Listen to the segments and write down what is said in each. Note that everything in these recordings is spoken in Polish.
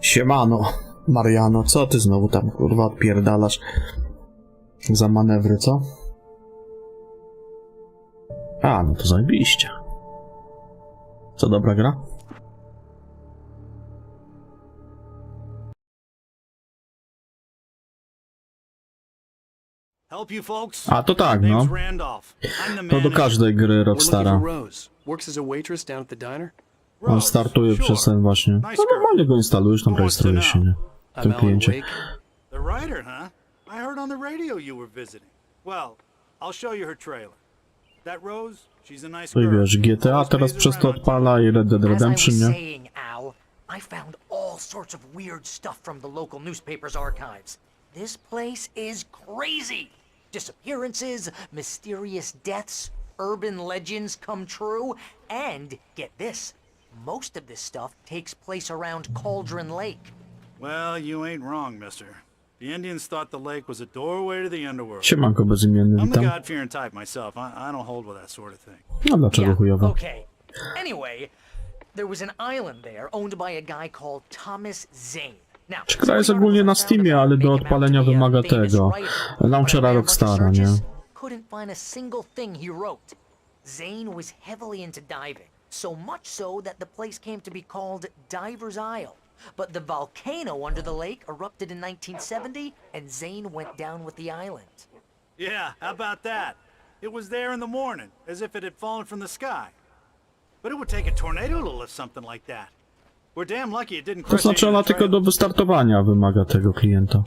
Siemano, Mariano, co ty znowu tam kurwa odpierdalasz za manewry, co? A, no to zajebiście. Co, dobra gra? A, to tak, no. To do każdej gry Rockstara. On startuje przez ten właśnie. No normalnie go instalujesz, tam rejestrujesz się, nie? W tym kliencie. No i wiesz, GTA teraz przez to odpala i Red Dead Redemption, nie? I found all sorts of weird stuff from the local newspaper's archives. This place is crazy. Disappearances, mysterious deaths, urban legends come true, and get this, most of this stuff takes place around Cauldron Lake. Well, you ain't wrong, mister. The Indians thought the lake was a doorway to the underworld. Siemanko bezimienny, I'm the witam. God-fearing type myself. I don't hold with that sort of thing. No dlaczego chujowo? Okay. Anyway, there was an island there owned by a guy called Thomas Zane. Now, Czy gra jest ogólnie na Steamie, ale do odpalenia wymaga tego launchera Rockstara, nie? Couldn't find a single thing he wrote. Zane was heavily into diving, so much so that the place came to be called Diver's Isle. But the volcano under the lake erupted in 1970, and Zane went down with the island. Yeah, how about that? It was there in the morning, as if it had fallen from the sky. But it would take a tornado to lift something like that. We're damn lucky it didn't To crush znaczy ona tylko do wystartowania wymaga tego klienta.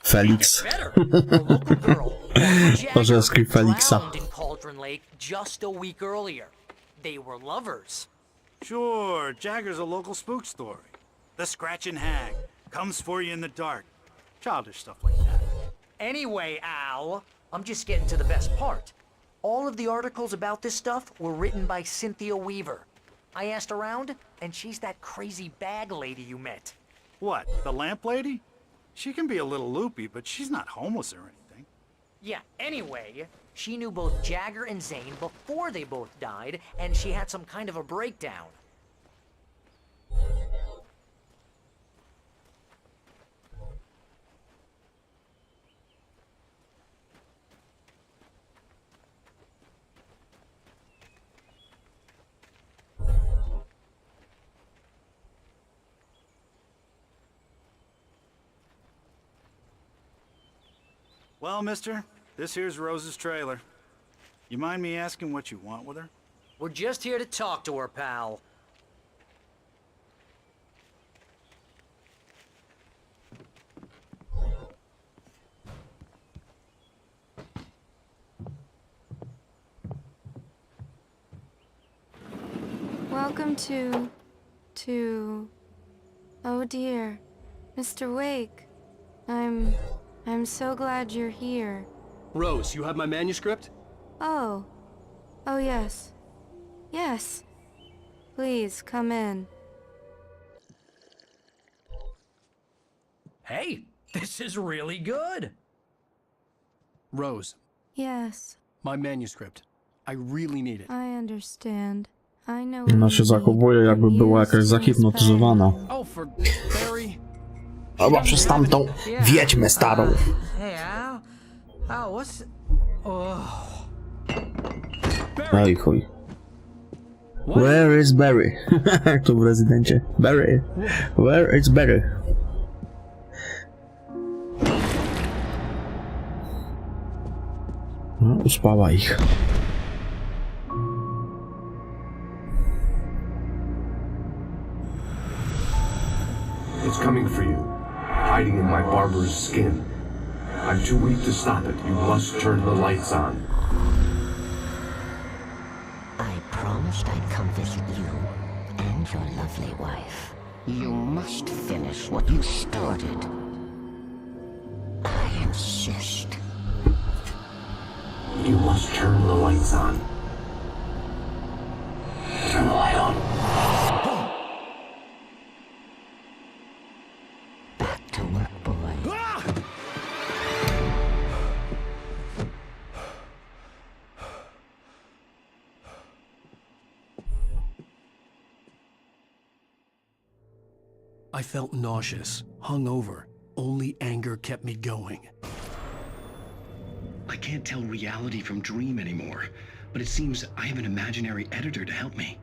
Felix. Orzeski Felixa. Just a week earlier. They were lovers. Sure, Jagger's a local spook story. The Scratching Hag comes for you in the dark. Childish stuff like that. Anyway, Al, I'm just getting to the best part. All of the articles about this stuff were written by Cynthia Weaver. I asked around, and she's that crazy bag lady you met. What, the lamp lady? She can be a little loopy, but she's not homeless or anything. Yeah, anyway, she knew both Jagger and Zane before they both died, and she had some kind of a breakdown. Well, mister, this here's Rose's trailer. You mind me asking what you want with her? We're just here to talk to her, pal. Welcome to... Oh dear, Mr. Wake. I'm so glad you're here. Rose, you have my manuscript? Oh. Oh, yes. Yes. Please, come in. Hey, this is really good. Rose, Yes, my manuscript. I really need it. I understand. I know. Ona się zachowuje, jakby była jakaś zahipnotyzowana. Oh, for Barry. Chyba przez tamtą wiedźmę starą. Hey, Al. Oh, what's... Oh. Oj chuj. Where is Barry? Jak tu w rezydencie. Barry. Where is Barry? No, uspała ich. It's coming for you, hiding in my barber's skin. I'm too weak to stop it. You must turn the lights on. I promised I'd come visit you and your lovely wife. You must finish what you started. I insist. You must turn the lights on. Turn the light on. I felt nauseous, hungover. Only anger kept me going. I can't tell reality from dream anymore, but it seems I have an imaginary editor to help me.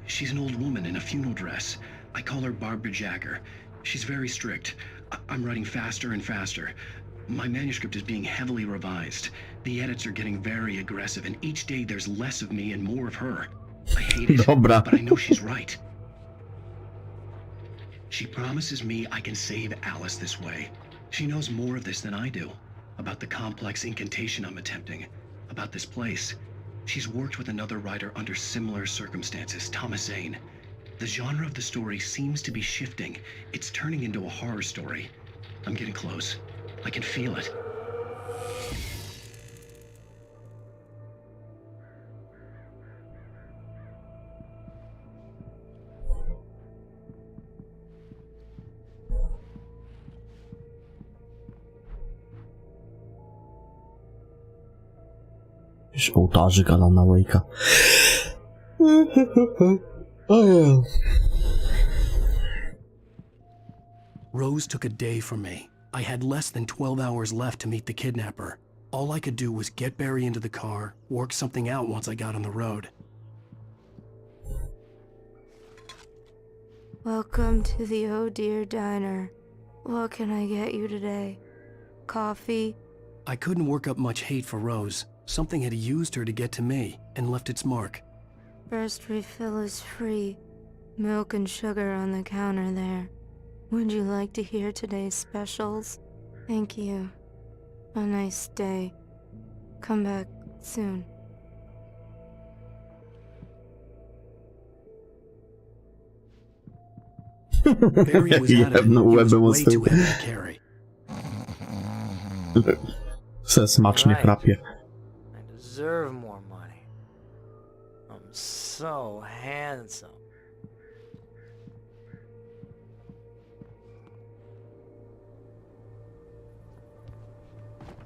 She's an old woman in a funeral dress. I call her Barbara Jagger. She's very strict. I'm writing faster and faster. My manuscript is being heavily revised. The edits are getting very aggressive, and each day there's less of me and more of her. I hate it, Dobra. but I know she's right. She promises me I can save Alice this way. She knows more of this than I do. About the complex incantation I'm attempting. About this place. She's worked with another writer under similar circumstances, Thomas Zane. The genre of the story seems to be shifting. It's turning into a horror story. I'm getting close. I can feel it. Już ołtarzyk Alana Wake'a. Oh, Rose took a day from me. I had less than 12 hours left to meet the kidnapper. All I could do was get Barry into the car, work something out once I got on the road. Welcome to the Oh Dear Diner. What can I get you today? Coffee? I couldn't work up much hate for Rose. Something had used her to get to me and left its mark. First refill is free. Milk and sugar on the counter there. Would you like to hear today's specials? Thank you. A nice day. Come back soon. Barry was Yeah, adamant no he was weapon way was too still- heavy to carry. Se smacznie Right. chrapie. I deserve more money. I'm so handsome.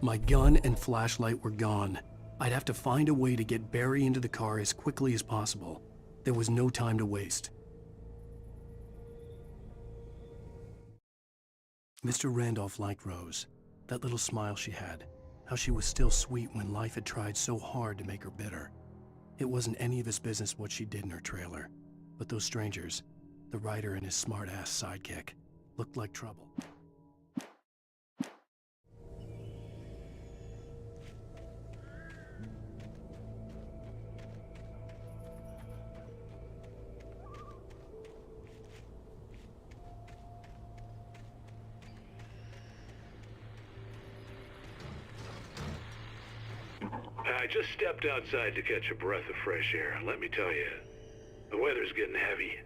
My gun and flashlight were gone. I'd have to find a way to get Barry into the car as quickly as possible. There was no time to waste. Mr. Randolph liked Rose. That little smile she had. How she was still sweet when life had tried so hard to make her bitter. It wasn't any of his business what she did in her trailer. But those strangers, the writer and his smart-ass sidekick, looked like trouble. I just stepped outside to catch a breath of fresh air. Let me tell you, the weather's getting heavy.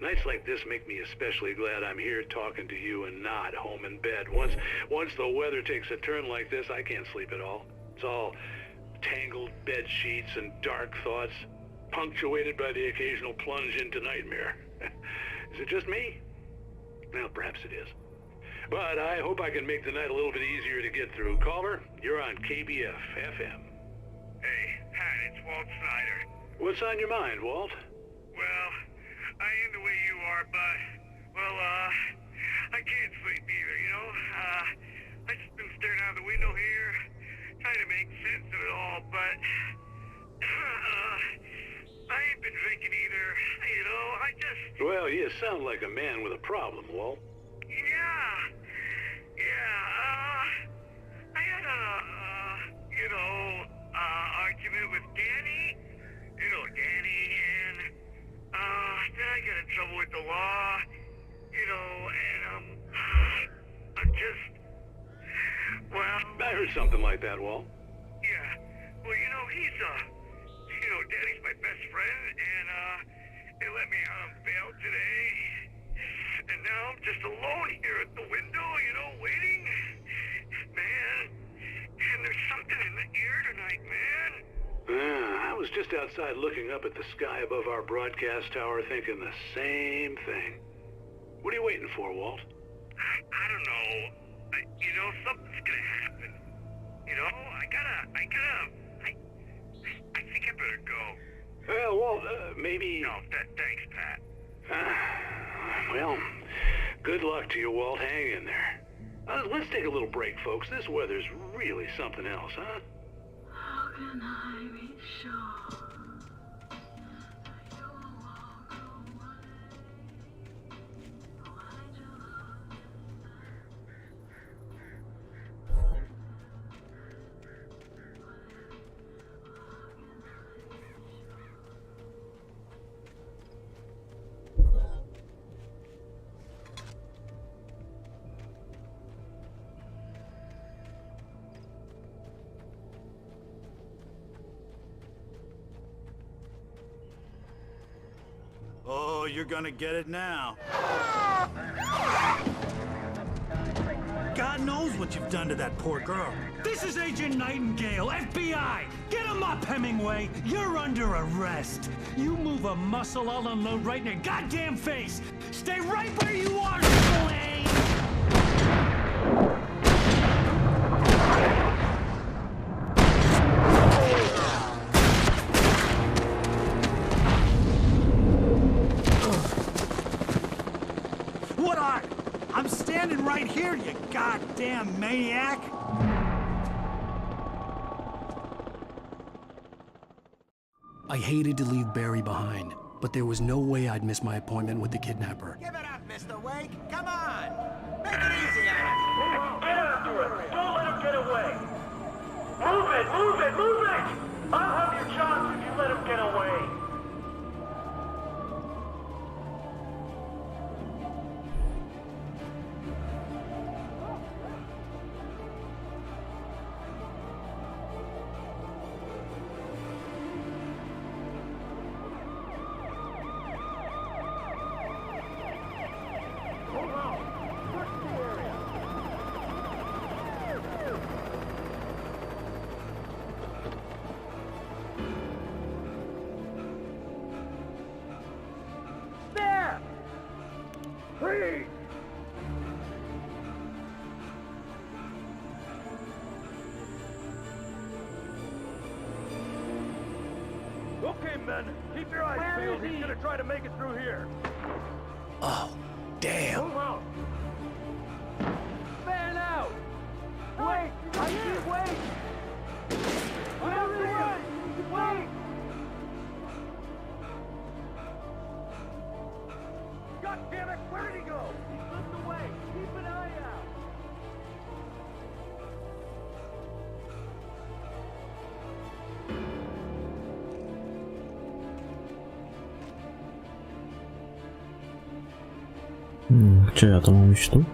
Nights like this make me especially glad I'm here talking to you and not home in bed. Once the weather takes a turn like this, I can't sleep at all. It's all tangled bed sheets and dark thoughts, punctuated by the occasional plunge into nightmare. Is it just me? Well, perhaps it is. But I hope I can make the night a little bit easier to get through. Caller, you're on KBF FM. Hey, Pat, it's Walt Snyder. What's on your mind, Walt? Well, I am the way you are, but, well, I can't sleep either, you know? I just been staring out the window here, trying to make sense of it all, but, I ain't been drinking either, you know? Well, you sound like a man with a problem, Walt. I had argument with Danny, Danny, and, then I got in trouble with the law, and, I'm just, well... I heard something like that, Walt. Yeah, well, he's, Danny's my best friend, and, they let me out on bail today, and now I'm just alone here at the window, waiting. Man, and there's something in the air tonight, man. I was just outside looking up at the sky above our broadcast tower thinking the same thing. What are you waiting for, Walt? I don't know. Something's gonna happen. I think I better go. Well, Walt, maybe... No, thanks, Pat. Well, Good luck to you, Walt. Hang in there. Let's take a little break, folks. This weather's really something else, huh? How can I be sure that you will walk away? Why do you love Oh, you're gonna get it now. God knows what you've done to that poor girl. This is Agent Nightingale, FBI! Get him up, Hemingway! You're under arrest! You move a muscle, I'll unload right in your goddamn face! Stay right where you are, Slade! What are? I'm standing right here, you goddamn maniac! I hated to leave Barry behind, but there was no way I'd miss my appointment with the kidnapper. Give it up, Mr. Wake. Come on. Make it easy on us. Get after it! Don't let him get away! Move it! Move it! Move it! I'll have your chance if you let him get away! There! Freeze! Okay, men, keep your eyes peeled. He's gonna try to make it through here. Oh, damn. Move out! Fan out! Wait! I see, wait! Where is he? Wait! God damn it! Where did he go? He slipped away. Keep an eye out. Co ja to mam iść tu?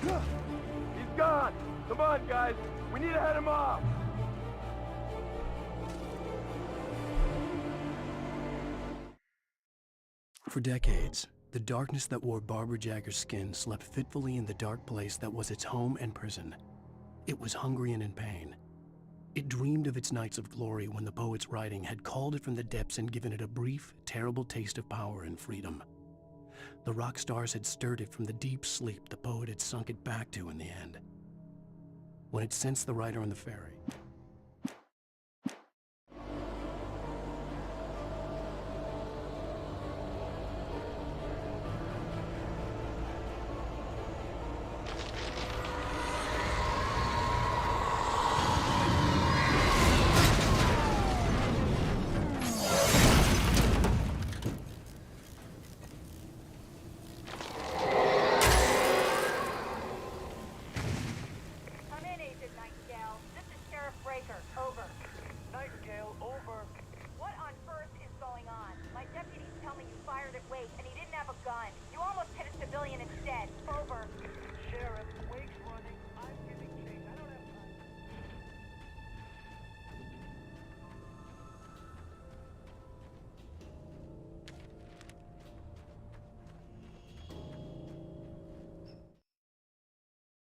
He's gone. Come on, guys. We need to head him off. For decades, the darkness that wore Barbara Jagger's skin slept fitfully in the dark place that was its home and prison. It was hungry and in pain. It dreamed of its nights of glory when the poet's writing had called it from the depths and given it a brief, terrible taste of power and freedom. The rock stars had stirred it from the deep sleep the poet had sunk it back to in the end. When it sensed the writer on the ferry,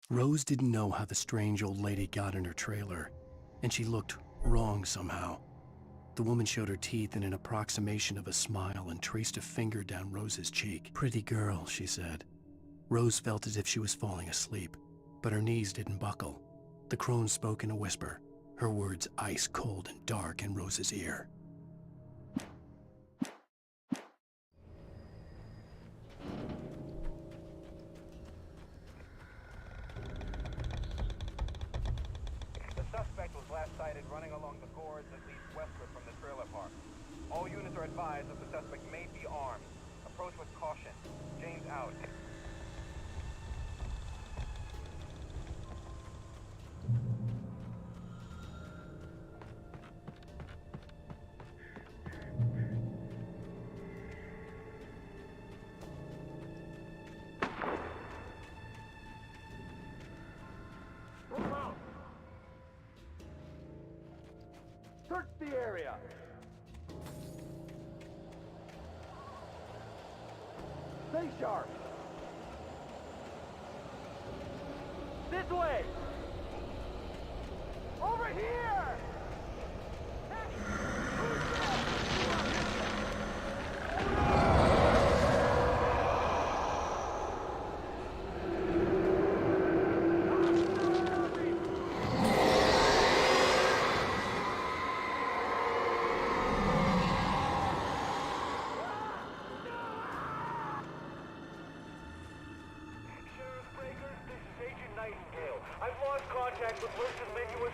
Rose didn't know how the strange old lady got in her trailer, and she looked wrong somehow. The woman showed her teeth in an approximation of a smile and traced a finger down Rose's cheek. "Pretty girl," she said. Rose felt as if she was falling asleep. but her knees didn't buckle. The crone spoke in a whisper, her words ice cold and dark in Rose's ear. The suspect was last sighted running along the gorge that leads westward from the trailer park. All units are advised that the suspect may be armed. Approach with caution. James out. Search the area! Stay sharp! This way! Over here!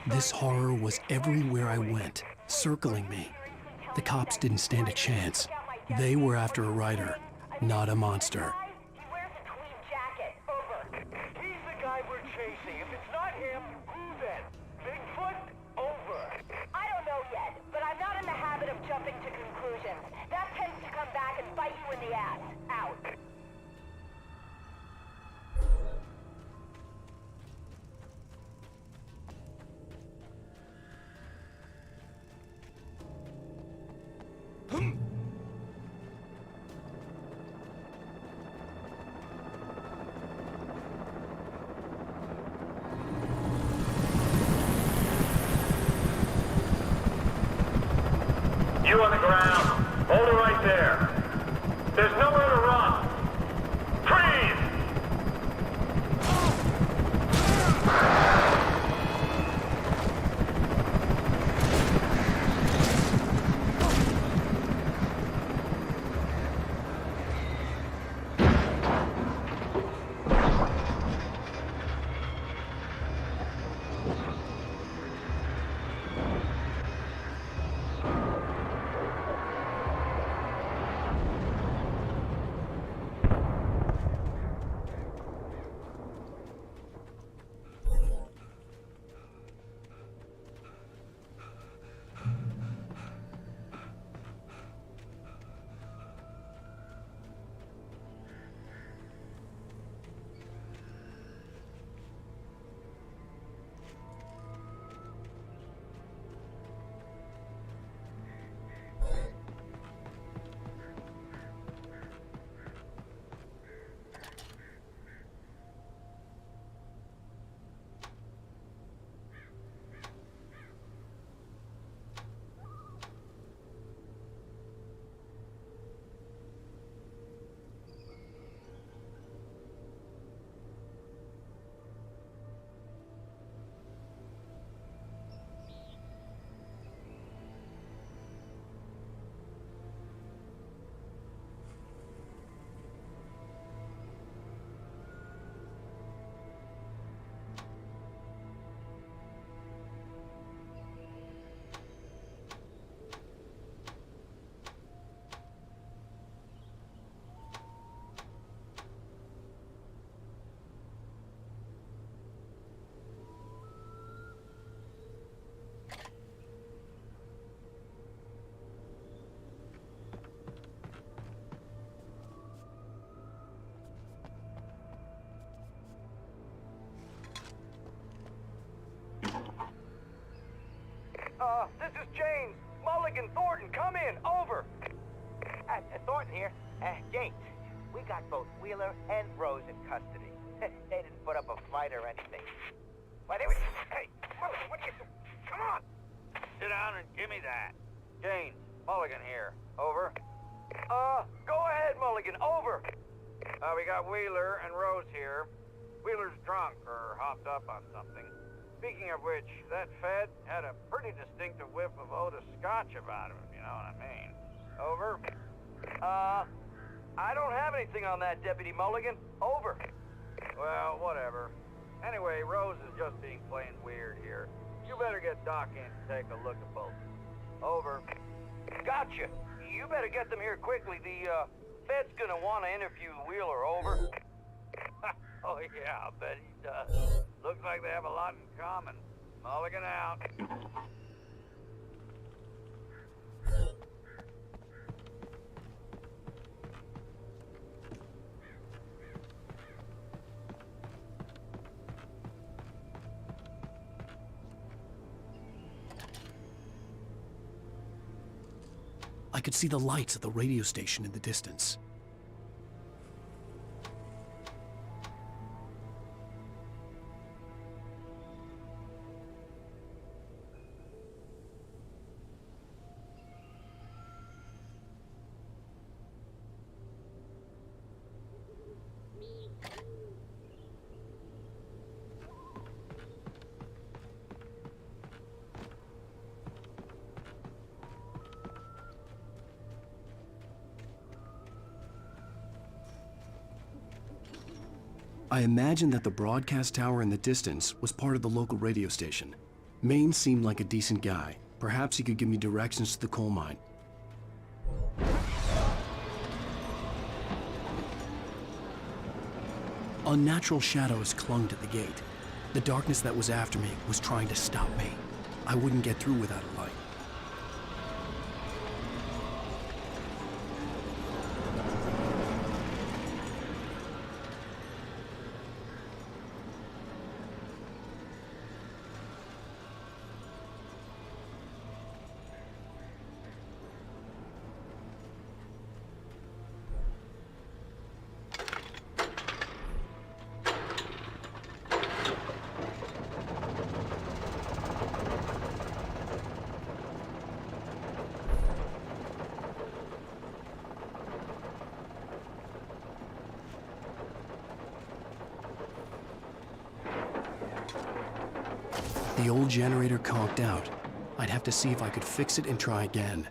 This horror was everywhere I went, circling me. The cops didn't stand a chance. They were after a writer, not a monster. He's the guy we're chasing. If it's not him, who then? Bigfoot? Over. I don't know yet, but I'm not in the habit of jumping to conclusions. That tends to come back and bite you in the ass. Out. You on the ground. Hold it right there. There's nowhere to run. Freeze! This is James. Mulligan, Thornton, come in. Over. Thornton here. James, we got both Wheeler and Rose in custody. They didn't put up a fight or anything. Why, they were... Hey, Mulligan, what are you doing? Come on! Sit down and give me that. James, Mulligan here. Over. Go ahead, Mulligan. Over. We got Wheeler and Rose here. Wheeler's drunk or hopped up on something. Speaking of which, that Fed had a pretty distinctive whiff of Otis Scotch about him, if you know what I mean. Over. I don't have anything on that, Deputy Mulligan. Over. Well, whatever. Anyway, Rose is just being plain weird here. You better get Doc in to take a look at both. Over. Gotcha. You better get them here quickly. The, Fed's gonna want to interview Wheeler. Over. Oh, yeah, I'll bet he does. Looks like they have a lot in common. Mulligan out. I could see the lights of the radio station in the distance. I imagined that the broadcast tower in the distance was part of the local radio station. Maine seemed like a decent guy. Perhaps he could give me directions to the coal mine. Unnatural shadows clung to the gate. The darkness that was after me was trying to stop me. I wouldn't get through without a light. The old generator conked out. I'd have to see if I could fix it and try again.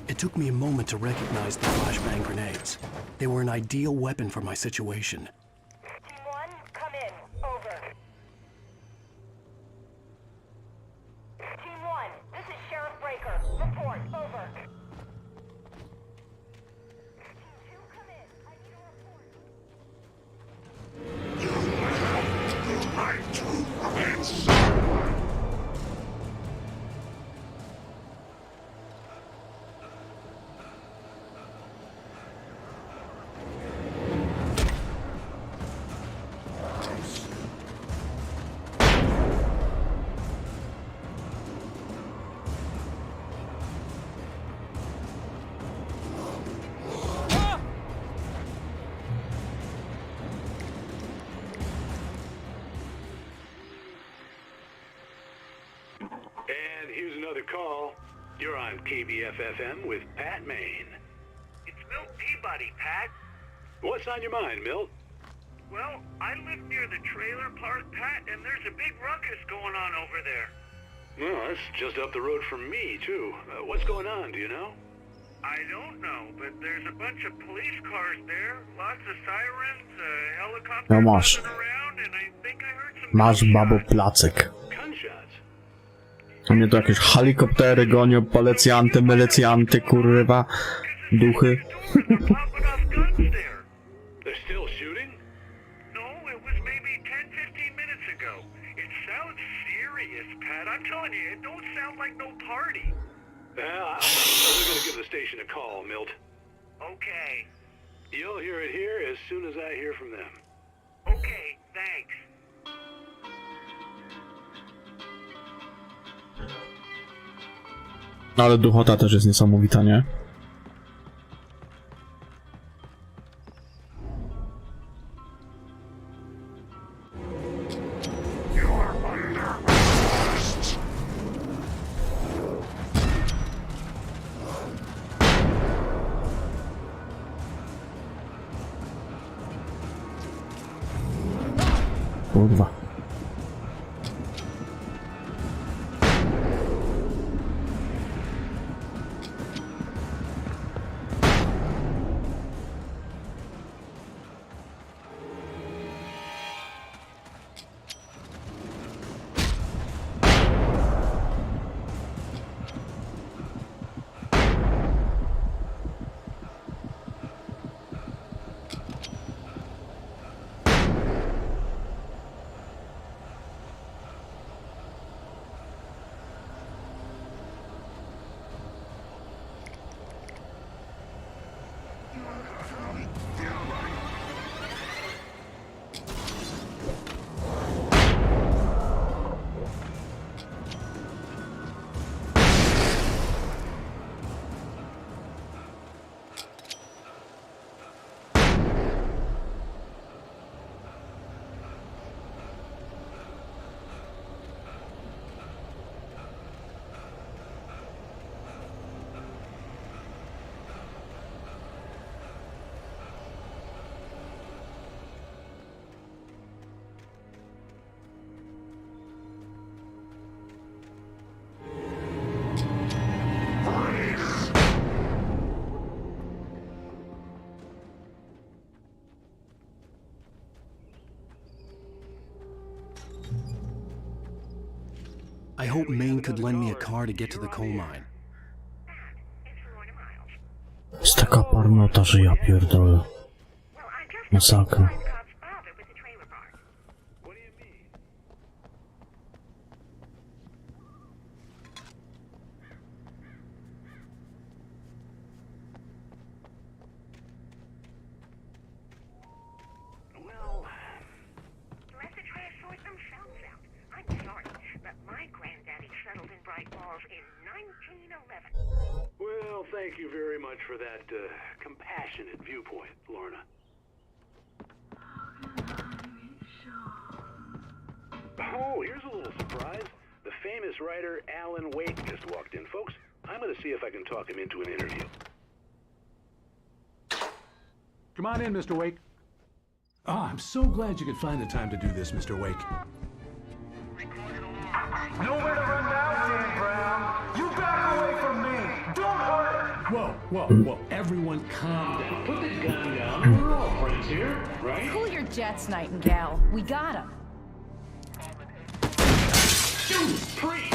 It took me a moment to recognize the flashbang grenades. They were an ideal weapon for my situation. Team 1, come in. Over. Team 1, this is Sheriff Breaker. Report. Over. Team 2, come in. I need a report. You have the right to answer. another call. You're on KBF-FM with Pat Maine. It's Milt Peabody, Pat. What's on your mind, Milt? Well, I live near the trailer park, Pat, and there's a big ruckus going on over there. Well, that's just up the road from me, too. What's going on, do you know? I don't know, but there's a bunch of police cars there, lots of sirens, helicopters No masz. buzzing around, and I think I heard some Masz, babo, placek. Gunshots? A mnie to jakieś helikoptery gonią, policjanty, milicjanty, kurwa, duchy. They're still shooting? No, it was maybe 10-15 minutes ago. It sounds serious, Pat. I'm telling you, it don't sound like no party. We're gonna give the station a call, Milt. Okay. You'll hear it here as soon as I hear from them. Okay, thanks. Ale duchota też jest niesamowita, nie? Kurwa. I hope Maine could lend me a car to get to the coal mine. Jest taka parnota, że ja pierdolę. Masakra. Well, thank you very much for that compassionate viewpoint, Lorna. Oh, here's a little surprise. The famous writer Alan Wake just walked in, folks. I'm going to see if I can talk him into an interview. Come on in, Mr. Wake. Oh, I'm so glad you could find the time to do this, Mr. Wake. Nowhere to run now, Dan Brown. You back away from me. Don't hurt her. Whoa, everyone calm down. Put the gun down. We're all friends here, right? Cool your jets, Nightingale. We got him.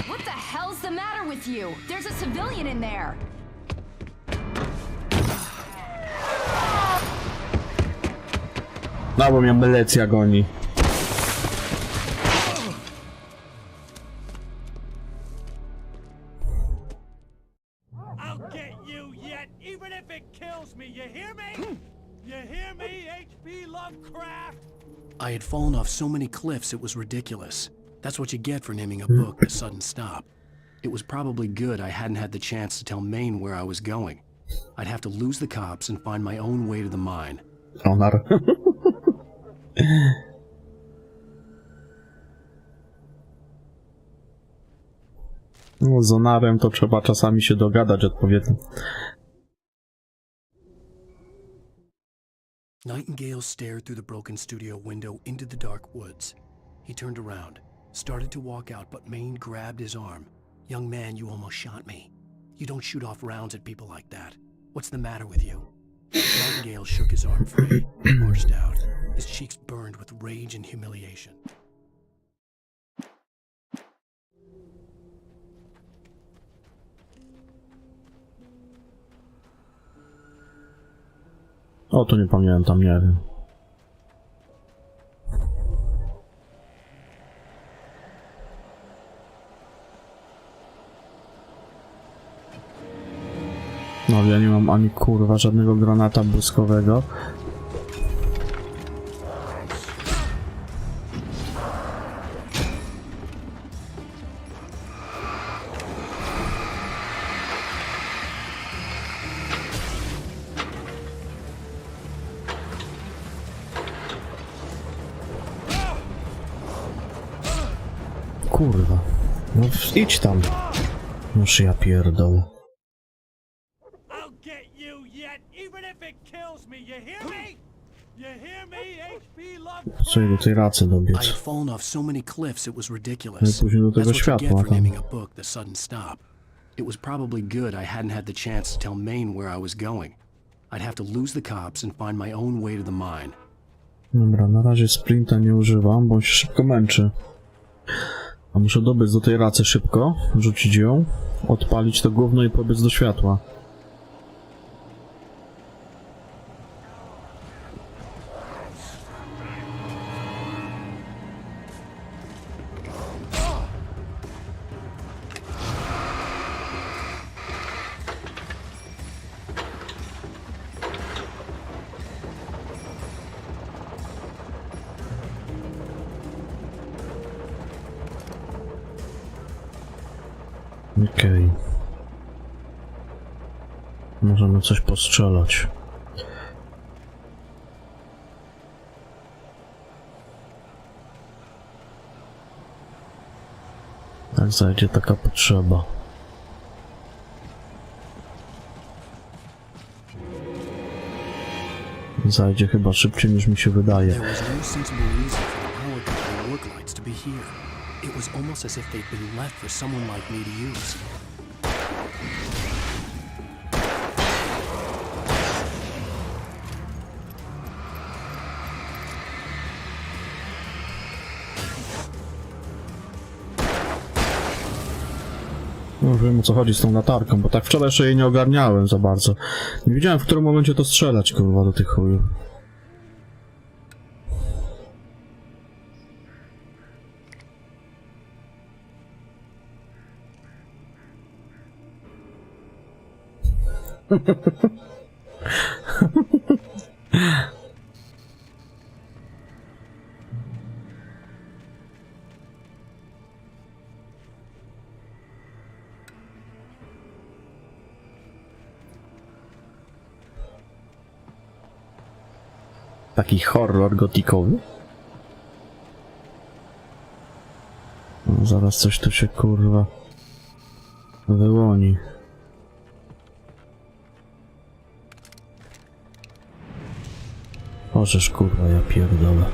What the hell's the matter with you? There's a civilian in there. No, bo mnie milicja goni. I'll get you yet, even if it kills me. You hear me? You hear me, H.P. Lovecraft? I had fallen off so many cliffs it was ridiculous. That's what you get for naming a book A Sudden Stop. It was probably good I hadn't had the chance to tell Maine where I was going. I'd have to lose the cops and find my own way to the mine. Honor. No, z Onarem to trzeba czasami się dogadać odpowiednio. Nightingale stared through the broken studio window into the dark woods. He turned around, started to walk out, but Maine grabbed his arm. "Young man, you almost shot me. You don't shoot off rounds at people like that. What's the matter with you?" Nightingale shook his arm free, marched out. His cheeks burned with rage and humiliation. O, to nie pamiętam, nie wiem. No, ja nie mam ani kurwa żadnego granata błyskowego. Kurwa. No idź tam. Noż ja pierdolę. Co do tej racy dobiec. I had fallen off so many cliffs it was No i ridiculous. później do tego That's what you get światła for tam. naming a book the sudden stop. It was probably good I hadn't had the chance to tell Maine where I was going. I'd have to lose the cops and find my own way to the mine. Dobra, na razie sprinta nie używam, bo on się szybko męczy. A muszę dobiec do tej racy szybko, rzucić ją, odpalić to gówno i pobiec do światła. Okej. Możemy coś postrzelać. Tak zajdzie taka potrzeba. Zajdzie chyba szybciej niż mi się wydaje. There was no sensible reason for the power cut and work lights to be here. It was almost as if they'd been left for someone like me to use. No wiem, o co chodzi z tą latarką, bo tak wczoraj jeszcze jej nie ogarniałem za bardzo. Nie wiedziałem, w którym momencie to strzelać, kurwa, do tych chujów. Taki horror gotikowy. No, zaraz coś tu się kurwa wyłoni. Możesz kurwa, ja pierdolę.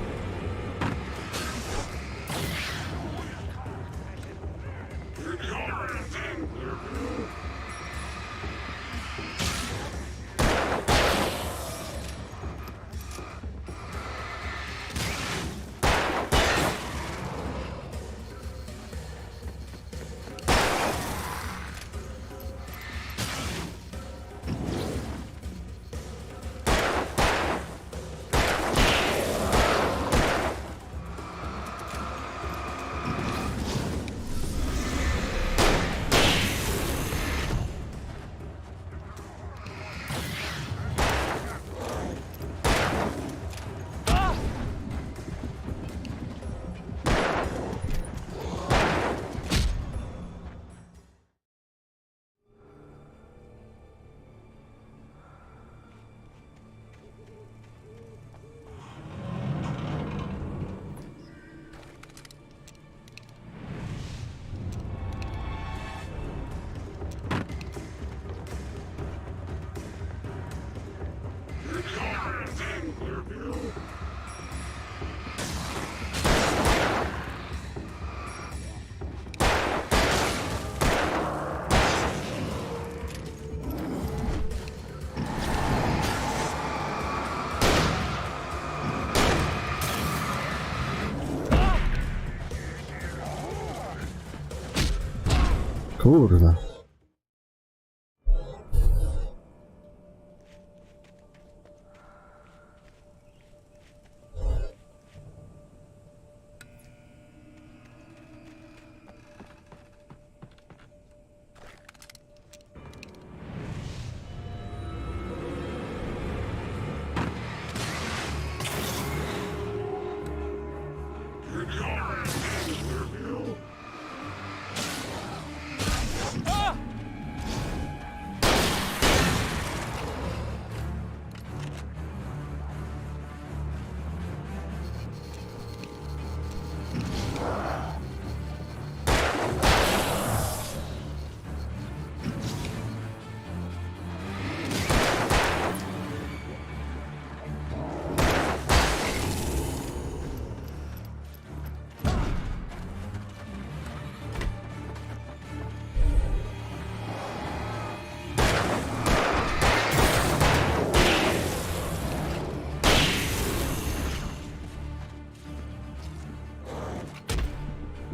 Kurde.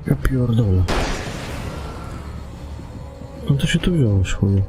Ja pierdolę. No to się tu wziąłeś, chuju.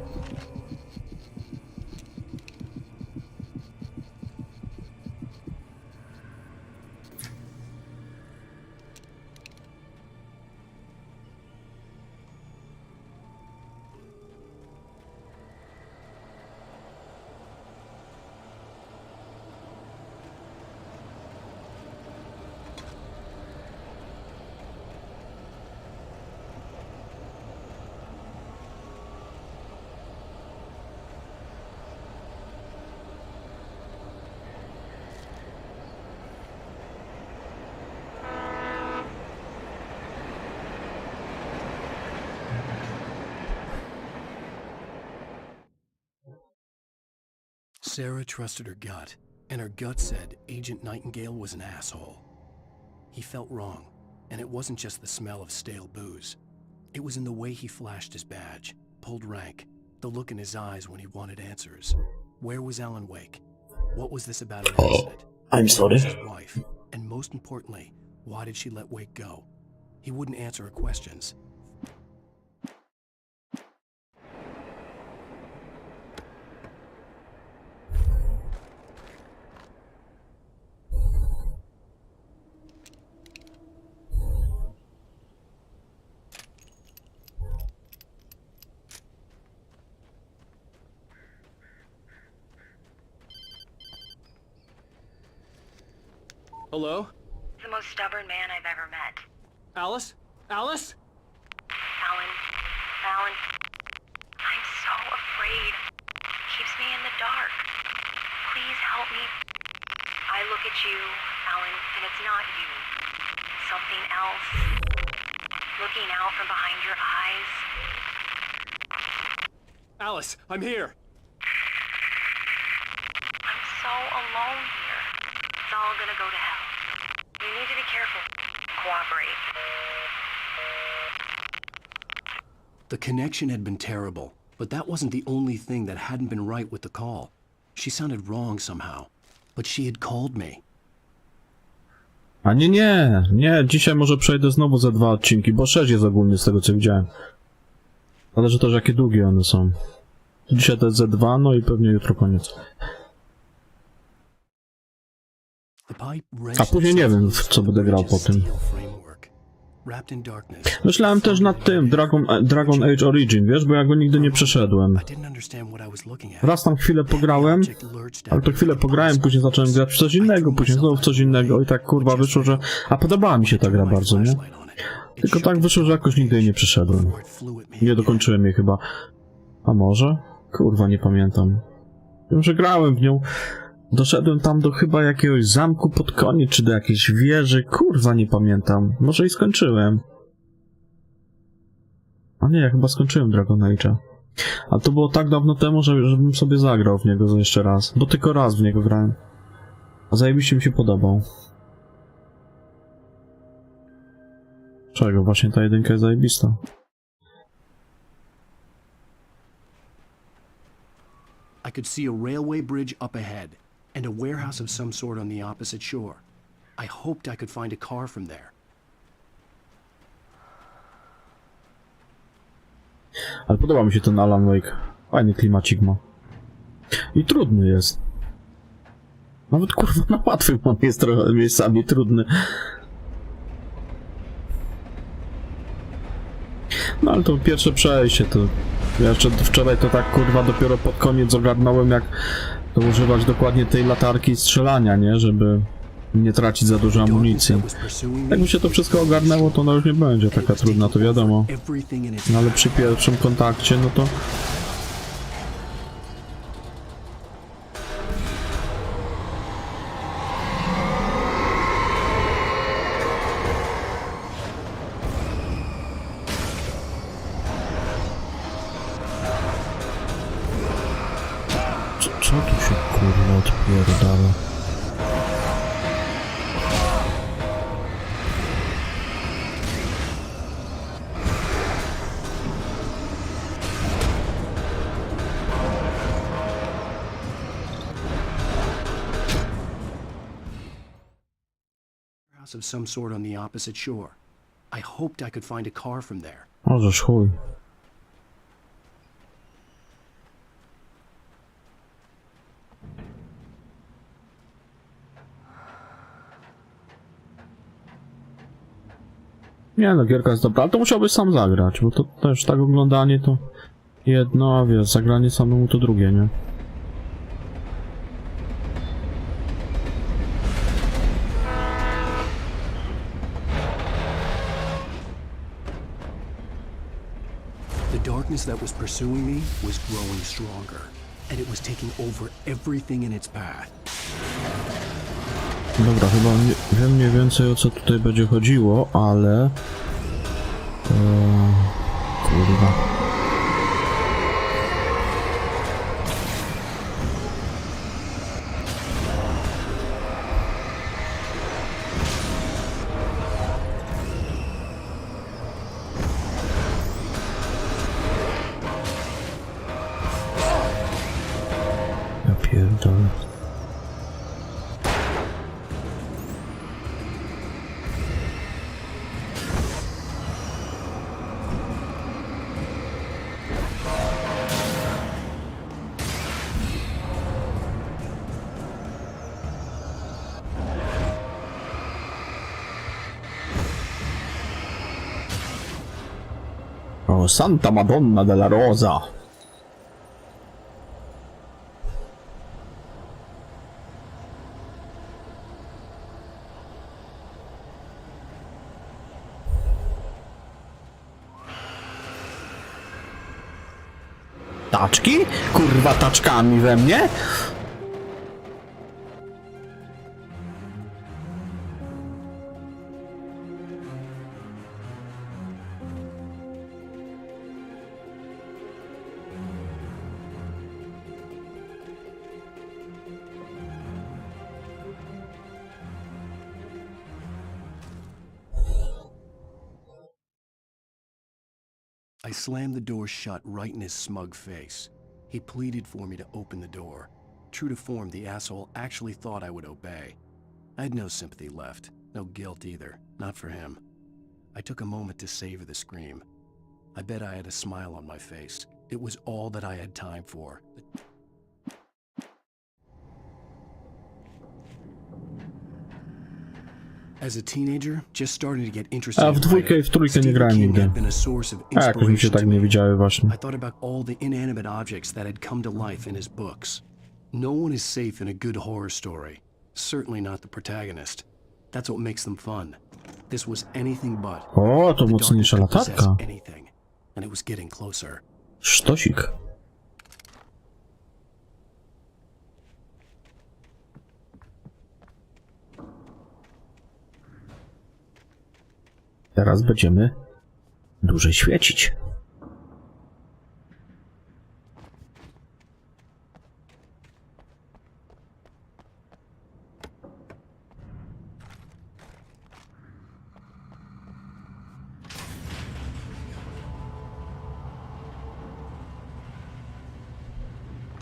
Sarah trusted her gut, and her gut said Agent Nightingale was an asshole. He felt wrong, and it wasn't just the smell of stale booze. It was in the way he flashed his badge, pulled rank, the look in his eyes when he wanted answers. Where was Alan Wake? What was this about an accident? I'm sorry. Where was his wife? And most importantly, why did she let Wake go? He wouldn't answer her questions. Hello? The most stubborn man I've ever met. Alice? Alice? Alan, I'm so afraid. He keeps me in the dark. Please help me. I look at you, Alan, and it's not you. Something else. Looking out from behind your eyes. Alice, I'm here. I'm so alone here. It's all gonna go to hell. You need to be careful. Cooperate. The connection had been terrible, but that wasn't the only thing that hadn't been right with the call. She sounded wrong somehow, but she had called me. A nie, dzisiaj może przejdę znowu ze 2 odcinki, bo 6 jest ogólnie z tego co widziałem. Zależy też jakie długie one są. Dzisiaj to jest Z2, no i pewnie jutro koniec. A później nie wiem, w co będę grał po tym. Myślałem też nad tym, Dragon Age Origin, wiesz, bo ja go nigdy nie przeszedłem. Raz tam chwilę pograłem, ale to chwilę pograłem, później zacząłem grać w coś innego, później znowu w coś innego i tak kurwa wyszło, że... A podobała mi się ta gra bardzo, nie? Tylko tak wyszło, że jakoś nigdy jej nie przeszedłem. Nie dokończyłem jej chyba. A może? Kurwa, nie pamiętam. Wiem, że grałem w nią. Doszedłem tam do chyba jakiegoś zamku pod koniec, czy do jakiejś wieży. Kurwa, nie pamiętam. Może i skończyłem. A nie, ja chyba skończyłem Dragon Age'a. Ale to było tak dawno temu, żebym sobie zagrał w niego jeszcze raz. Bo tylko raz w niego grałem. Zajebiście mi się podobał. Czego? Właśnie ta jedynka jest zajebista. I could see a railway bridge up ahead, and a warehouse of some sort on the opposite shore. I hoped I could find a car from there. Ale podoba mi się ten Alan Wake. Fajny klimacik ma. I trudny jest. Nawet kurwa na łatwym on jest trochę miejscami trudny. No ale to pierwsze przejście, to ja jeszcze wczoraj to tak kurwa dopiero pod koniec ogarnąłem, jak to używać dokładnie tej latarki i strzelania, nie? Żeby nie tracić za dużo amunicji. Jakby się to wszystko ogarnęło, to ona już nie będzie taka trudna, to wiadomo. No ale przy pierwszym kontakcie, no to... Co tu się kurwa odpierdala? Of some sort on the opposite shore. I hoped I could find a car from there. Możesz chuj. Nie no, gierka jest dobra, ale to musiałbyś sam zagrać, bo to też tak oglądanie to jedno, a wiesz, zagranie samemu to drugie, nie? The darkness that was pursuing me was growing stronger, and it was taking over everything in its path. Dobra, chyba wiem mniej więcej o co tutaj będzie chodziło, ale... kurwa. Ja pierdolę. O, Santa Madonna della Rosa. Taczki? Kurwa, taczkami we mnie? I slammed the door shut right in his smug face. He pleaded for me to open the door. True to form, the asshole actually thought I would obey. I had no sympathy left, no guilt either, not for him. I took a moment to savor the scream. I bet I had a smile on my face. It was all that I had time for. As a teenager, just starting to get interested A w dwójkę i w trójkę nie grałem nigdy. A jakoś mi się tak nie widziały właśnie. I thought about all the inanimate objects that had come to life in his books. No one is safe in a good horror story. Certainly not the protagonist. That's what makes them fun. This was anything but. O, to mocniejsza latarka. Anything, and it was getting closer. Sztosik. Teraz będziemy dłużej świecić.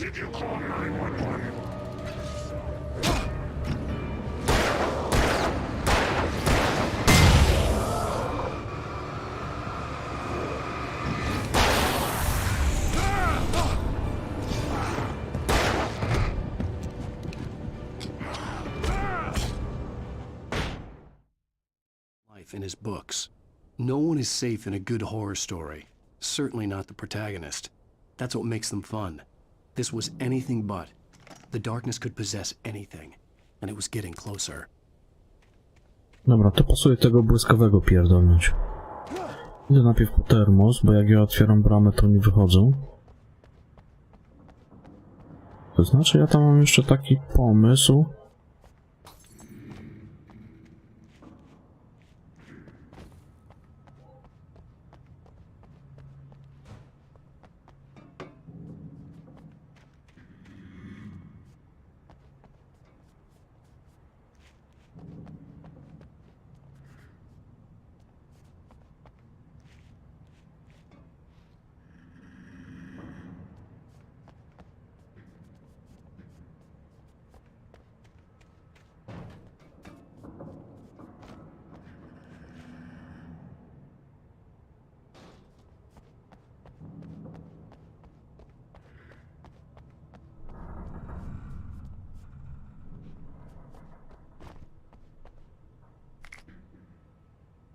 Did you call 911? Life in his books. No one is safe in a good horror story. Certainly not the protagonist. That's what makes them fun. This was anything but. The darkness could possess anything, and it was getting closer. Dobra, to pasuje tego błyskowego pierdolnąć. Idę najpierw po termos, bo jak ja otwieram bramę, to nie wychodzą. To znaczy, ja tam mam jeszcze taki pomysł.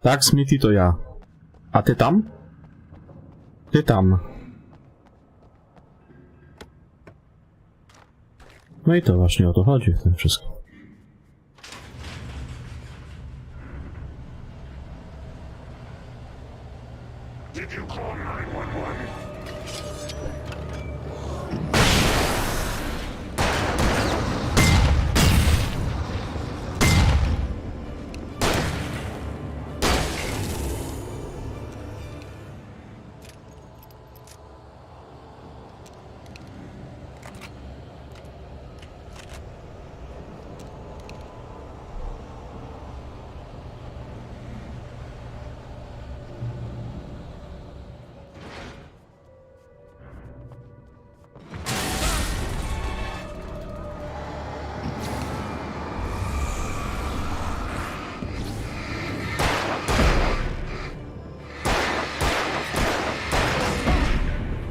Tak, Smithy to ja. A ty tam? Ty tam. No i to właśnie o to chodzi w tym wszystkim. Did you call 911?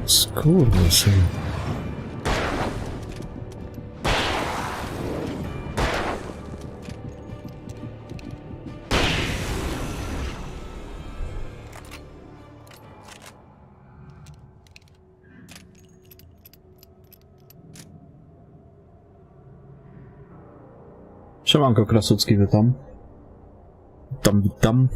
Skurwysyn. Siemanko Krasucki, witam. Witam.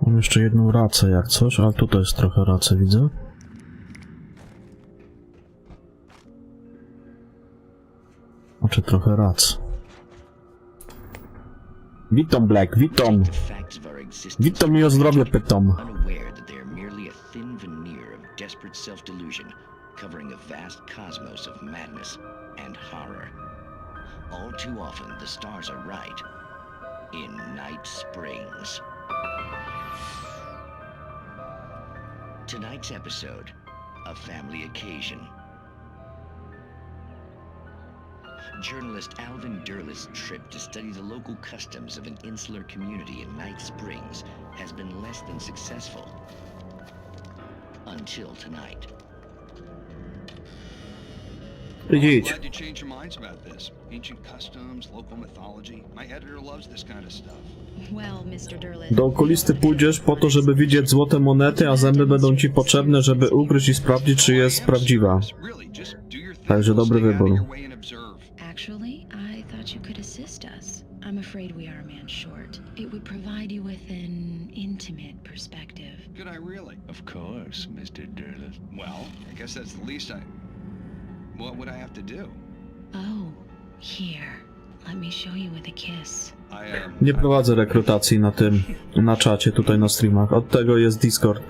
Mam jeszcze jedną racę jak coś, ale tutaj jest trochę racy, widzę. Znaczy trochę rac. Witam Black, witam. Witam i o zdrowie pytam. All too often, the stars are right. In Night Springs. Tonight's episode, a family occasion. Journalist Alvin Derleth's trip to study the local customs of an insular community in Night Springs has been less than successful. Until tonight. I'm glad you changed your minds about this. Ancient customs, local mythology. My editor loves this kind of stuff. Well, Mr. Derleth. Do okulisty pójdziesz po to, żeby widzieć złote monety, a zęby będą ci potrzebne, żeby ugryźć i sprawdzić, czy jest prawdziwa. Także dobry wybór. Actually, I thought you could assist us. I'm afraid we are a man short. It would provide you with an intimate perspective. Could I really? Of course, Mr. Derleth. Well, I guess that's the least I... What would I have to do? Oh, here. Let me show you with a kiss. Nie prowadzę rekrutacji na tym, na czacie, tutaj na streamach. Od tego jest Discord.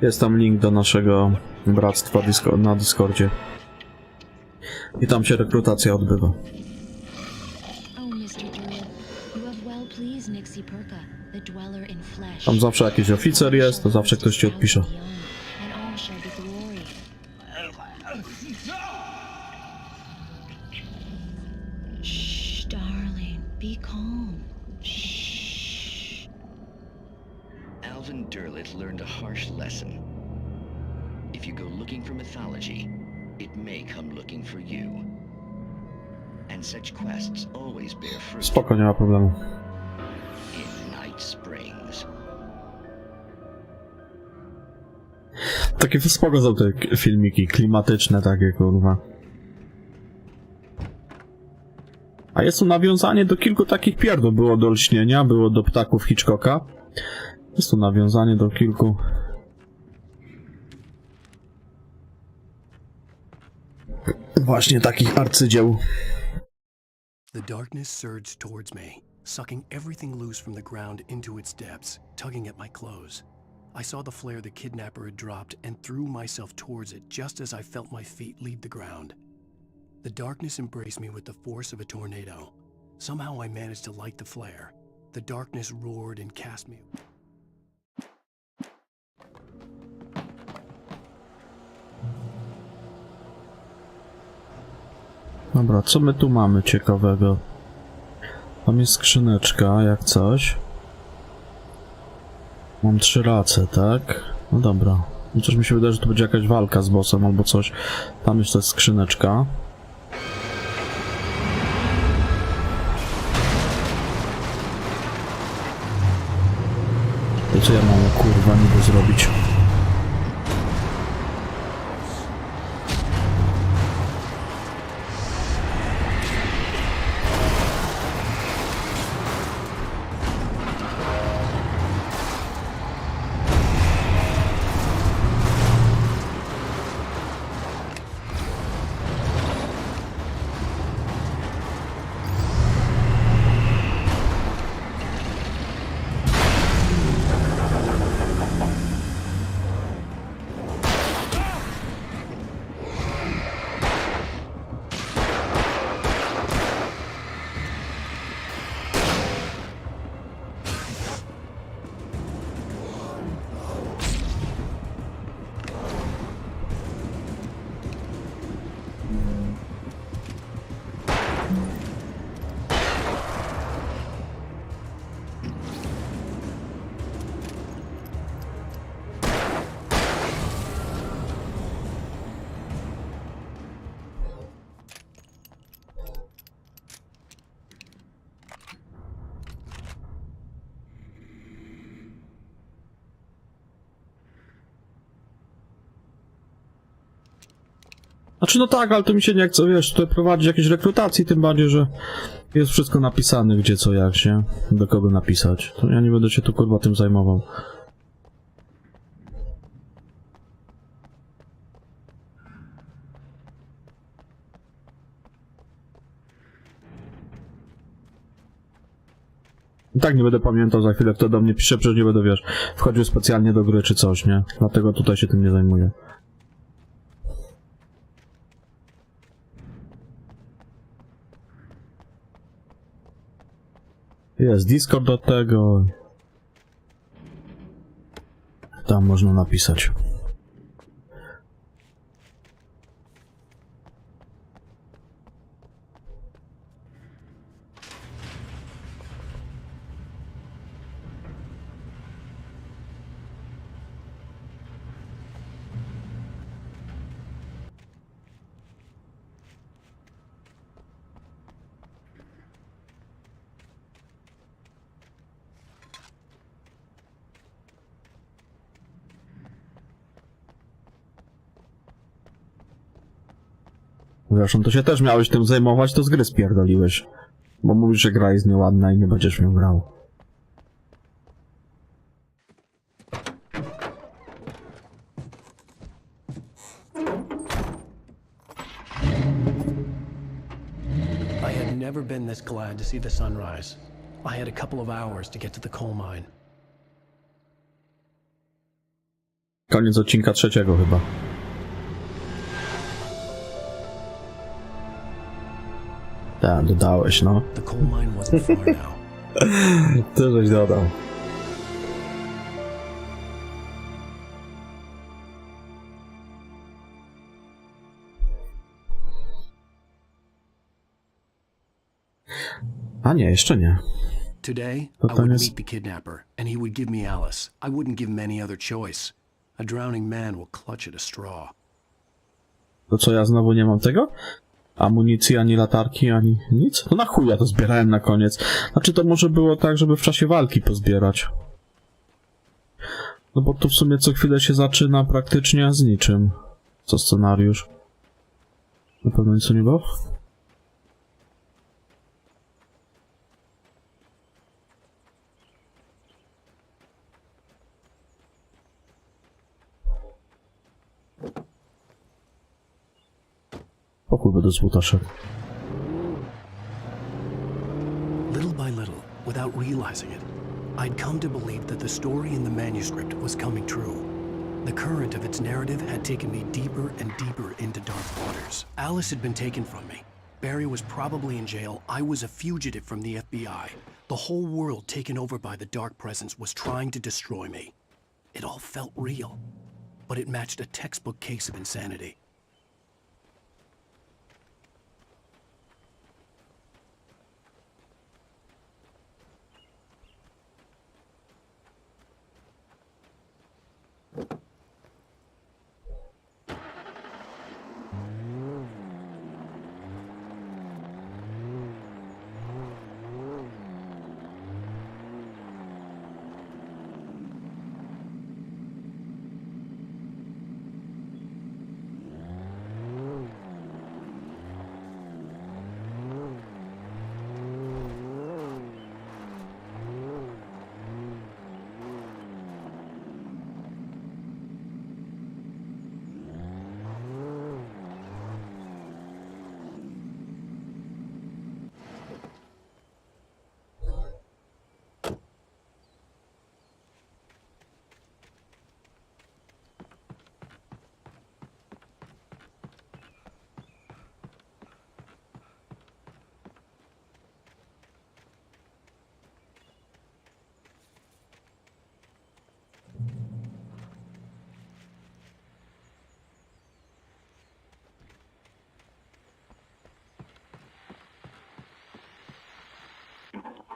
Jest tam link do naszego bractwa na Discordzie. I tam się rekrutacja odbywa. Oh, Mr. Druid, you have well pleased Nixie Perka, the dweller in flesh. Tam zawsze jakiś oficer jest, to zawsze ktoś ci odpisze. And all shall be glory. Shh, darling, be calm. Shh. Alvin Derlit learned a harsh lesson. If you go looking for mythology, it may come looking for you. And such quests always bear fruit. Spoko, nie ma problemu. In Night Springs. Takie spoko są te filmiki, klimatyczne takie, kurwa. A jest tu nawiązanie do kilku takich pierdół. Było do Lśnienia, było do Ptaków Hitchcocka. Jest tu nawiązanie do kilku... właśnie takich arcydzieł. The darkness surged towards me, sucking everything loose from the ground into its depths, tugging at my clothes. I saw the flare the kidnapper had dropped and threw myself towards it just as I felt my feet leave the ground. The darkness embraced me with the force of a tornado. Somehow I managed to light the flare. The darkness roared and cast me. Dobra, co my tu mamy ciekawego? Tam jest skrzyneczka, jak coś. Mam 3 race, tak? No dobra. Chociaż mi się wydaje, że to będzie jakaś walka z bossem albo coś. Tam jest też skrzyneczka. I co ja mam, kurwa, niby zrobić? Znaczy no tak, ale to mi się nie chce, wiesz, tutaj prowadzić jakieś rekrutacji, tym bardziej, że jest wszystko napisane, gdzie co, jak się, do kogo napisać. To ja nie będę się tu, kurwa, tym zajmował. I tak nie będę pamiętał za chwilę, kto do mnie pisze, przecież nie będę, wiesz, wchodził specjalnie do gry czy coś, nie? Dlatego tutaj się tym nie zajmuję. Jest Discord do tego. Tam można napisać. Zresztą to się też miałeś tym zajmować, to z gry spierdoliłeś. Bo mówisz, że gra jest nieładna i nie będziesz ją grał. never been this glad to see the sunrise. I had a couple of hours to get to the coal mine. Koniec odcinka 3 chyba. Tak, dodałeś, no. The coal mine wasn't far now. Ty żeś dodał. A nie, jeszcze nie. Today, I To tam would jest... meet the kidnapper, and he would give me Alice. I wouldn't give him any other choice. A drowning man will clutch at a straw. To co, ja znowu nie mam tego? Amunicji, ani latarki, ani nic? No na chuj ja to zbierałem na koniec. Znaczy to może było tak, żeby w czasie walki pozbierać. No bo tu w sumie co chwilę się zaczyna praktycznie z niczym. Co scenariusz? Na pewno nic nie było? O kurwa, do złota szedł. Little by little, without realizing it, I'd come to believe that the story in the manuscript was coming true. The current of its narrative had taken me deeper and deeper into dark waters. Alice had been taken from me. Barry was probably in jail. I was a fugitive from the FBI. The whole world taken over by the dark presence was trying to destroy me. It all felt real, but it matched a textbook case of insanity.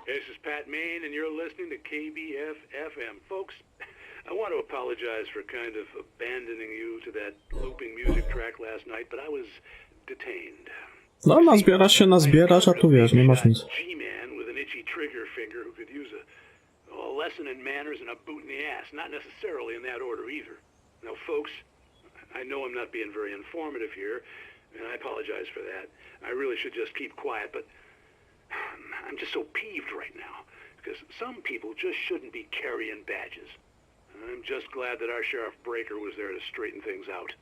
This is Pat Main, and you're listening to KBF-FM. Folks, I want to apologize for kind of abandoning you to that looping music track last night, but I was detained. No, nazbierasz, a tu wiesz, nie masz nic. G-man with an itchy trigger finger who could use a lesson in manners and a boot in the ass. Not necessarily in that order either. Now, folks, I know I'm not being very informative here, and I apologize for that. I really should just keep quiet, but I'm just so peeved right now, because some people just shouldn't be carrying badges. I'm just glad that our Sheriff Breaker was there to straighten things out.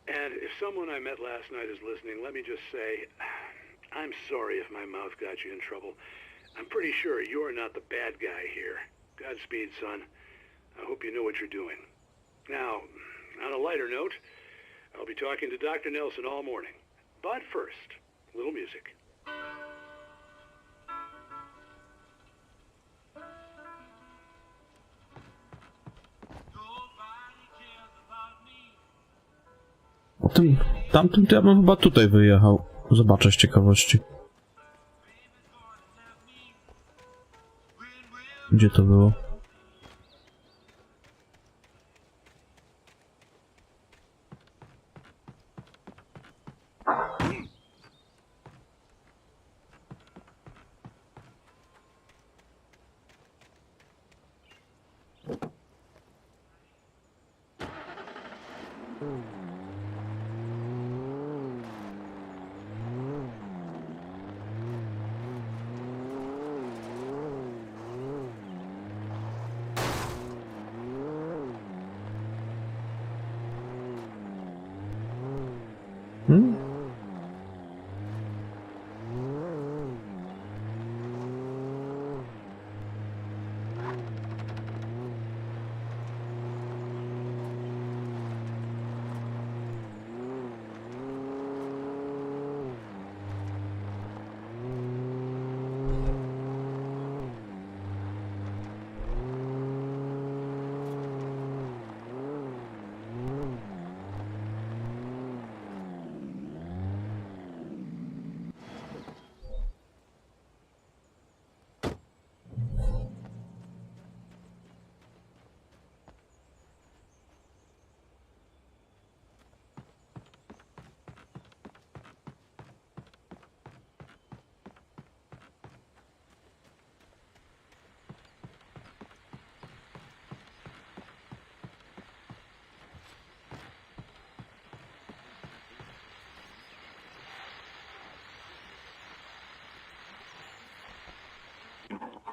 And if someone I met last night is listening, let me just say, I'm sorry if my mouth got you in trouble. I'm pretty sure you're not the bad guy here. Godspeed, son. I hope you know what you're doing. Now, on a lighter note, I'll be talking to Dr. Nelson all morning. But first, a little music. Tamtym to ja bym chyba tutaj wyjechał. Zobaczę z ciekawości. Gdzie to było?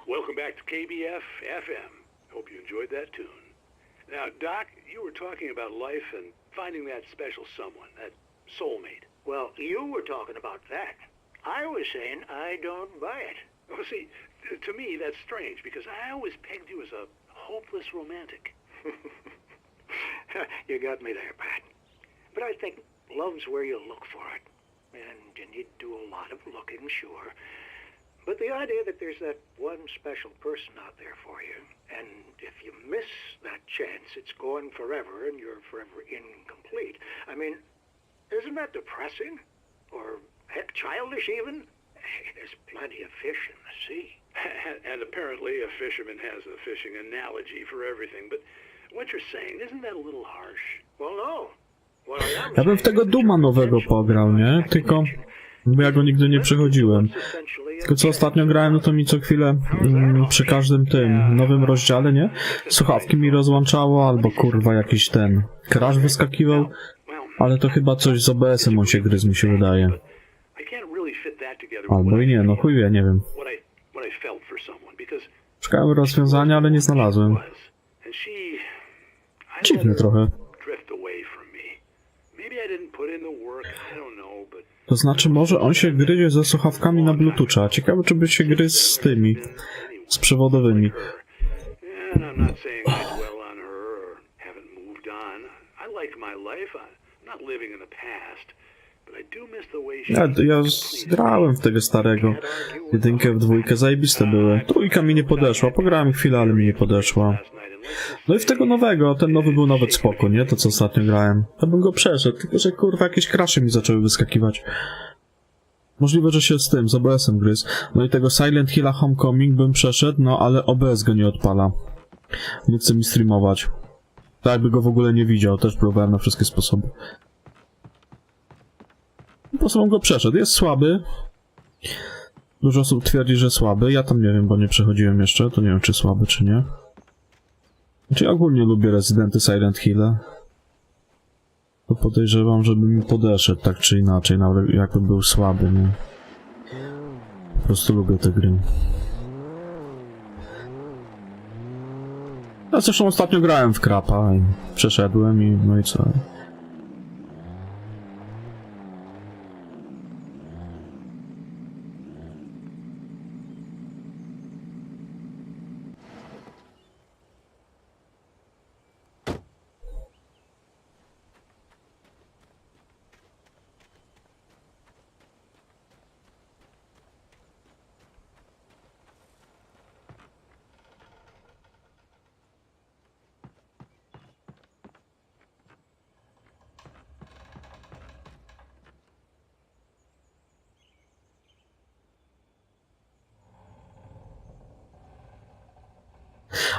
Welcome back to KBF FM. Hope you enjoyed that tune. Now, Doc, you were talking about life and finding that special someone, that soulmate. Well, you were talking about that. I was saying I don't buy it. Well, see, to me, that's strange, because I always pegged you as a hopeless romantic. You got me there, Pat. But I think love's where you look for it. And you need to do a lot of looking, sure. But the idea that there's that one special person out there for you, and if you miss that chance, it's gone forever, and you're forever incomplete. I mean, isn't that depressing? Or, heck, childish even? Hey, there's plenty of fish in the sea. And apparently a fisherman has a fishing analogy for everything, but what you're saying, isn't that a little harsh? Well, no. Ja bym w tego Duma nowego pograł, nie? Tylko... Bo ja go nigdy nie przechodziłem. Tylko co ostatnio grałem, no to mi co chwilę przy każdym tym nowym rozdziale, nie? Słuchawki mi rozłączało, albo kurwa jakiś ten crash wyskakiwał, ale to chyba coś z OBS-em on się gryzł, mi się wydaje. Albo i nie, no chuj wie, nie wiem. Szukałem rozwiązania, ale nie znalazłem. Dziwne trochę. To znaczy, może on się gryzie ze słuchawkami na Bluetootha. Ciekawe, czy by się gryzł z tymi, z przewodowymi. Ja grałem w tego starego. Jedynkę w dwójkę, zajebiste były. Trójka mi nie podeszła, pograłem chwilę, ale mi nie podeszła. No i w tego nowego, ten nowy był nawet spoko, nie? To co ostatnio grałem. To bym go przeszedł, tylko że kurwa jakieś crashy mi zaczęły wyskakiwać. Możliwe, że się z tym, z OBS-em gryzł. No i tego Silent Hilla Homecoming bym przeszedł, no ale OBS go nie odpala. Nie chce mi streamować. Tak jakby go w ogóle nie widział, też próbowałem na wszystkie sposoby. Po prostu bym go przeszedł, jest słaby. Dużo osób twierdzi, że słaby, ja tam nie wiem, bo nie przechodziłem jeszcze, to nie wiem czy słaby, czy nie. Znaczy ja ogólnie lubię Rezydenty Silent Hilla. To podejrzewam, żeby mi podeszedł tak czy inaczej, nawet jakby był słaby, nie? Po prostu lubię te gry. Ja zresztą ostatnio grałem w Krapa i przeszedłem i no i co?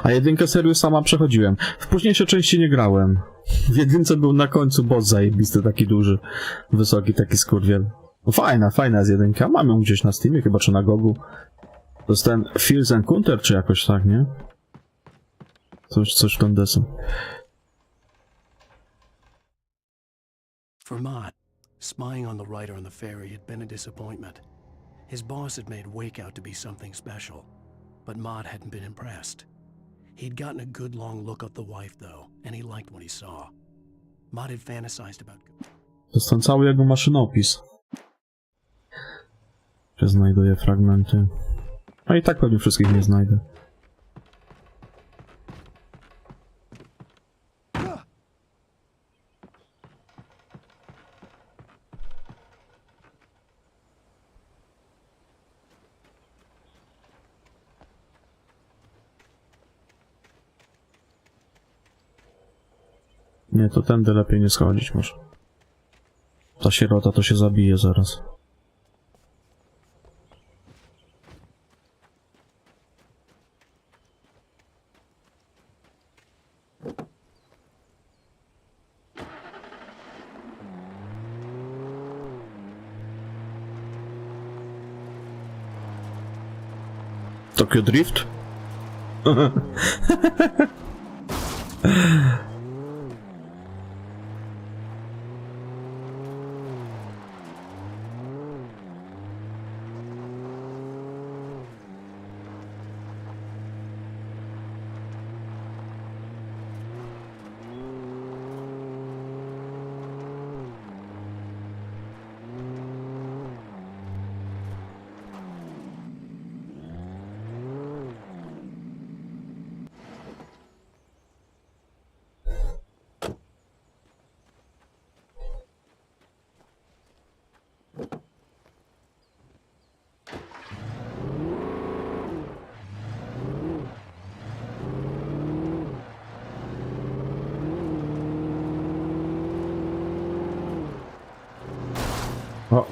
A jedynkę serio sama przechodziłem. W późniejszej części nie grałem. W jedynce był na końcu boss zajebisty, taki duży. Wysoki, taki skurwiel. No fajna jest jedynka. Mam ją gdzieś na Steamie, chyba czy na Gogu. To jest ten Fields Encounter, czy jakoś tak, nie? Coś w ten deseń. For Mott, spying on the writer on the ferry had been a disappointment. His boss had made Wake out to be something special, but Mott hadn't been impressed. He'd gotten a good long look at the wife, though, and he liked what he saw. Mott had fantasized about... To jest ten cały jego maszynopis. Że znajduję fragmenty. A i tak pewnie wszystkich nie znajdę. Nie, to tędy lepiej nie schodzić może. Ta sierota to się zabije zaraz. Tokyo Drift? O!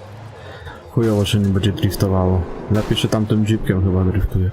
Chujowo się nie będzie driftowało. Lepiej się tamtym jeepkiem chyba driftuje.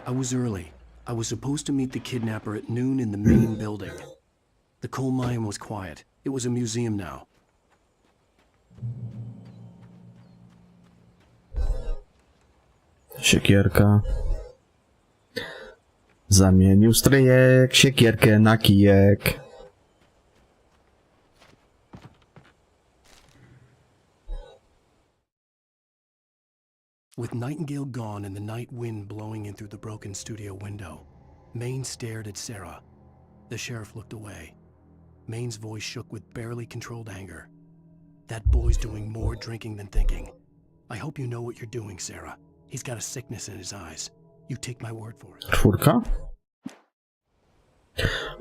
I was early. I was supposed to meet the kidnapper at noon in the main building. The coal mine was quiet. It was a museum now. Siekierka. Zamienił stryjek siekierkę na kijek. With Nightingale gone and the night wind blowing in through the broken studio window, Maine stared at Sarah. The sheriff looked away. Maine's voice shook with barely controlled anger. That boy's doing more drinking than thinking. I hope you know what you're doing, Sarah. He's got a sickness in his eyes. You take my word for it. 4?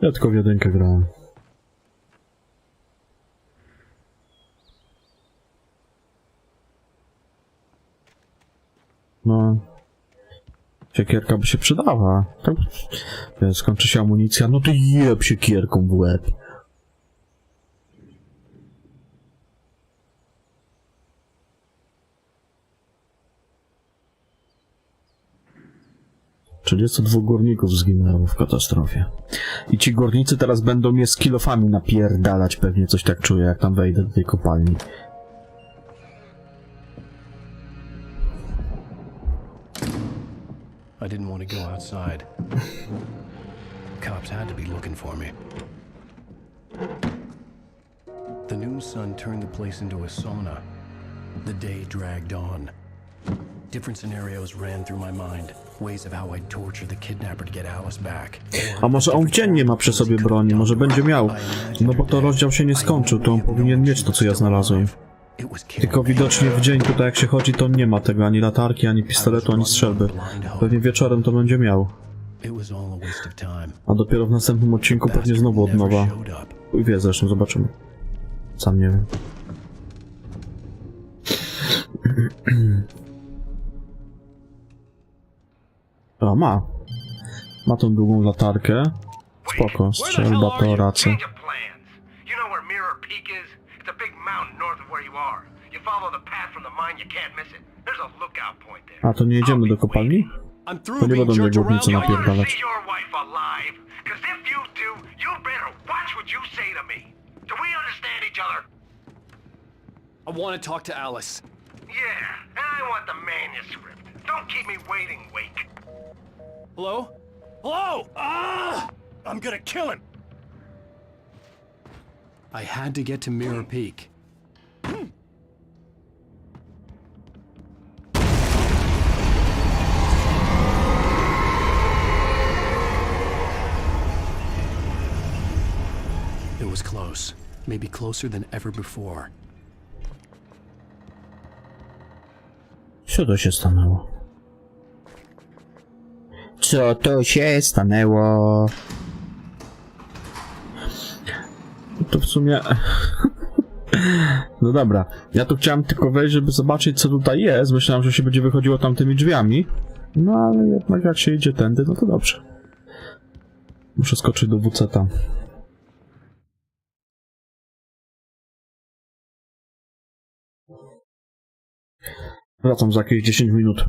Ja tylko w 1 grałem. No. Siekierka by się przydała. Tak? Więc skończy się amunicja, no to jeb siekierką w łeb. Czyli 32 górników zginęło w katastrofie. I ci górnicy teraz będą mnie z kilofami napierdalać, pewnie coś tak czuję, jak tam wejdę do tej kopalni. I didn't want to go outside. Cops had to be looking for me. The noon sun turned the place into a sauna. The day dragged on. Different scenarios ran through my mind. Ways of how I'd torture the kidnapper to get Alice back. A może on dzień nie ma przy sobie broni, może będzie miał. No bo to rozdział się nie skończył, to on powinien mieć to, co ja znalazłem. Tylko widocznie w dzień tutaj jak się chodzi, to nie ma tego, ani latarki, ani pistoletu, ani strzelby. Pewnie wieczorem to będzie miał. A dopiero w następnym odcinku pewnie znowu od nowa. I wie, zresztą zobaczymy. Sam nie wiem. A, ma. Ma tą długą latarkę. Spoko, strzelba to racja. You know where Mirror Peak is? It's a big mountain north of where you are. You follow the path from the mine, you can't miss it. There's a lookout point there. A, to nie jedziemy do kopalni? To nie będą mnie górnicy napierdalać. See your wife alive? Cause if you do, you better watch what you say to me. Do we understand each other? I want to talk to Alice. Yeah, and I want the manuscript. Don't keep me waiting, Wake. Hello? Hello! Ah! I'm gonna kill him! I had to get to Mirror Peak. It was close. Maybe closer than ever before. Co to się stanęło? Co to się stanęło? To w sumie... No dobra, ja tu chciałem tylko wejść, żeby zobaczyć, co tutaj jest. Myślałem, że się będzie wychodziło tamtymi drzwiami. No ale jednak jak się idzie tędy, no to dobrze. Muszę skoczyć do WC-ta. Wracam za jakieś 10 minut.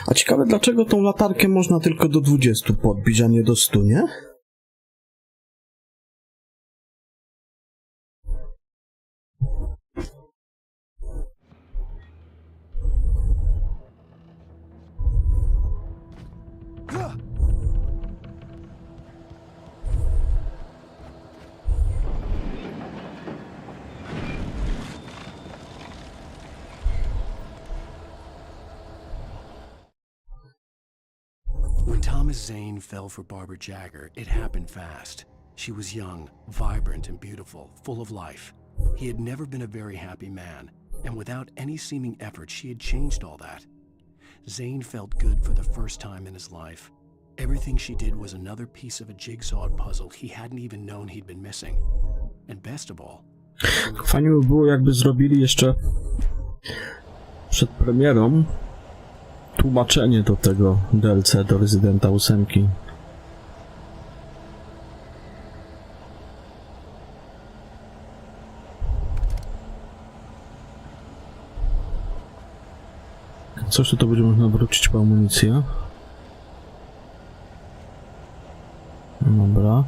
A ciekawe, dlaczego tą latarkę można tylko do 20 podbić, a nie do 100, nie? When Thomas Zane fell for Barbara Jagger, it happened fast. She was young, vibrant, and beautiful, full of life. He had never been a very happy man, and without any seeming effort, she had changed all that. Zane felt good for the first time in his life. Everything she did was another piece of a jigsaw puzzle he hadn't even known he'd been missing. And best of all... Fajnie by było, jakby zrobili jeszcze przed premierą tłumaczenie do tego DLC, do Rezydenta 8. Coś tu to będzie można wrócić po amunicję. Dobra.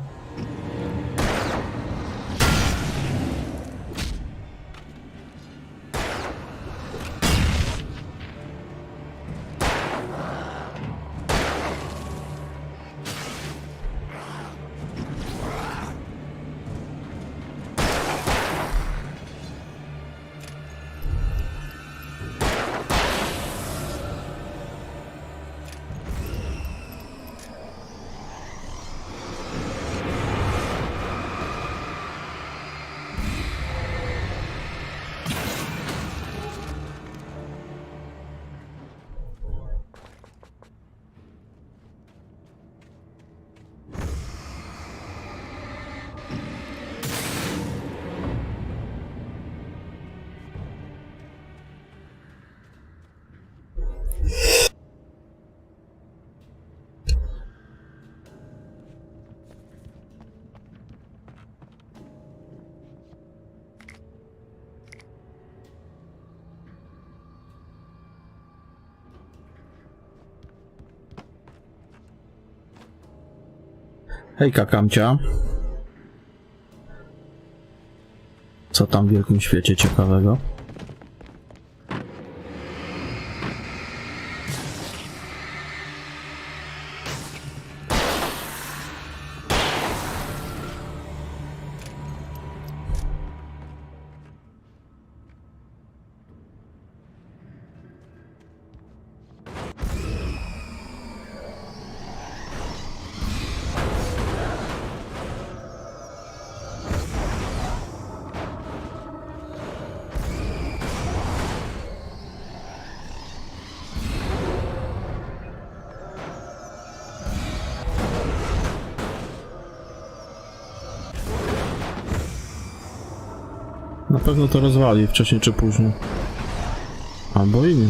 Hejka, Kamcia. Co tam w wielkim świecie ciekawego? Na pewno to rozwali wcześniej czy później. Albo i nie.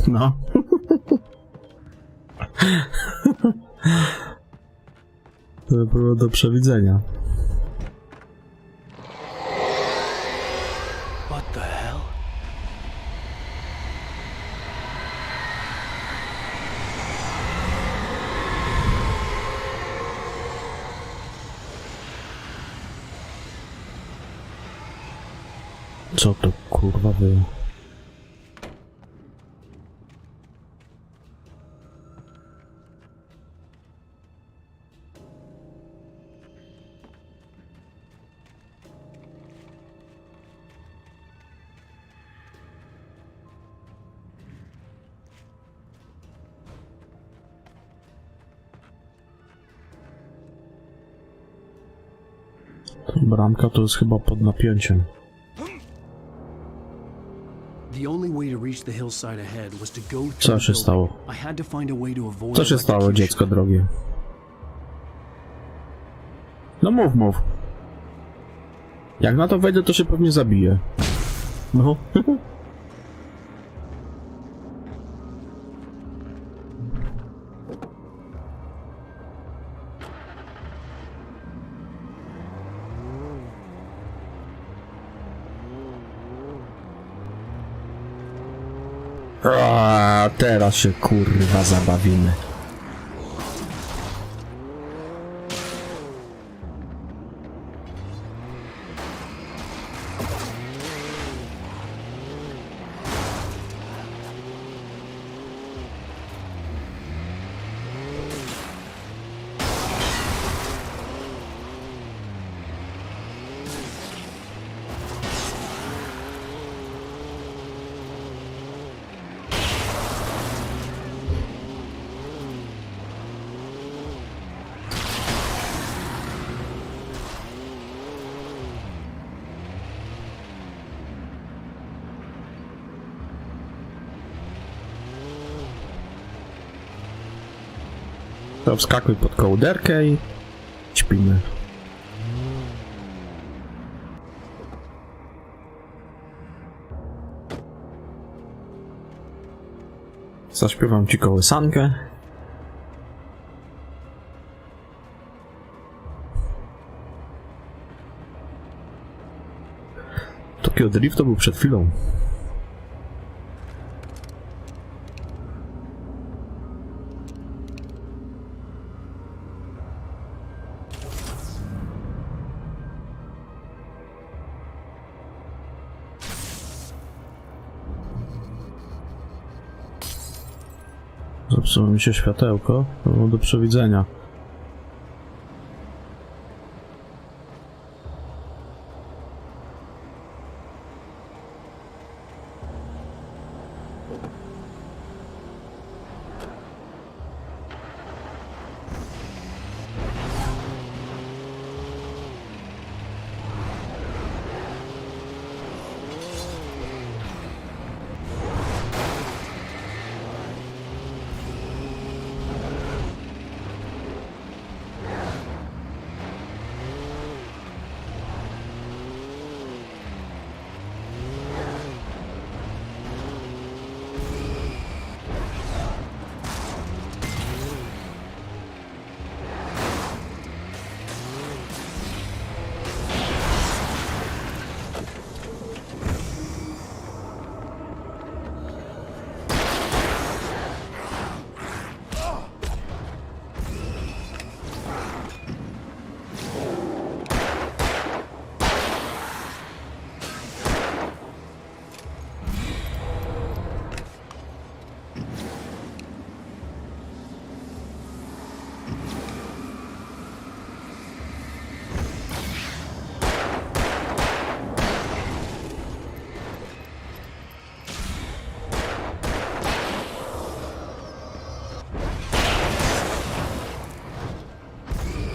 No. To było do przewidzenia. What the hell? Co to kurwa było? Bramka to jest chyba pod napięciem. Co się stało? Co się stało, dziecko drogie? No mów. Jak na to wejdę, to się pewnie zabiję. No. A teraz się kurwa zabawimy. To wskakuj pod kołderkę i śpimy. Zaśpiewam ci kołysankę. Tokyo Drift to był przed chwilą. Zepsuło mi się światełko, to było do przewidzenia.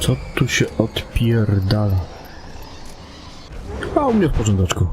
Co tu się odpierdala? A u mnie w porządeczku.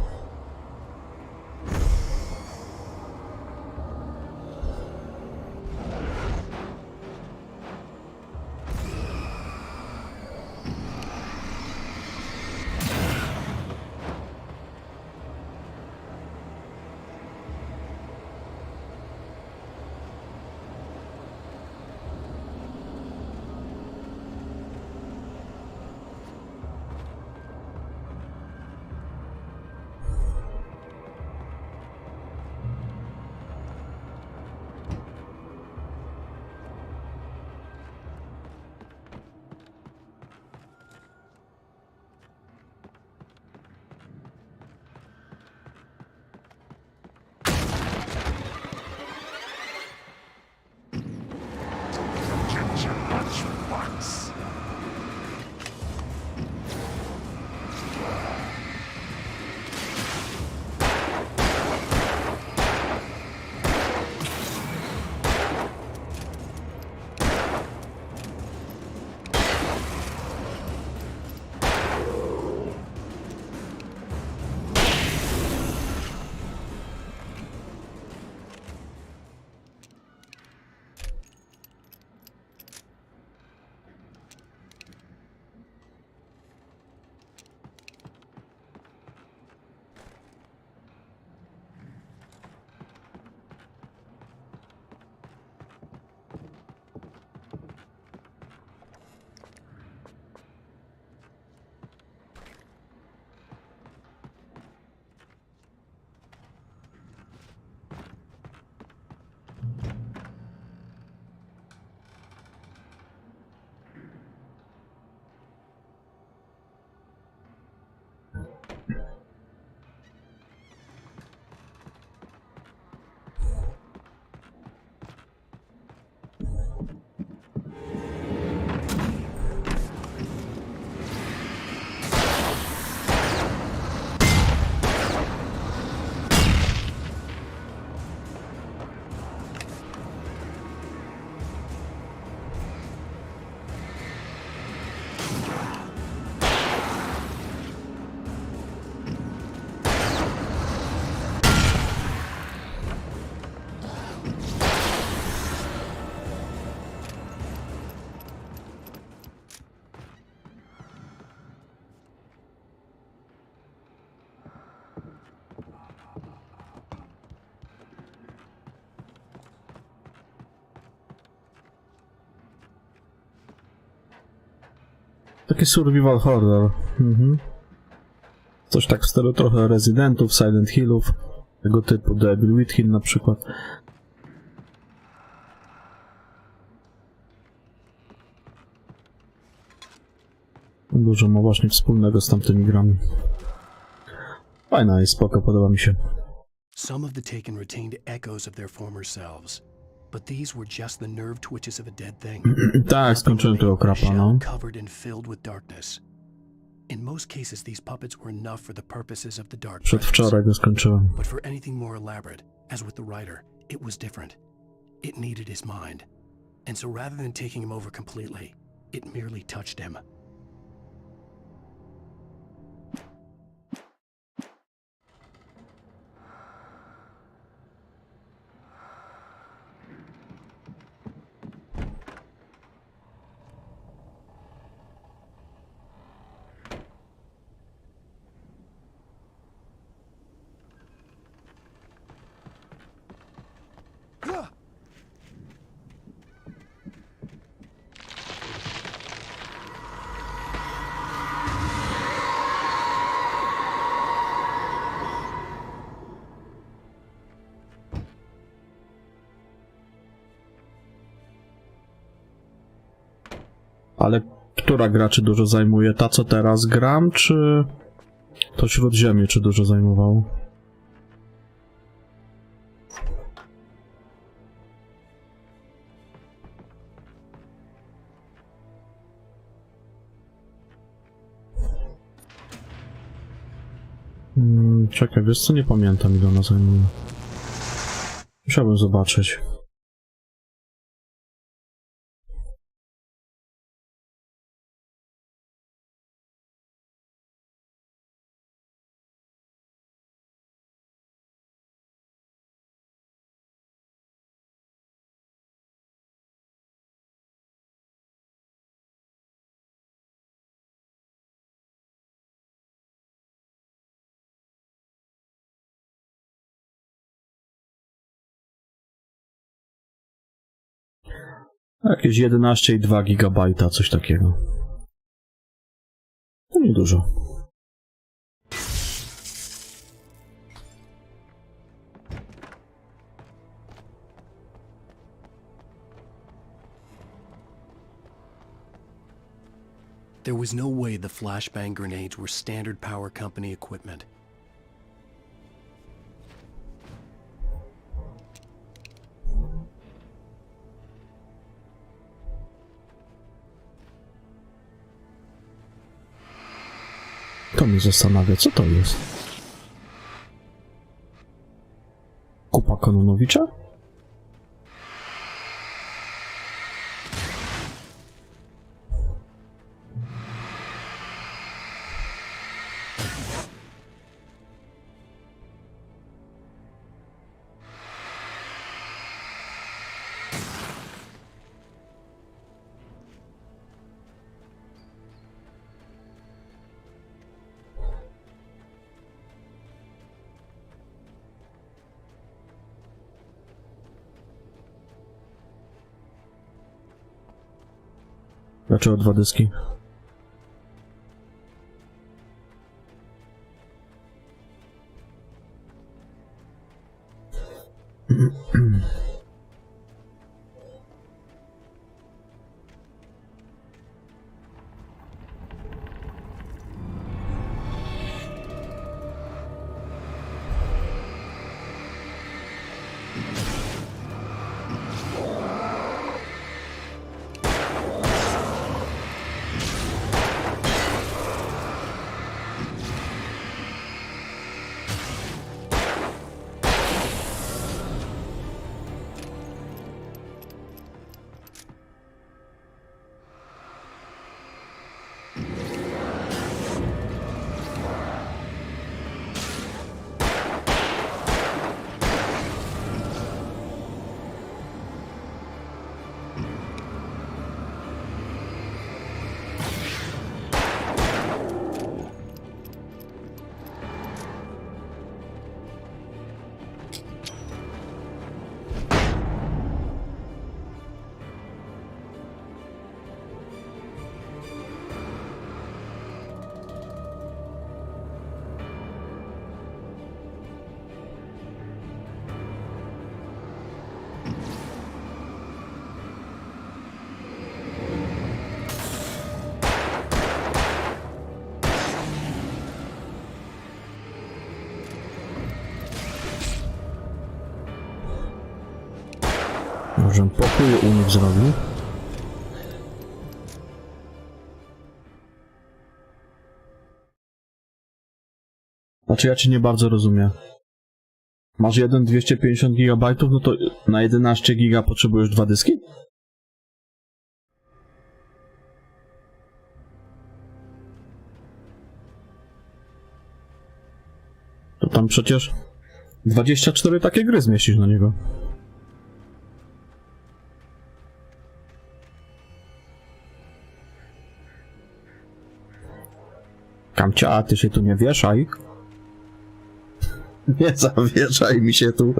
Taki survival horror. Coś tak w stylu trochę Residentów, Silent Hillów, tego typu, Devil Within na przykład. Dużo ma właśnie wspólnego z tamtymi grami. Fajna jest, spoko, podoba mi się. Some of the taken retained echoes of their former selves, but these were just the nerve twitches of a dead thing. Tak, skończyłem tego krapa, no. Covered and filled with darkness. In most cases, these puppets were enough for the purposes of the dark. Przedwczoraj go skończyłem. But for anything more elaborate, as with the writer, it was different. It needed his mind. And so rather than taking him over completely, it merely touched him. Ale która gra czy dużo zajmuje? Ta, co teraz gram, czy to Śródziemie, czy dużo zajmowało? Czekaj, wiesz co? Nie pamiętam, ile ona zajmuje. Musiałbym zobaczyć. Jakieś 11,2 GB, coś takiego. To niedużo. There was no way the flashbang grenades were standard power company equipment. To mnie zastanawia, co to jest? Kupa Kononowicza? Dlaczego 2 dyski? Może pokój u nich zrobił. Znaczy ja cię nie bardzo rozumiem. Masz 250 GB, no to na 11 giga potrzebujesz 2 dyski? To tam przecież 24 takie gry zmieścisz na niego. Kamcia, ty się tu nie wieszaj. Nie zawieszaj mi się tu.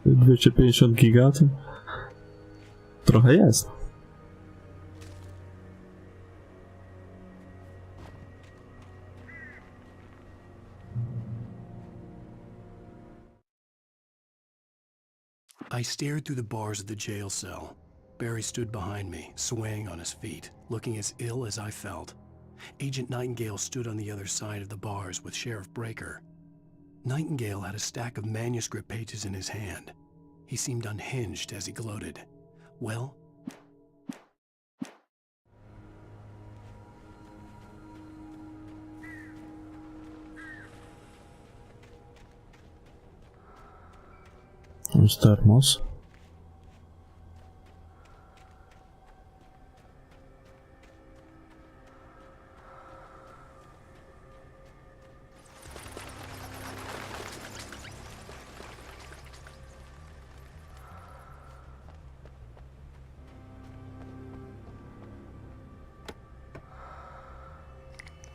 250 giga to trochę jest. I stared through the bars of the jail cell. Barry stood behind me, swaying on his feet, looking as ill as I felt. Agent Nightingale stood on the other side of the bars with Sheriff Breaker. Nightingale had a stack of manuscript pages in his hand. He seemed unhinged as he gloated. Well, to jest termos.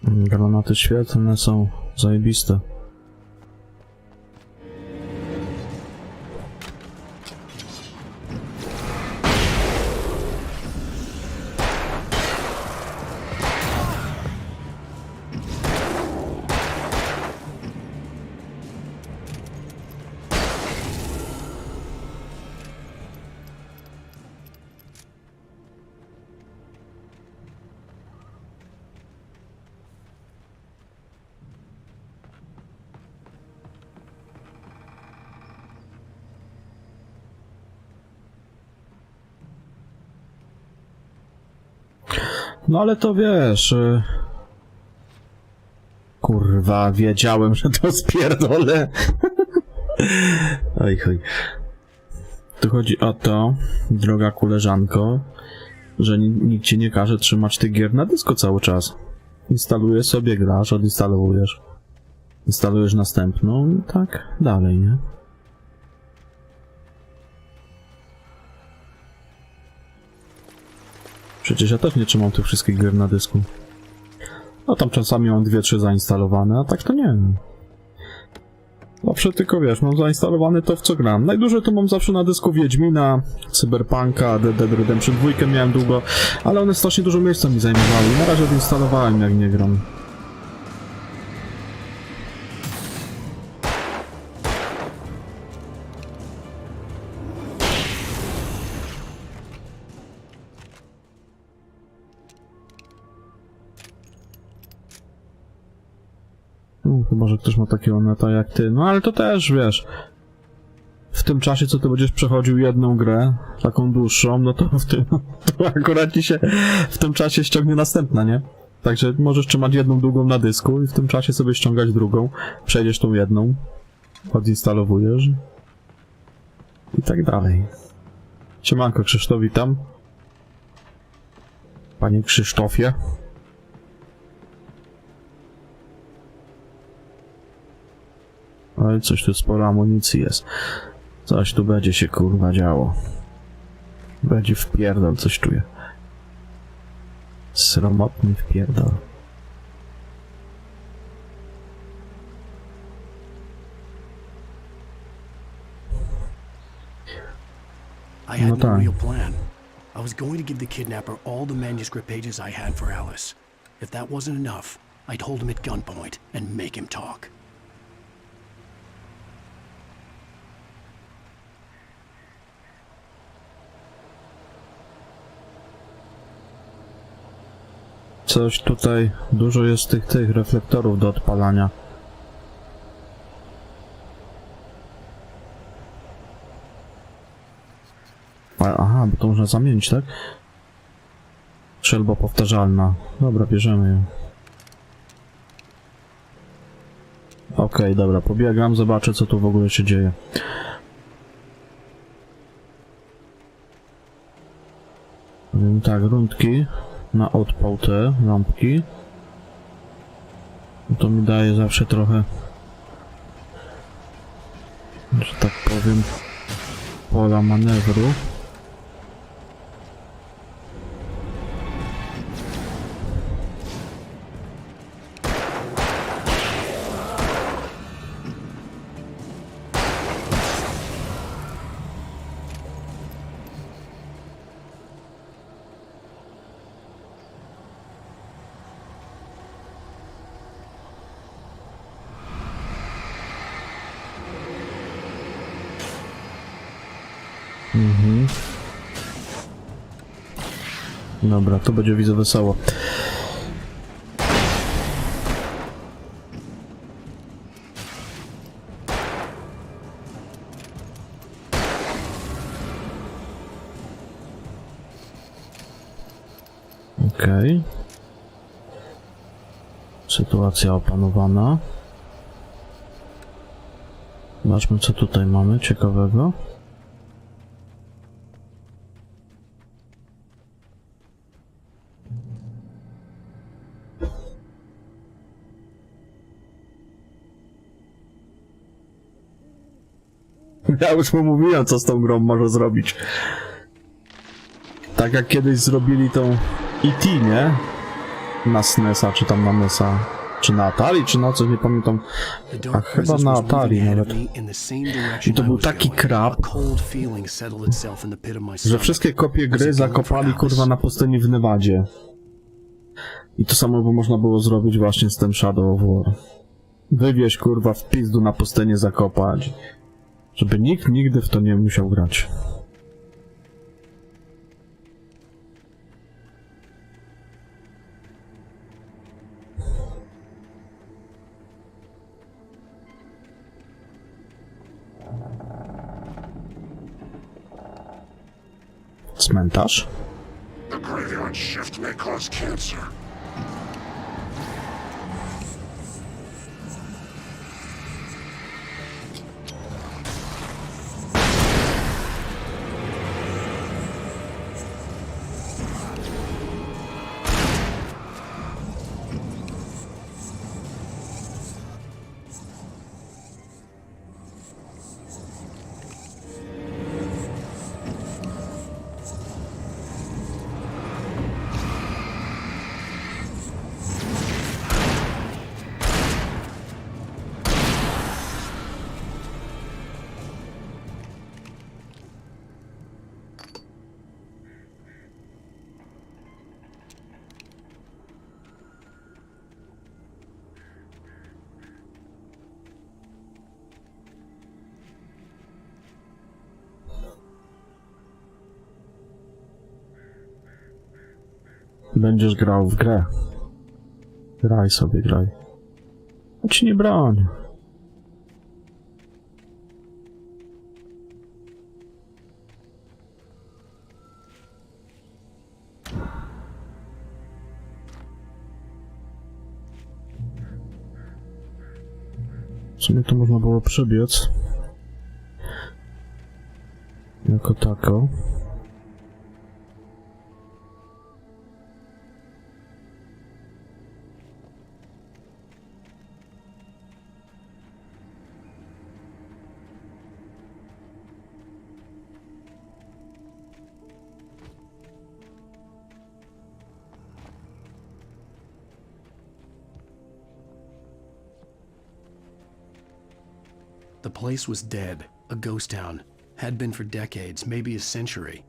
Granaty świetlne są zajebiste. No ale to wiesz... Kurwa, wiedziałem, że to spierdolę. Oj chuj. Tu chodzi o to, droga koleżanko, że nikt ci nie każe trzymać tych gier na dysku cały czas. Instalujesz sobie, grasz, odinstalowujesz. Instalujesz następną i tak dalej, nie? Przecież ja też nie trzymam tych wszystkich gier na dysku. No tam czasami mam 2-3 zainstalowane, a tak to nie. Zawsze tylko wiesz, mam zainstalowane to, w co gram. Najdłużej to mam zawsze na dysku Wiedźmina, Cyberpunka, Dead Redemption 2 miałem długo, ale one strasznie dużo miejsca mi zajmowały. Na razie odinstalowałem, jak nie gram. Chyba, że ktoś ma takiego neta jak ty. No ale to też, wiesz, w tym czasie, co ty będziesz przechodził jedną grę, taką dłuższą, no to to akurat ci się w tym czasie ściągnie następna, nie? Także możesz trzymać jedną długą na dysku i w tym czasie sobie ściągać drugą, przejdziesz tą jedną, odinstalowujesz i tak dalej. Siemanko, Krzysztof, witam. Panie Krzysztofie. Ale coś tu sporo amunicji jest. Coś tu będzie się kurwa działo. Będzie wpierdol, coś czuję. Sromotny wpierdol. I had no real plan. I was going to give the kidnapper all the manuscript pages I had for Alice. If that wasn't enough, I'd hold him at gunpoint and make him talk. Coś tutaj, dużo jest tych reflektorów do odpalania. A, bo to można zamienić, tak? Strzelba powtarzalna. Dobra, bierzemy ją. Okej, dobra, pobiegam, zobaczę co tu w ogóle się dzieje. Tak, rundki na odpał te lampki. To mi daje zawsze trochę, że tak powiem, pola manewru. Dobra, to będzie, widzę, wesoło. Okej. Sytuacja opanowana. Zobaczmy, co tutaj mamy ciekawego. Ja już mu mówiłem, co z tą grą może zrobić. Tak jak kiedyś zrobili tą E.T., nie? Na SNES-a, czy tam na NES-a. Czy na Atari, czy na coś, nie pamiętam. A chyba na Atari nawet. I to był taki krab, że wszystkie kopie gry zakopali, kurwa, na pustyni w Nevadzie. I to samo by można było zrobić właśnie z tym Shadow of War. Wywieźć, kurwa, w pizdu na pustynię zakopać. Żeby nikt nigdy w to nie musiał grać. Cmentarz? The graveyard shift may cause cancer. Będziesz grał w grę. Graj sobie, graj. Ja ci nie broń. W sumie to można było przebiec. Jako tako. The place was dead, a ghost town. Had been for decades, maybe a century.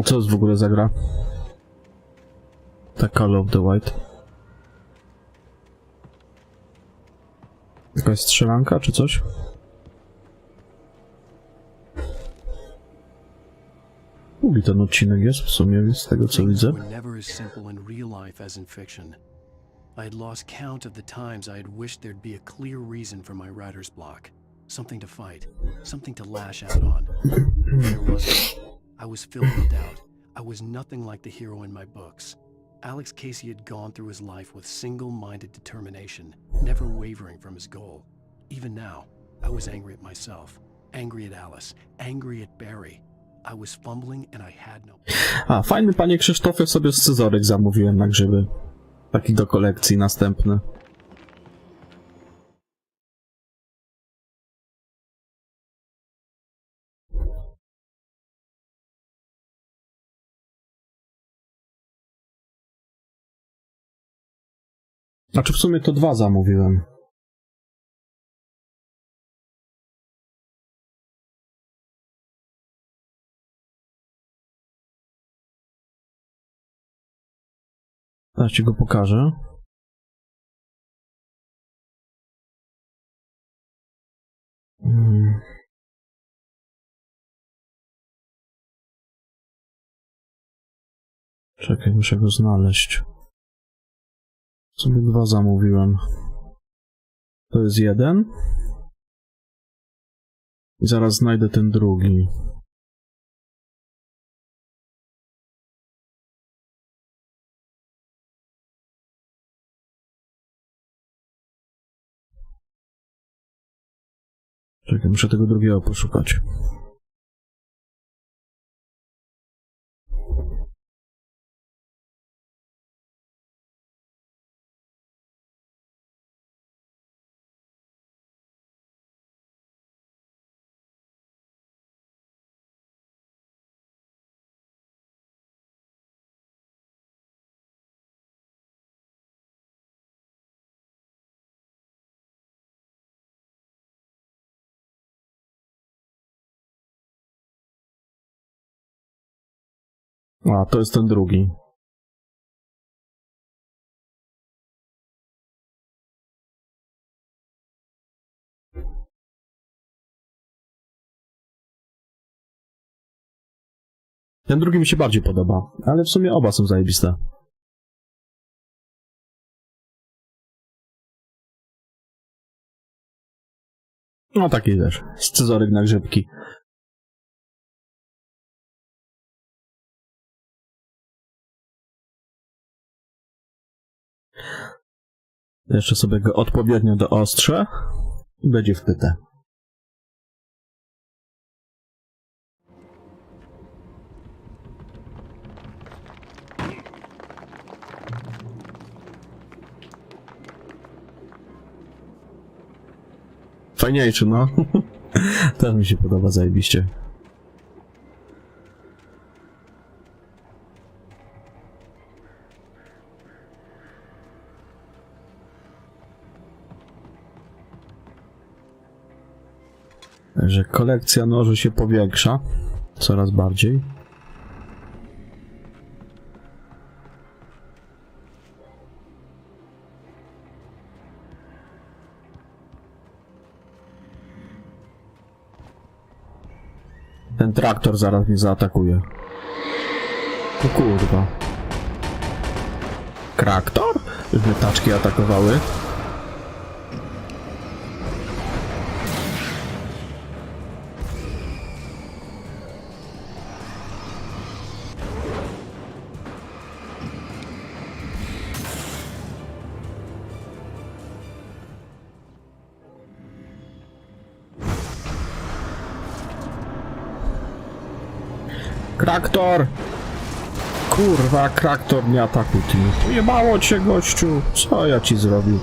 Co jest w ogóle za gra? The Call of the White. Jakaś strzelanka czy coś? Długi ten odcinek jest w sumie, z tego co widzę. Never as simple in real life as in fiction. I had lost count of the times I had wished there'd be a clear reason for my writer's block. Something to fight, something to lash out on. There wasn't. I was filled with doubt. I was nothing like the hero in my books. Alex Casey had gone through his life with single-minded determination, never wavering from his goal. Even now, I was angry at myself, angry at Alice, angry at Barry. I was fumbling and I had no... A, fajny panie Krzysztofie, sobie scyzoryk zamówiłem na grzyby. Taki do kolekcji następny. Znaczy w sumie to 2 zamówiłem. Teraz ci go pokażę. Czekaj, muszę go znaleźć. Sobie 2 zamówiłem. To jest 1. I zaraz znajdę ten drugi. Czekaj, muszę tego drugiego poszukać. A, to jest ten drugi. Ten drugi mi się bardziej podoba, ale w sumie oba są zajebiste. No taki też, scyzoryk na grzybki. Jeszcze sobie go odpowiednio doostrzę i będzie wpyte. Fajniejszy, no. Ten mi się podoba zajebiście. Także kolekcja noży się powiększa coraz bardziej. Ten traktor zaraz mnie zaatakuje. O kurwa. Traktor? Już mnie taczki atakowały. Traktor! Kurwa, traktor nie atakuj ty. Pojebało cię, gościu. Co ja ci zrobił?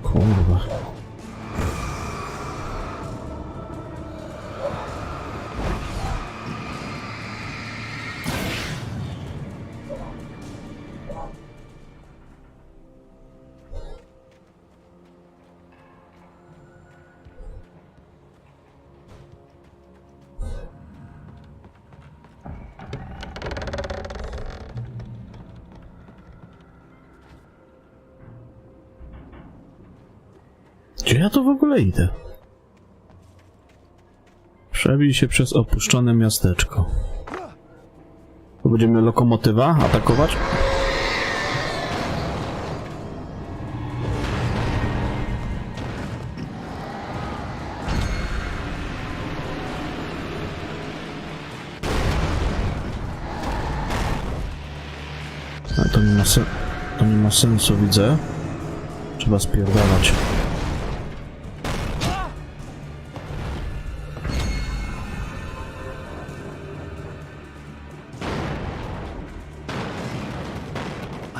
Kurwa. Gdzie ja to w ogóle idę? Przebij się przez opuszczone miasteczko. Tu będziemy lokomotywa atakować? Ale to nie ma sensu, widzę. Trzeba spierdalać.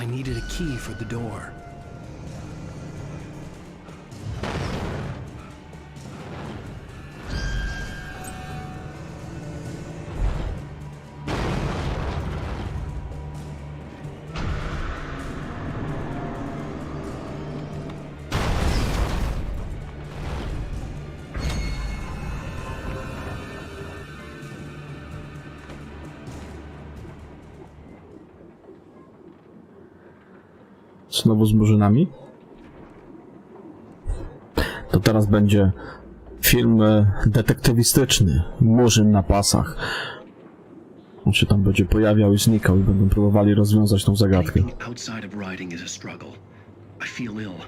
I needed a key for the door. Znowu z murzynami? To teraz będzie film detektywistyczny. Murzyn na pasach. On się tam będzie pojawiał i znikał i będą próbowali rozwiązać tą zagadkę. Outside of writing is a struggle. I feel ill.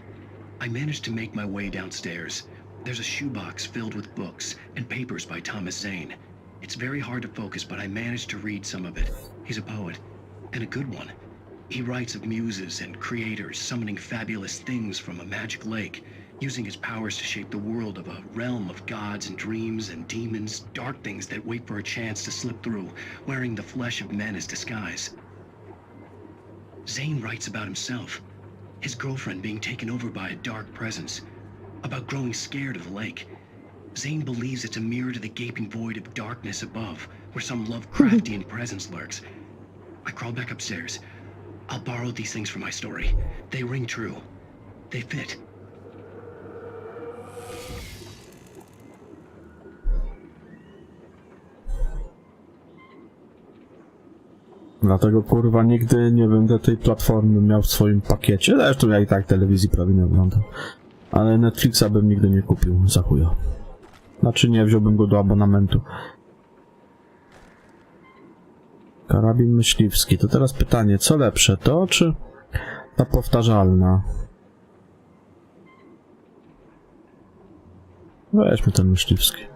I managed to make my way downstairs. There's a shoebox filled with books and papers by Thomas Zane. It's very hard to focus, but I managed to read some of it. He's a poet, and a good one. He writes of muses and creators summoning fabulous things from a magic lake, using his powers to shape the world of a realm of gods and dreams and demons, dark things that wait for a chance to slip through, wearing the flesh of men as disguise. Zane writes about himself, his girlfriend being taken over by a dark presence, about growing scared of the lake. Zane believes it's a mirror to the gaping void of darkness above, where some Lovecraftian presence lurks. I crawl back upstairs. I'll borrow these things for my story. They ring true. They fit. Dlatego kurwa nigdy nie będę tej platformy miał w swoim pakiecie. Zresztą ja i tak telewizji prawie nie oglądam. Ale Netflixa bym nigdy nie kupił, za chuja. Znaczy nie, wziąłbym go do abonamentu. Karabin myśliwski. To teraz pytanie, co lepsze, to czy ta powtarzalna? Weźmy ten myśliwski.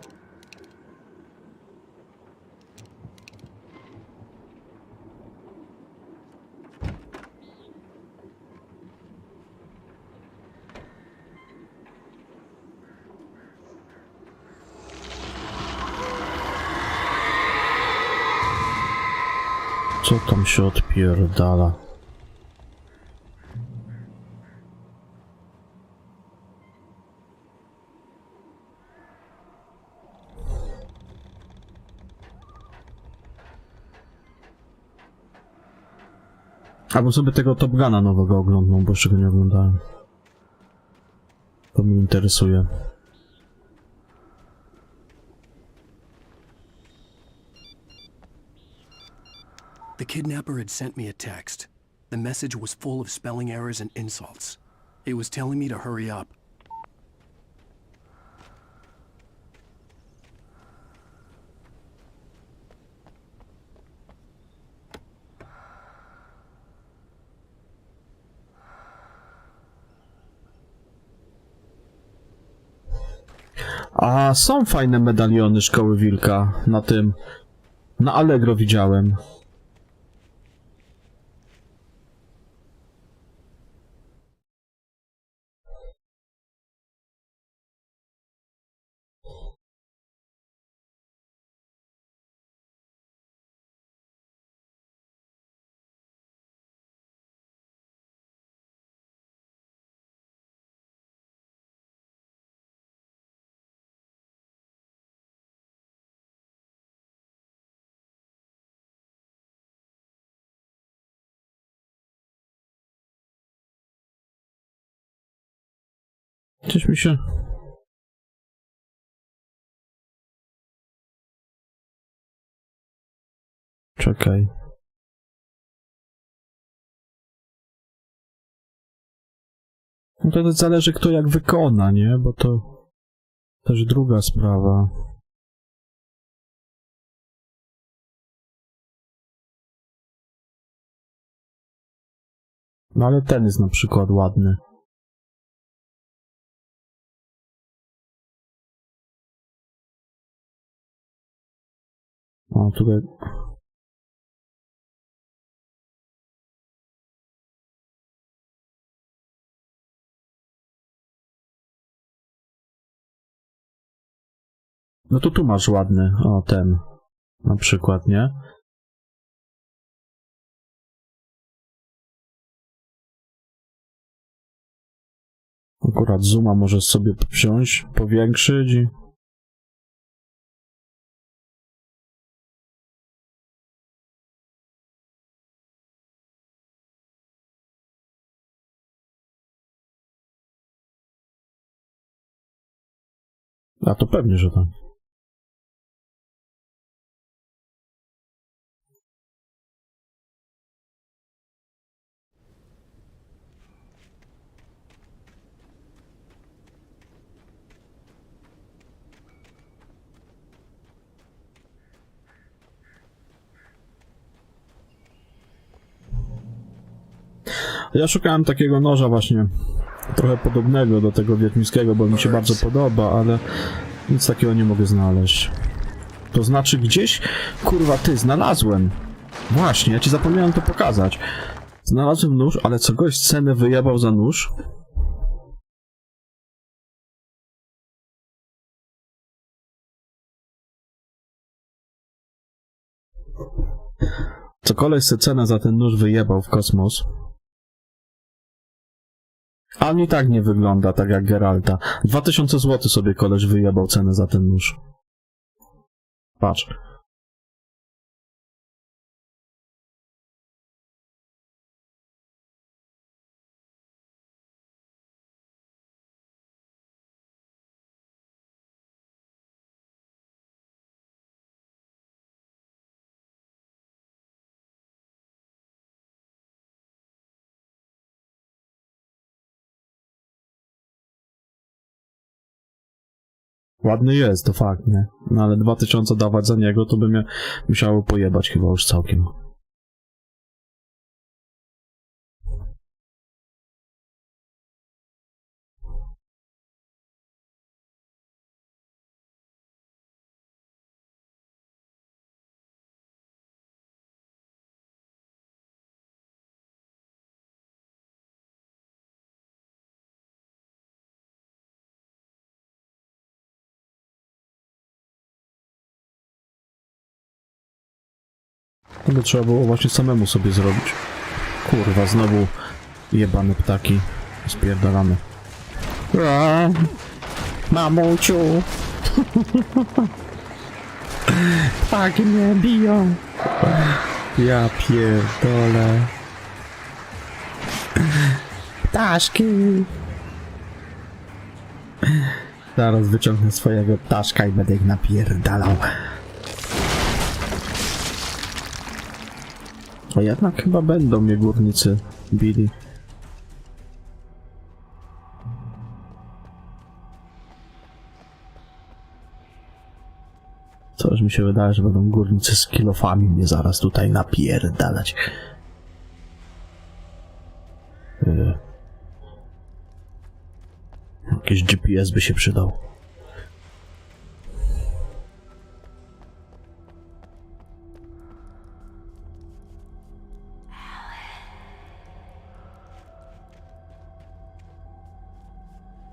Co tam się odpierdala? Albo sobie tego Top Guna nowego oglądam, bo jeszcze go nie oglądałem. To mnie interesuje. The kidnapper had sent me a text. The message was full of spelling errors and insults. It was telling me to hurry up. A są fajne medaliony Szkoły Wilka na tym. Na Allegro widziałem. Gdzieś mi się... Czekaj. No to też zależy kto jak wykona, nie? Bo to też druga sprawa. No ale ten jest na przykład ładny. O, tutaj... No to tu masz ładny, o ten, na przykład, nie? Akurat zooma możesz sobie wziąć, powiększyć i... A to pewnie, że tak. Ja szukałem takiego noża właśnie, trochę podobnego do tego wiedźmińskiego, bo mi się bardzo podoba, ale nic takiego nie mogę znaleźć. To znaczy gdzieś, kurwa ty, znalazłem. Właśnie, ja ci zapomniałem to pokazać. Znalazłem nóż, ale co gość cenę wyjebał za nóż? Co koleś se cenę za ten nóż wyjebał w kosmos. A on i tak nie wygląda tak jak Geralta. 2000 zł sobie koleś wyjebał cenę za ten nóż. Patrz. Ładny jest, to fakt, nie? No ale 2000 dawać za niego, to by mnie musiało pojebać chyba już całkiem. To by trzeba było właśnie samemu sobie zrobić. Kurwa, znowu jebane ptaki. Spierdalamy. Mamuciu! Ptaki mnie biją! Ja pierdolę. Ptaszki! Zaraz wyciągnę swojego ptaszka i będę ich napierdalał. A jednak chyba będą mnie górnicy bili. Coś mi się wydaje, że będą górnicy z kilofami mnie zaraz tutaj napierdalać. Jakiś GPS by się przydał.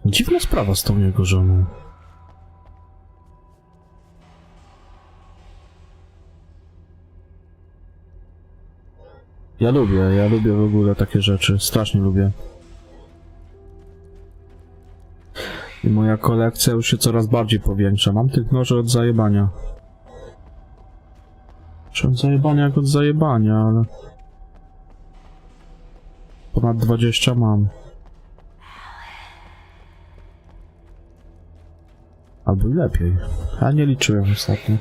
Dziwna sprawa z tą jego żoną. Ja lubię w ogóle takie rzeczy, strasznie lubię. I moja kolekcja już się coraz bardziej powiększa. Mam tych noży od zajebania. Czy od zajebania jak od zajebania, ale... Ponad 20 mam. Albo i lepiej. A nie liczyłem ostatnio.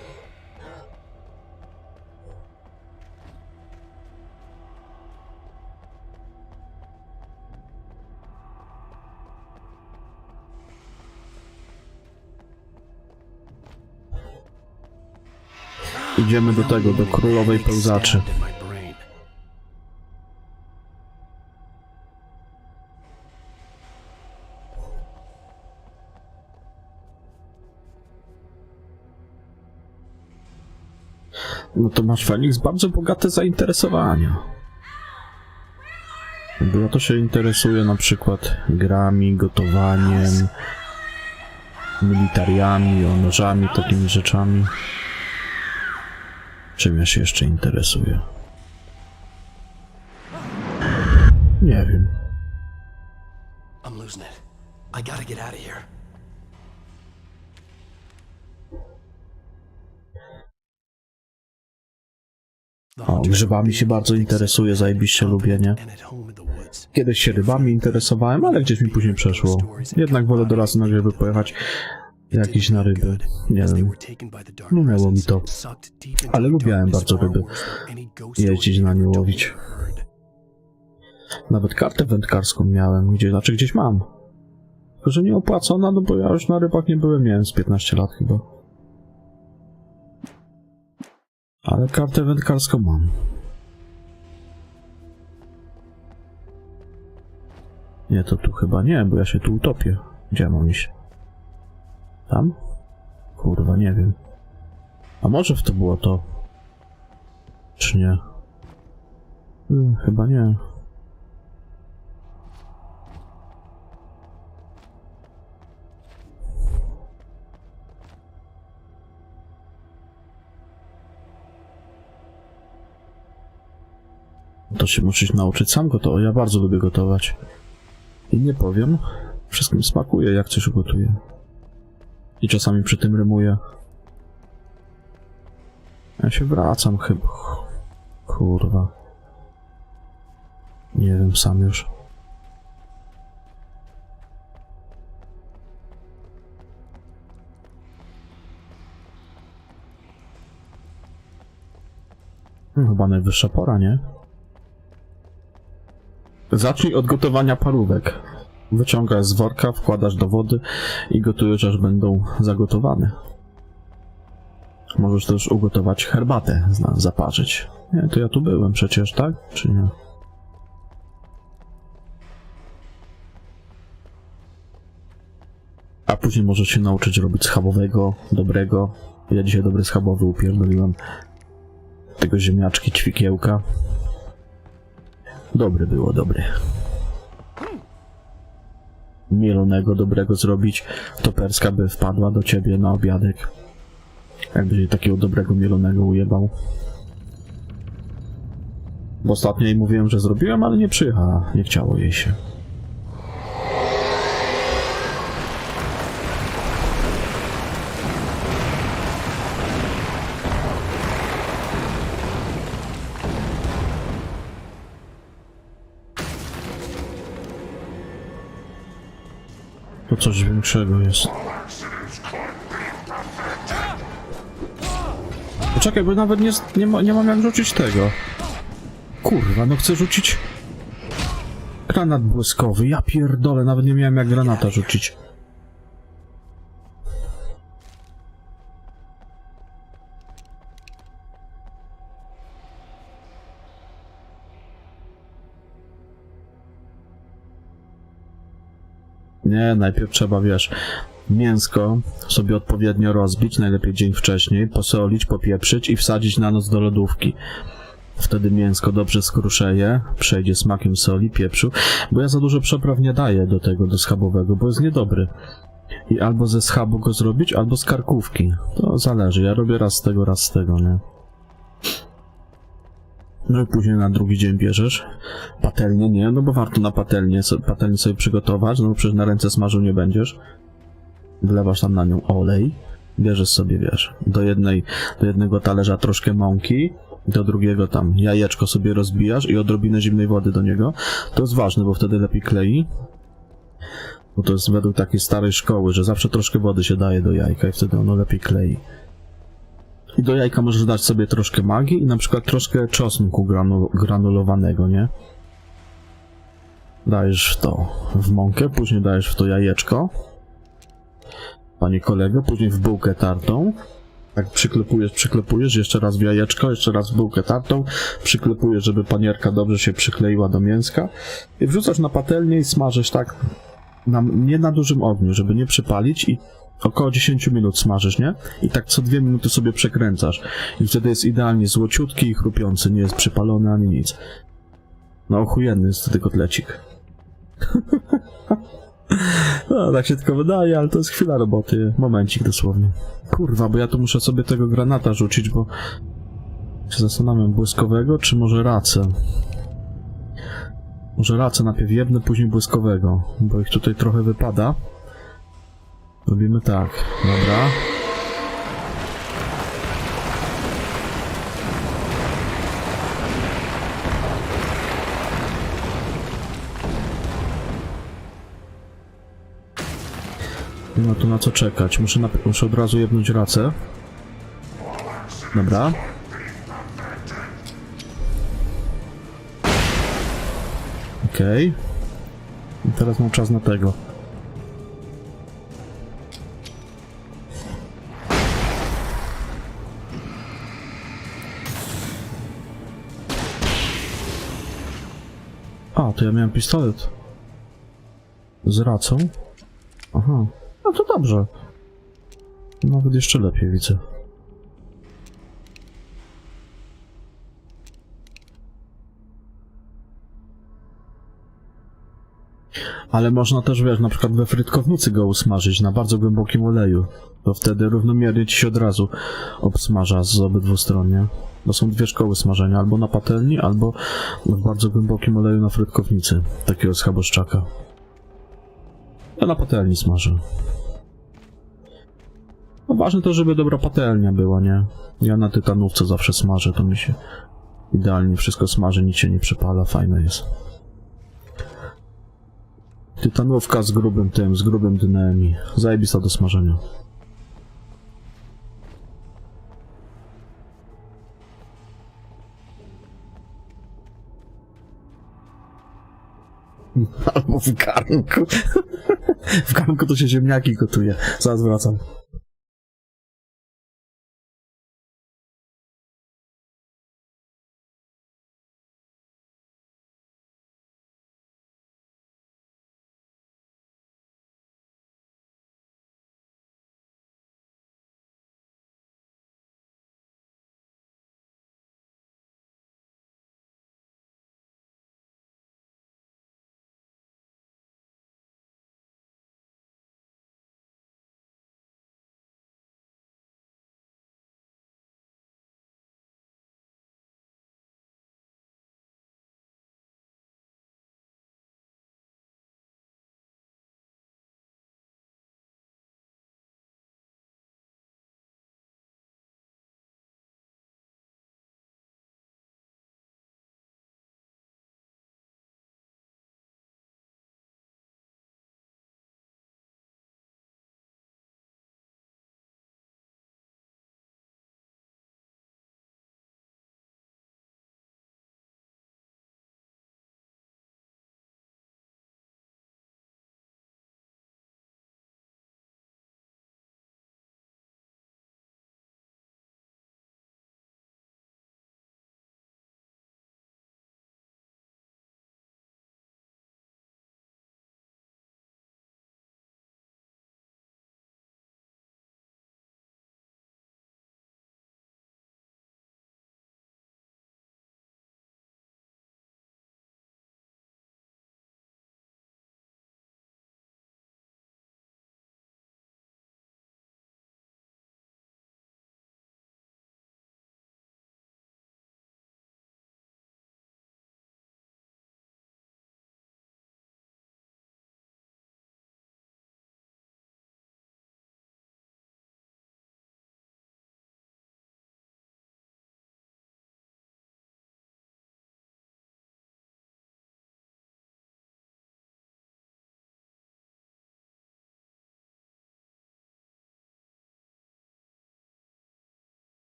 Idziemy do tego, do królowej pełzaczy. No to masz, Felix, bardzo bogate zainteresowania. Bo ja to się interesuję na przykład grami, gotowaniem, militariami, nożami, takimi rzeczami. Czym ja się jeszcze interesuję? Nie wiem. I'm losing it. I gotta get out of here. O, grzybami się bardzo interesuję, zajebiście lubię, nie? Kiedyś się rybami interesowałem, ale gdzieś mi później przeszło. Jednak wolę do lasu na grzyby pojechać, jakiś na ryby. Nie wiem. Minęło mi to. Ale lubiałem bardzo ryby. Jeździć na nie łowić. Nawet kartę wędkarską miałem, gdzieś mam. Tylko, że nie opłacona, no bo ja już na rybach nie byłem, miałem z 15 lat chyba. Ale kartę wędkarską mam. Nie, to tu chyba nie, bo ja się tu utopię. Gdzie mam iść? Tam? Kurwa, nie wiem. A może w to było to? Czy nie? Chyba nie. To się musisz nauczyć sam gotować. Ja bardzo lubię gotować. I nie powiem, wszystkim smakuje, jak coś ugotuję. I czasami przy tym rymuję. Ja się wracam chyba. Kurwa. Nie wiem sam już. Chyba najwyższa pora, nie? Zacznij od gotowania parówek. Wyciągasz z worka, wkładasz do wody i gotujesz, aż będą zagotowane. Możesz też ugotować herbatę, zaparzyć. Nie, to ja tu byłem przecież, tak? Czy nie? A później możesz się nauczyć robić schabowego, dobrego. Ja dzisiaj dobry schabowy upierdoliłem. Tego ziemniaczki, ćwikiełka. Dobry było, dobry. Mielonego, dobrego zrobić. Toperska by wpadła do ciebie na obiadek. Jakbyś jej takiego dobrego mielonego ujebał. Bo ostatnio jej mówiłem, że zrobiłem, ale nie przyjechała. Nie chciało jej się. To coś większego jest. Poczekaj, bo nawet nie mam jak rzucić tego. Kurwa, no chcę rzucić granat błyskowy. Ja pierdolę, nawet nie miałem jak granata rzucić. Nie, najpierw trzeba, wiesz, mięsko sobie odpowiednio rozbić, najlepiej dzień wcześniej, posolić, popieprzyć i wsadzić na noc do lodówki. Wtedy mięsko dobrze skruszeje, przejdzie smakiem soli, pieprzu, bo ja za dużo przypraw nie daję do tego, do schabowego, bo jest niedobry. I albo ze schabu go zrobić, albo z karkówki. To zależy, ja robię raz z tego, nie? No i później na drugi dzień bierzesz patelnię, nie? No bo warto na patelnię sobie przygotować, no bo przecież na ręce smażył nie będziesz. Wlewasz tam na nią olej, bierzesz sobie, wiesz, do jednego talerza troszkę mąki, do drugiego tam jajeczko sobie rozbijasz i odrobinę zimnej wody do niego. To jest ważne, bo wtedy lepiej klei. Bo to jest według takiej starej szkoły, że zawsze troszkę wody się daje do jajka i wtedy ono lepiej klei. I do jajka możesz dać sobie troszkę magii i na przykład troszkę czosnku granulowanego, nie? Dajesz w mąkę, później dajesz w to jajeczko, panie kolego, później w bułkę tartą, Tak przyklepujesz, jeszcze raz w jajeczko, jeszcze raz w bułkę tartą, przyklepujesz, żeby panierka dobrze się przykleiła do mięska i wrzucasz na patelnię i smażysz tak, nie na dużym ogniu, żeby nie przypalić i około 10 minut smażysz, nie? I tak co 2 minuty sobie przekręcasz i wtedy jest idealnie złociutki i chrupiący, nie jest przypalony ani nic. No ochujemny jest wtedy kotlecik. No, tak się tylko wydaje, ale to jest chwila roboty. Momencik dosłownie. Kurwa, bo ja tu muszę sobie tego granata rzucić, bo się zastanawiam, błyskowego, czy może racę? Może racę najpierw jedne, później błyskowego, bo ich tutaj trochę wypada. Robimy tak, dobra. No to na co czekać? Muszę od razu jebnąć racę. Dobra. Okej. I teraz mam czas na tego. A, to ja miałem pistolet. Z racą. Aha. No to dobrze. Nawet jeszcze lepiej widzę. Ale można też, wiesz, na przykład we frytkownicy go usmażyć na bardzo głębokim oleju. To wtedy równomiernie ci się od razu obsmaża z obydwu stron, nie? Bo są dwie szkoły smażenia, albo na patelni, albo w bardzo głębokim oleju na frytkownicy. Takiego schaboszczaka. Ja na patelni smażę. No ważne to, żeby dobra patelnia była, nie? Ja na tytanówce zawsze smażę, to mi się idealnie wszystko smaży, nic się nie przepala, fajne jest. Tytanówka z grubym dnem i zajebista do smażenia. Albo w garnku. W garnku to się ziemniaki gotuje. Zaraz wracam.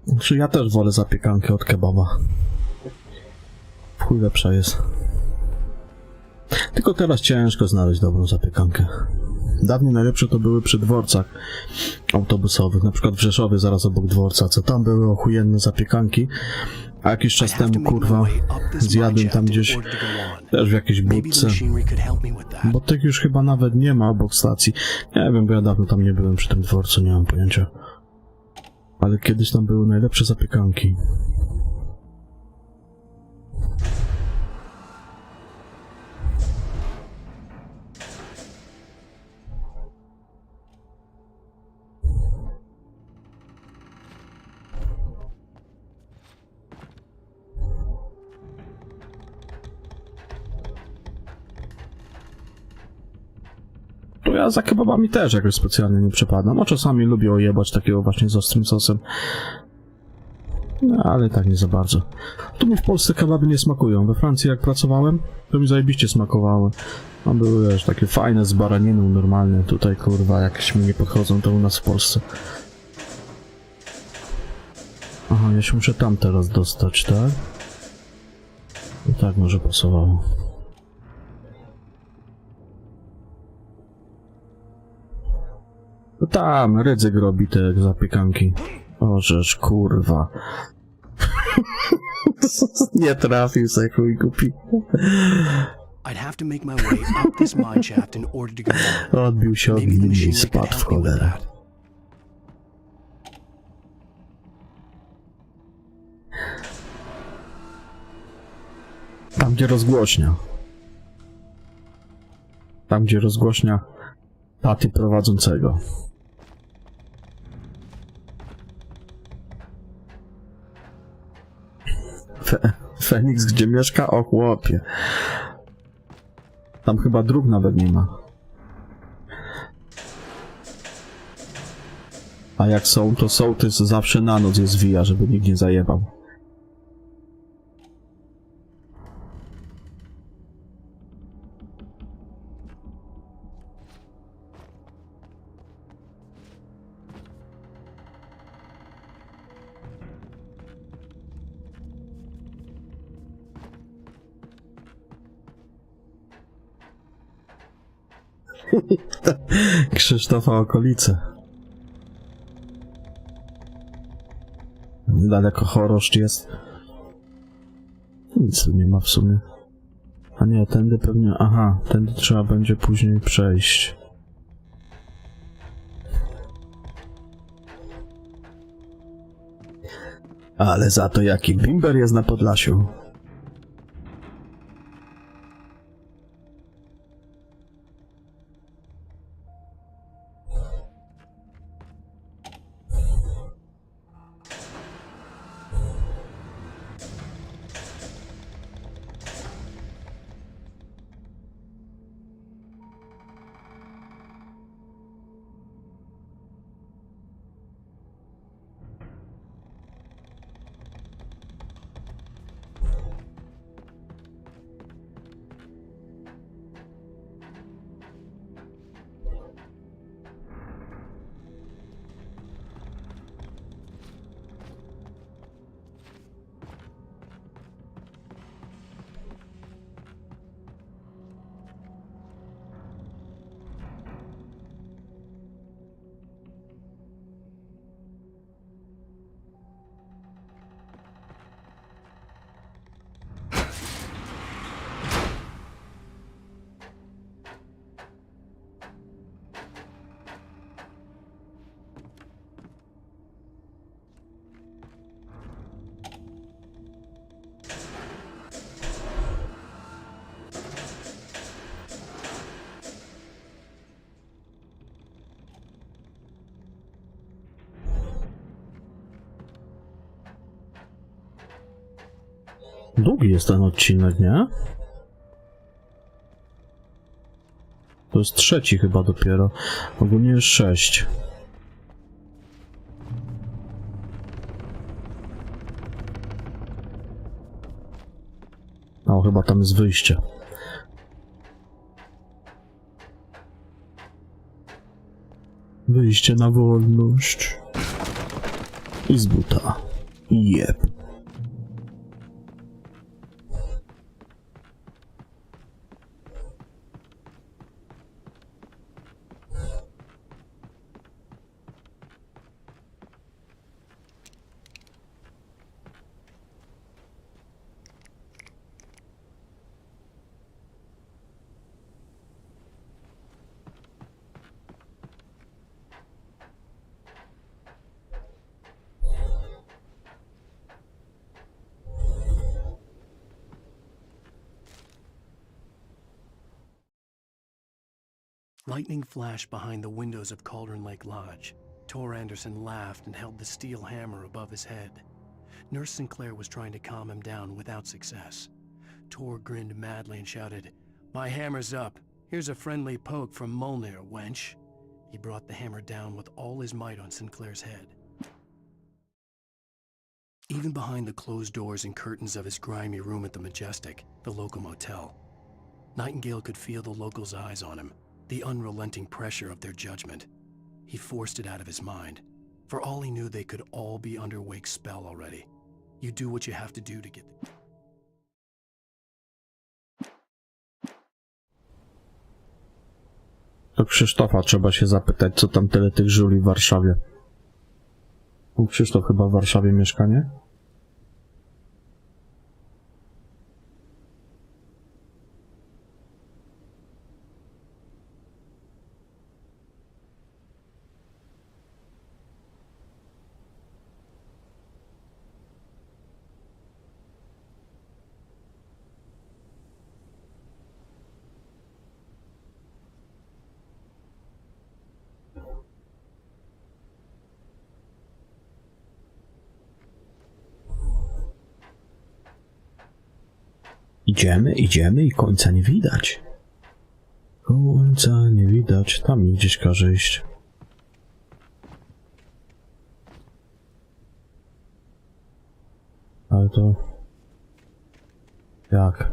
Znaczy ja też wolę zapiekankę od kebaba. W chuj lepsza jest. Tylko teraz ciężko znaleźć dobrą zapiekankę. Dawniej najlepsze to były przy dworcach autobusowych, na przykład w Rzeszowie zaraz obok dworca, co tam były ochujenne zapiekanki, a jakiś czas temu, kurwa, zjadłem tam gdzieś też w jakiejś budce, bo tych już chyba nawet nie ma obok stacji. Nie wiem, bo ja dawno tam nie byłem przy tym dworcu, nie mam pojęcia. Ale kiedyś tam były najlepsze zapiekanki. To ja za kebabami też jakoś specjalnie nie przepadam, a czasami lubię ojebać takiego właśnie z ostrym sosem. No, ale tak nie za bardzo. Tu mi w Polsce kebaby nie smakują. We Francji jak pracowałem, to mi zajebiście smakowały. Tam były też takie fajne z baraniną normalne. Tutaj kurwa jakieś mi nie podchodzą, to u nas w Polsce. Aha, ja się muszę tam teraz dostać, tak? I tak może pasowało. No tam, Rydzyk robi te zapiekanki. O rzecz, kurwa. Nie trafił se, chuj głupi. Odbił się od linii i spadł w cholerę. Tam, gdzie rozgłośnia. Tam, gdzie rozgłośnia taty prowadzącego. Feniks, gdzie mieszka? O chłopie. Tam chyba dróg nawet nie ma. A jak są, to sołtys zawsze na noc je zwija, żeby nikt nie zajebał. Krzysztofa okolice. Niedaleko Choroszcz jest. Nic tu nie ma w sumie. A nie, tędy pewnie... Aha, tędy trzeba będzie później przejść. Ale za to jaki bimber jest na Podlasiu. Długi jest ten odcinek, nie? To jest trzeci chyba dopiero. Ogólnie jest 6. O, chyba tam jest wyjście. Wyjście na wolność. I z buta. Jep. Lightning flashed behind the windows of Cauldron Lake Lodge. Tor Anderson laughed and held the steel hammer above his head. Nurse Sinclair was trying to calm him down without success. Tor grinned madly and shouted, "My hammer's up. Here's a friendly poke from Molnir, wench." He brought the hammer down with all his might on Sinclair's head. Even behind the closed doors and curtains of his grimy room at the Majestic, the local motel, Nightingale could feel the locals' eyes on him, the unrelenting pressure of their judgment. He forced it out of his mind. For all he knew, they could all be under Wake's spell already. You do what you have to do to get... To Krzysztofa trzeba się zapytać, co tam tyle tych żuli w Warszawie. U Krzysztof chyba w Warszawie mieszka, nie? Idziemy i końca nie widać. Końca nie widać. Tam mi gdzieś każe iść. Ale to... Jak?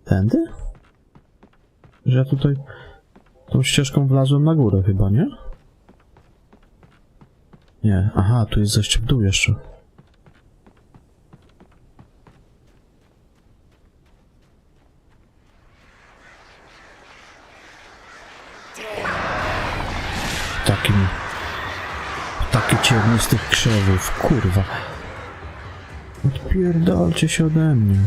Tędy? Że ja tutaj... tą ścieżką wlazłem na górę chyba, nie? Nie. Aha, tu jest zejście w dół jeszcze. Takie ciemne z tych krzewów, kurwa. Odpierdolcie się ode mnie.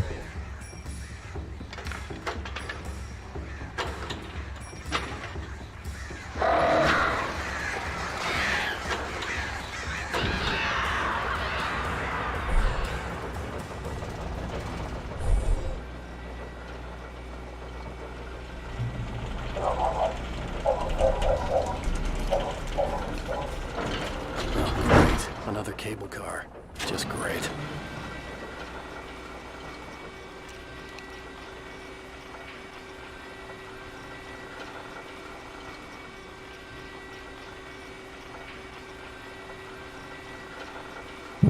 Another cable car. Just great.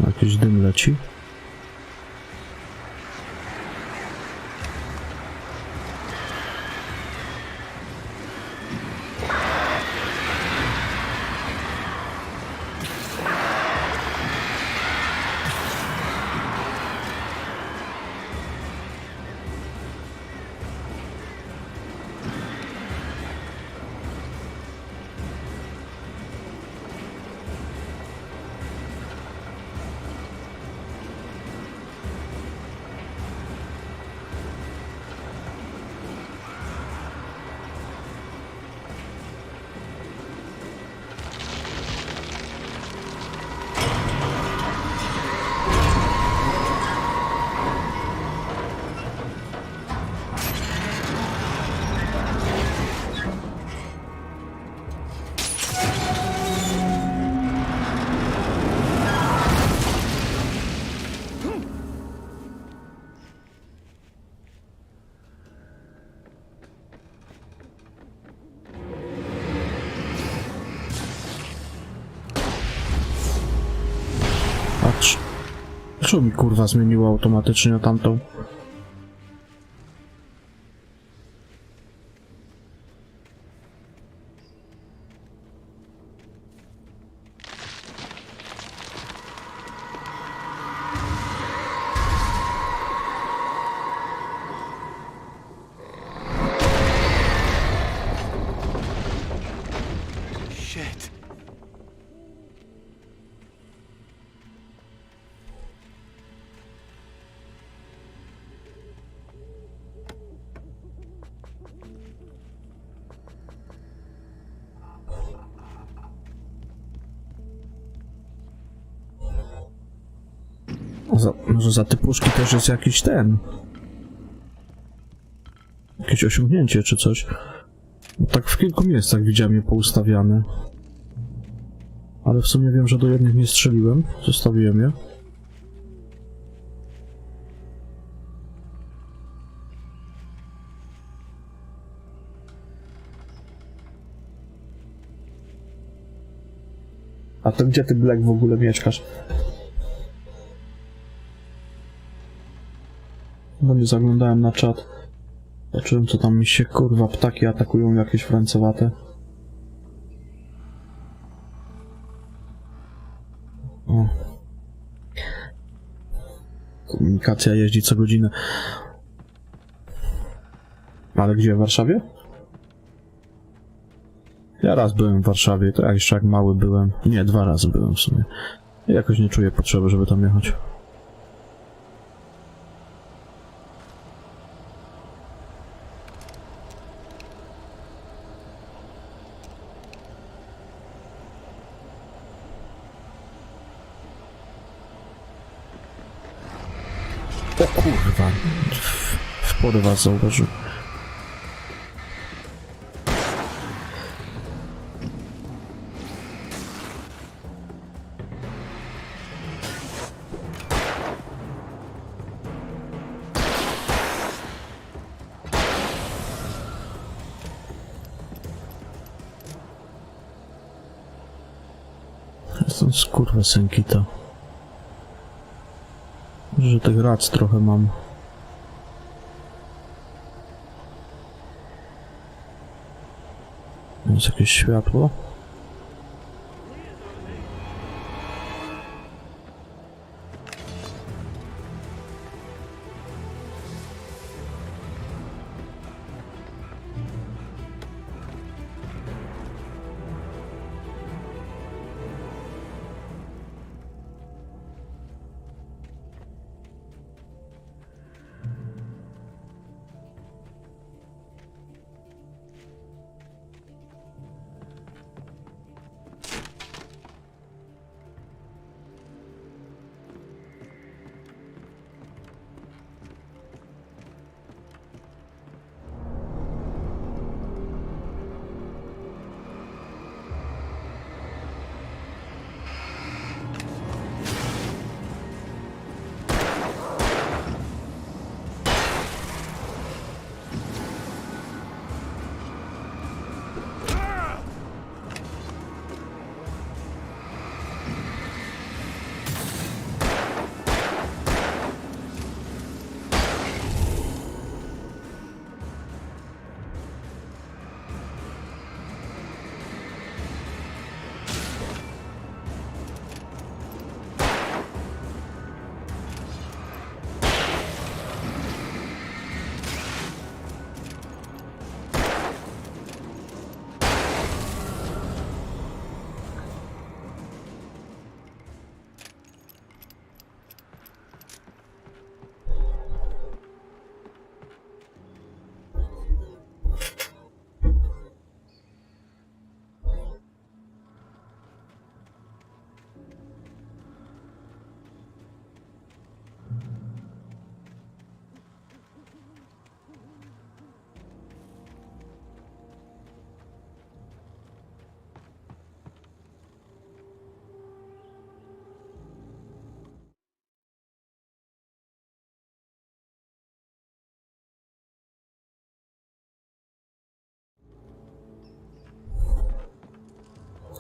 Jakiś dym leci. Patrz. Dlaczego mi kurwa zmieniło automatycznie na tamtą? Może za te puszki też jest jakiś ten... Jakieś osiągnięcie czy coś. No tak w kilku miejscach widziałem je poustawiane. Ale w sumie wiem, że do jednych nie strzeliłem. Zostawiłem je. A to gdzie ty, Black, w ogóle mieszkasz? Bo nie zaglądałem na czat. Zobaczyłem, co tam mi się, kurwa, ptaki atakują jakieś francowate. O. Komunikacja jeździ co godzinę. Ale gdzie? W Warszawie? Ja raz byłem w Warszawie, to ja jeszcze jak mały byłem. Nie, 2 razy byłem w sumie. Jakoś nie czuję potrzeby, żeby tam jechać. O kurwa, w pory was zauważył. Jestem skurwysynki to. Że tych rac trochę mam. Jest jakieś światło.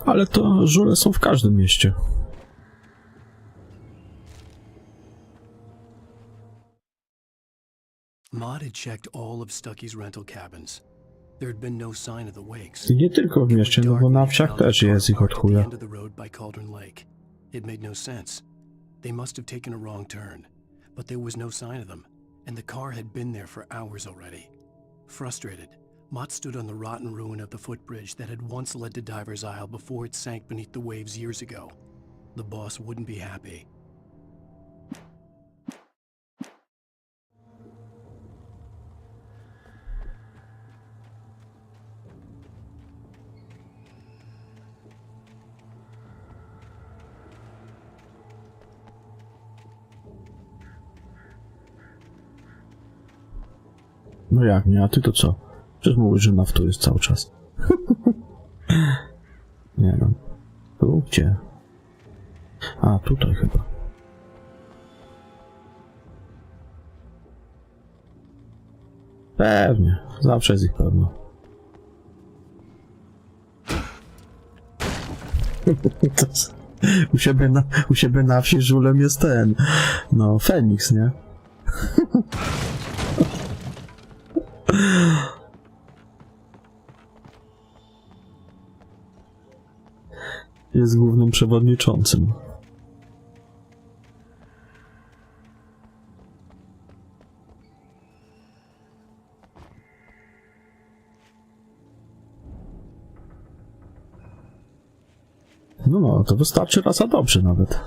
Ale to żule są w każdym mieście. Maud had checked all of Stucky's rental cabins. There had been no sign of the wakes. I nie tylko w mieście, no bo na wsiach też jest ich od chuja. End of the road by Cauldron Lake. It made no sense. They must have taken a wrong turn, but there was no sign of them, and the car had been there for hours already. Frustrated, Mott stood on the rotten ruin of the footbridge that had once led to Diver's Isle before it sank beneath the waves years ago. The boss wouldn't be happy. No jak nie, a ty to co? Przecież mówisz, że naftu jest cały czas. Nie no. Tu gdzie? A, tutaj chyba. Pewnie. Zawsze jest ich pewno. U siebie na wsi żulem jest ten. No, Feniks, nie? Jest głównym przewodniczącym. No, to wystarczy raz, a dobrze nawet.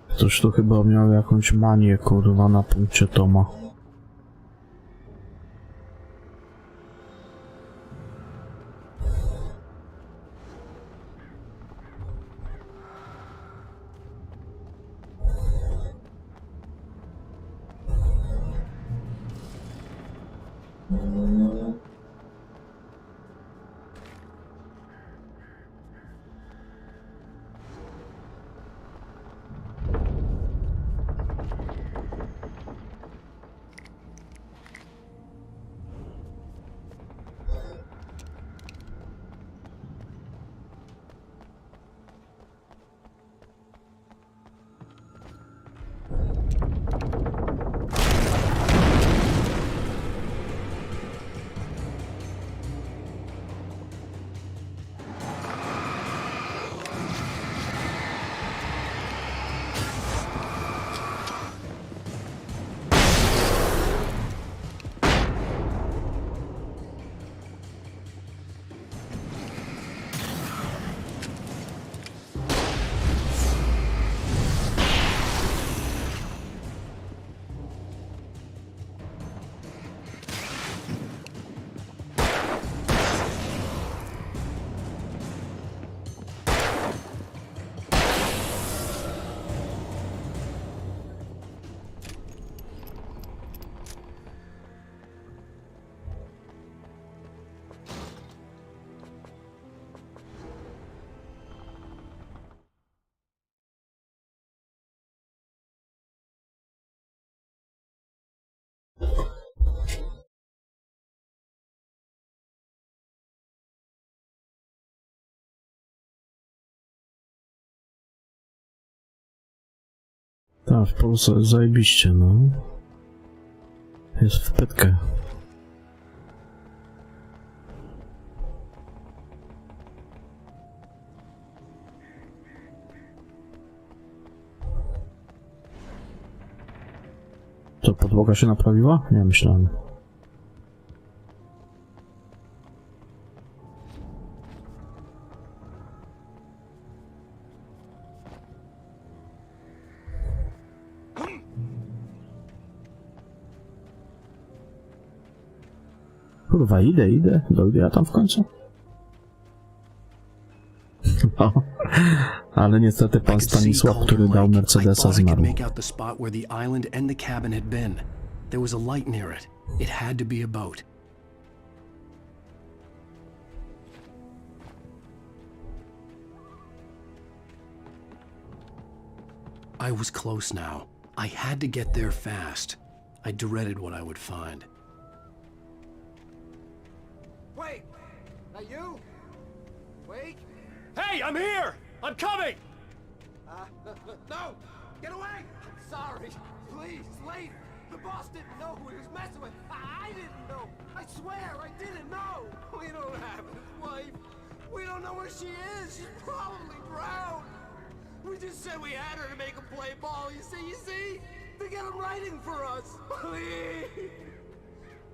Ktoś tu chyba miał jakąś manię, kurwa, na punkcie Toma. Tak, w Polsce zajebiście, no. Jest w pytkę. Co, podłoga się naprawiła? Nie myślałem. Kurwa, idę. Dojdę ja tam w końcu? No. Ale niestety pan Stanisław, który dał Mercedesa, zmarł. I was close now. I had to get there fast. I dreaded what I would find. Wait! That you? Wake? Hey, I'm here! I'm coming! No! Get away! I'm sorry. Please, Slade. The boss didn't know who he was messing with. I didn't know. I swear, I didn't know. We don't have his wife. We don't know where she is. She's probably drowned. We just said we had her to make him play ball. You see? To get him writing for us. Please.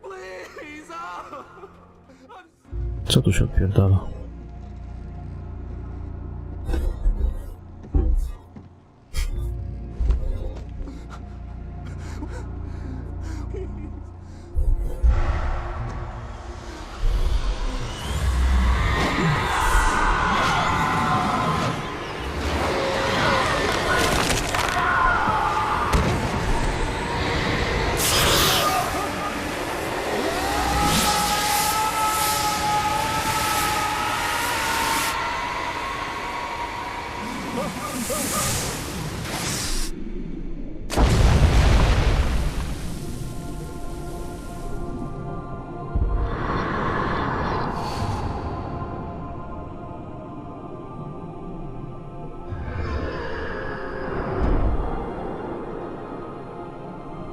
Please. Oh. Co tu się odpierdala?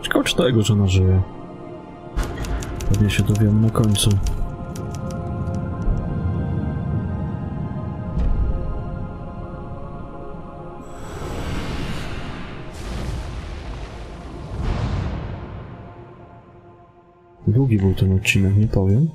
Ciekawe, czy to jego żona żyje. Pewnie się dowiemy na końcu. Długi był ten odcinek, nie powiem.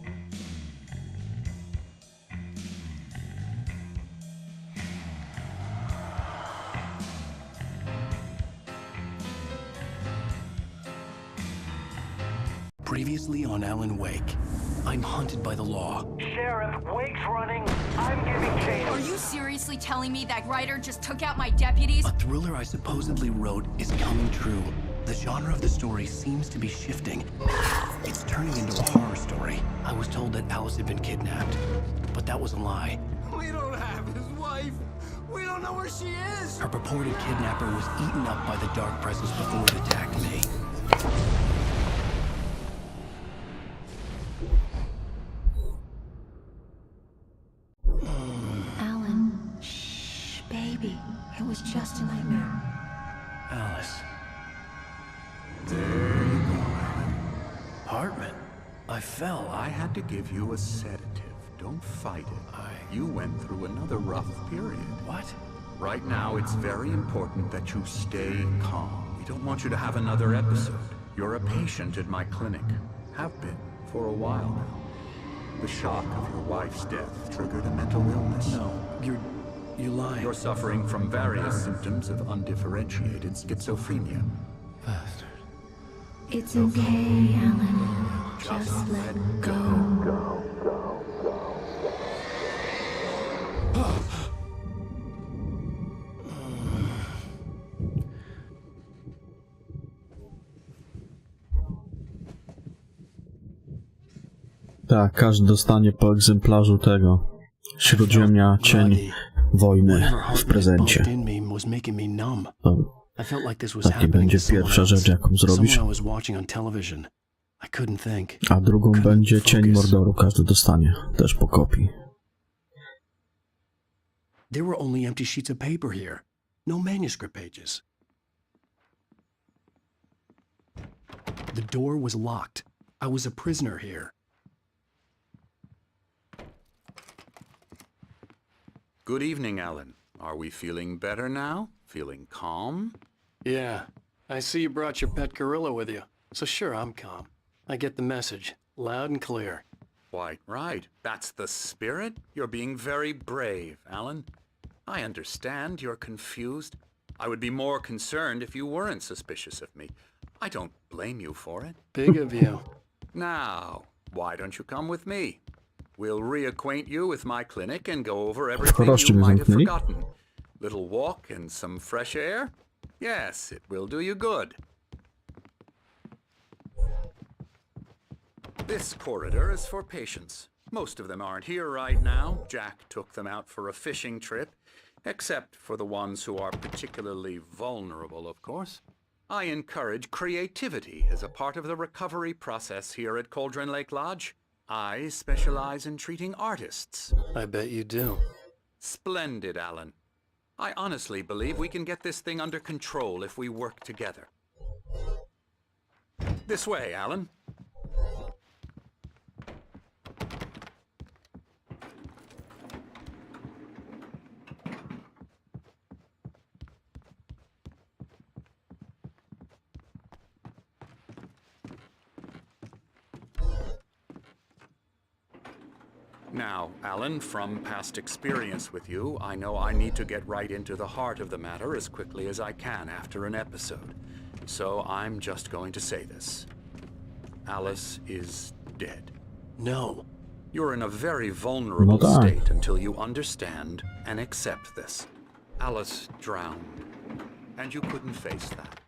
Previously on Alan Wake, I'm hunted by the law. Sheriff, Wake's running. I'm giving chase. Are you seriously telling me that writer just took out my deputies? A thriller I supposedly wrote is coming true. The genre of the story seems to be shifting. It's turning into a horror story. I was told that Alice had been kidnapped, but that was a lie. We don't have his wife. We don't know where she is. Her purported kidnapper was eaten up by the dark presence before it attacked me. Alan, shh, baby. It was just a nightmare. Alice. There you go, Alan. Hartman, I fell. I had to give you a sedative. Don't fight it. You went through another rough period. What? Right now, it's very important that you stay calm. We don't want you to have another episode. You're a patient at my clinic. Have been for a while now. The shock of your wife's death triggered a mental illness. No, you're lying. You're suffering from various symptoms of undifferentiated schizophrenia. Bastard. It's okay, Alan. Just let go. Tak, każdy dostanie po egzemplarzu tego. Śródziemia, cień wojny w prezencie. To taki będzie pierwsza rzecz, jaką zrobisz. A drugą będzie cień Mordoru, każdy dostanie też po kopii. There were only empty sheets of paper here. No manuscript pages. The door was locked. I was a prisoner here. Good evening, Alan. Are we feeling better now? Feeling calm? Yeah. I see you brought your pet gorilla with you. So sure, I'm calm. I get the message. Loud and clear. Quite right. That's the spirit. You're being very brave, Alan. I understand you're confused. I would be more concerned if you weren't suspicious of me. I don't blame you for it. Big of you. Now, why don't you come with me? We'll reacquaint you with my clinic and go over everything you might have forgotten. Little walk and some fresh air? Yes, it will do you good. This corridor is for patients. Most of them aren't here right now. Jack took them out for a fishing trip, except for the ones who are particularly vulnerable, of course. I encourage creativity as a part of the recovery process here at Cauldron Lake Lodge. I specialize in treating artists. I bet you do. Splendid, Alan. I honestly believe we can get this thing under control if we work together. This way, Alan. Now, Alan, from past experience with you, I know I need to get right into the heart of the matter as quickly as I can after an episode. So I'm just going to say this. Alice is dead. No. You're in a very vulnerable state until you understand and accept this. Alice drowned, and you couldn't face that.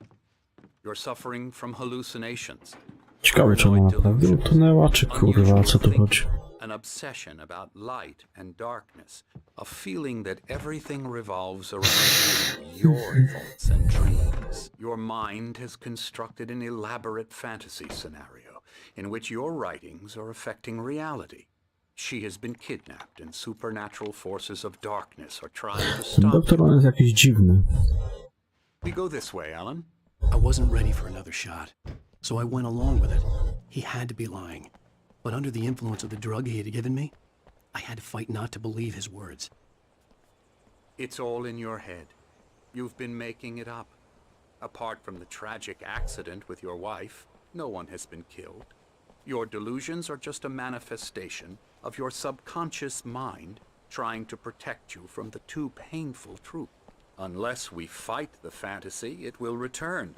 You're suffering from hallucinations. Ciekawe, czy ona naprawdę utonęła, czy kurwa, co tu chodzi? An obsession about light and darkness, a feeling that everything revolves around you, your thoughts and dreams. Your mind has constructed an elaborate fantasy scenario in which your writings are affecting reality. She has been kidnapped and supernatural forces of darkness are trying to stop Doktor, on jest jakiś dziwny. We go this way, Alan. I wasn't ready for another shot, so I went along with it. He had to be lying. But under the influence of the drug he had given me, I had to fight not to believe his words. It's all in your head. You've been making it up. Apart from the tragic accident with your wife, no one has been killed. Your delusions are just a manifestation of your subconscious mind trying to protect you from the too painful truth. Unless we fight the fantasy, it will return.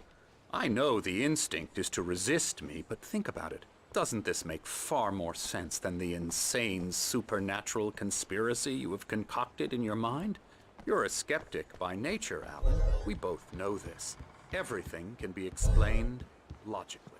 I know the instinct is to resist me, but think about it. Doesn't this make far more sense than the insane supernatural conspiracy you have concocted in your mind? You're a skeptic by nature, Alan. We both know this. Everything can be explained logically.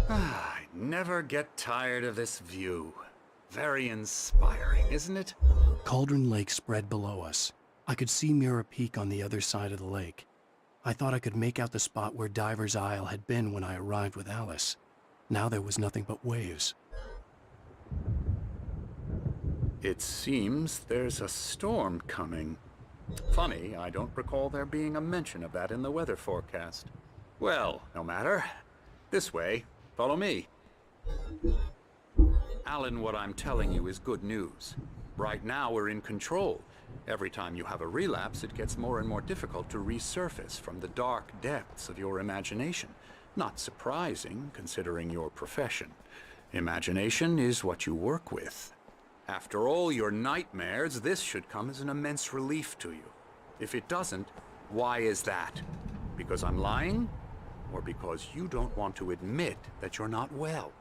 I never get tired of this view. Very inspiring, isn't it? Cauldron Lake spread below us. I could see Mirror Peak on the other side of the lake. I thought I could make out the spot where Diver's Isle had been when I arrived with Alice. Now there was nothing but waves. It seems there's a storm coming. Funny, I don't recall there being a mention of that in the weather forecast. Well, no matter. This way. Follow me. Alan, what I'm telling you is good news. Right now we're in control. Every time you have a relapse, it gets more and more difficult to resurface from the dark depths of your imagination. Not surprising, considering your profession. Imagination is what you work with. After all your nightmares, this should come as an immense relief to you. If it doesn't, why is that? Because I'm lying? Or because you don't want to admit that you're not well?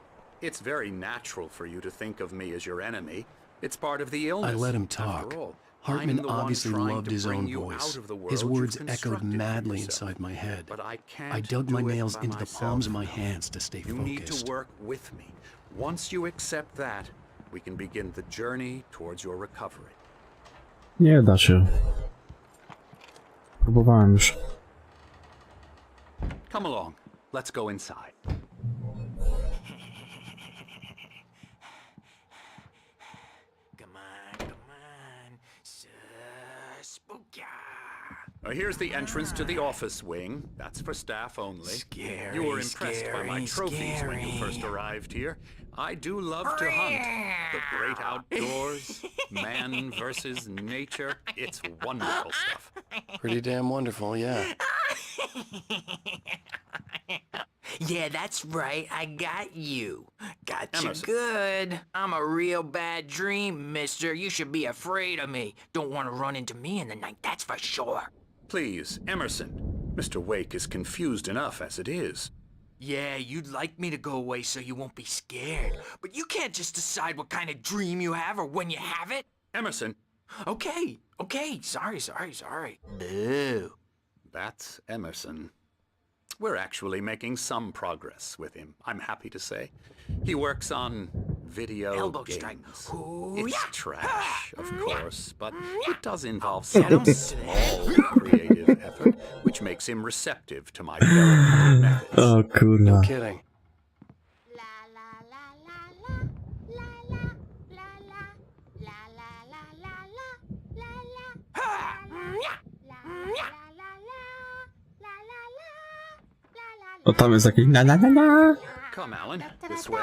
It's very natural for you to think of me as your enemy. It's part of the illness. I let him talk. Hartman obviously loved his own voice. His words echoed madly inside my head. But I can't I dug my do it nails by into the myself. palms of my hands to stay You need focused. to work with me. Once you accept that, we can begin the journey towards your recovery. Nie da się. Próbowałem już. Come along. Let's go inside. Here's the entrance to the office wing. That's for staff only. Scary, you were impressed by my trophies when you first arrived here. I do love to hunt. The great outdoors, man versus nature. It's wonderful stuff. Pretty damn wonderful, yeah. Yeah, that's right. I got you. Got you Emerson. good. I'm a real bad dream, mister. You should be afraid of me. Don't want to run into me in the night, that's for sure. Please, Emerson. Mr. Wake is confused enough as it is. Yeah, you'd like me to go away so you won't be scared. But you can't just decide what kind of dream you have or when you have it. Emerson. Okay. Sorry. Boo. That's Emerson. We're actually making some progress with him, I'm happy to say. He works on video Elbow games. strike. It's trash, of course, but it does involve some small creative effort, which makes him receptive to my therapeutic methods. O kurwa. No kidding. O tam jest jakiś na. Come, Alan, this way.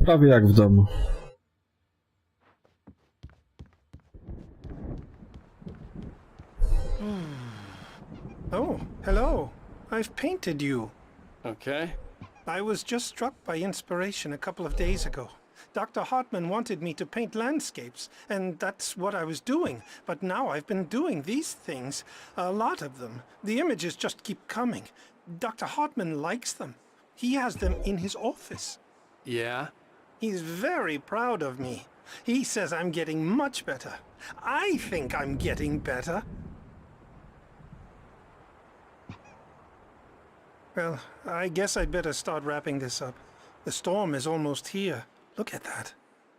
Prawie jak w domu. Oh, hello. I've painted you. Okay. I was just struck by inspiration a couple of days ago. Dr. Hartman wanted me to paint landscapes, and that's what I was doing. But now I've been doing these things, a lot of them. The images just keep coming. Dr. Hartman likes them. He has them in his office. Yeah? He's very proud of me. He says I'm getting much better. I think I'm getting better. Well, I guess I'd better start wrapping this up. The storm is almost here. Look at that.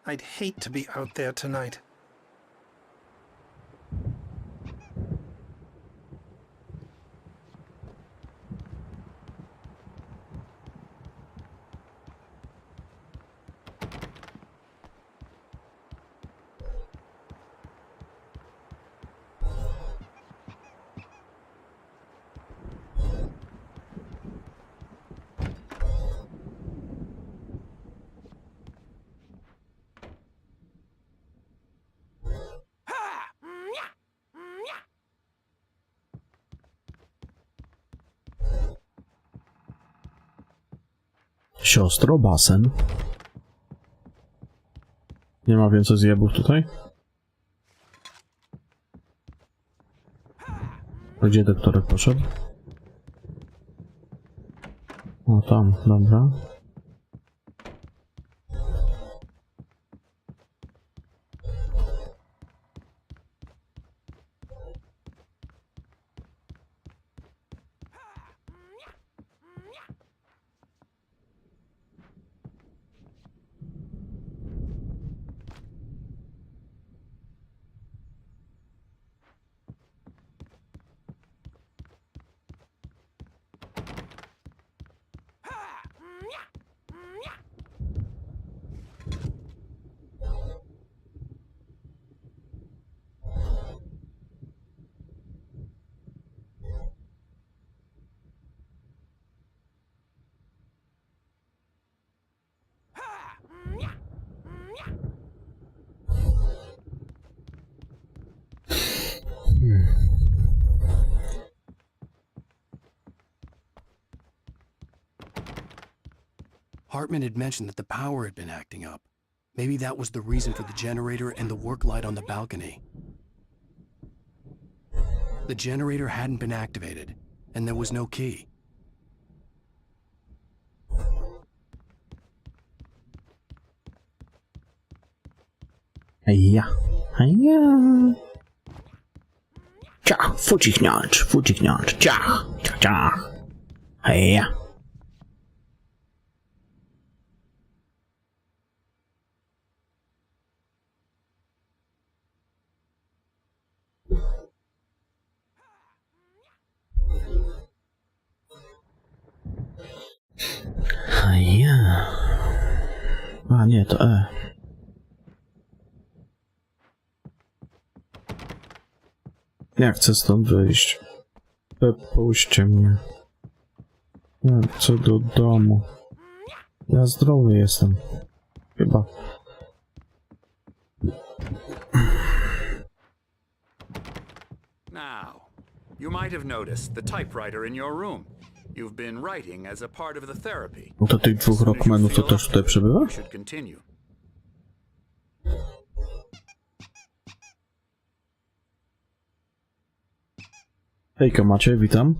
I'd hate to be out there tonight. Siostro, basen. Nie ma więcej zjebów tutaj? Gdzie doktorek poszedł? O, tam, dobra. Hartman had mentioned that the power had been acting up. Maybe that was the reason for the generator and the work light on the balcony. The generator hadn't been activated, and there was no key. Heja, heja. Ciach, fucichnąć, ciach, ciach, ciach. Heja. Heja. A nie, to E. Ja chcę stąd wyjść. Puśćcie mnie. Co do domu. Ja zdrowy jestem. Chyba. Now, you might have noticed the typewriter in your room. You've been writing as a part of the therapy. No to tych dwóch rockmenów to też tutaj przebywa? You should continue. Hejka Macie, witam.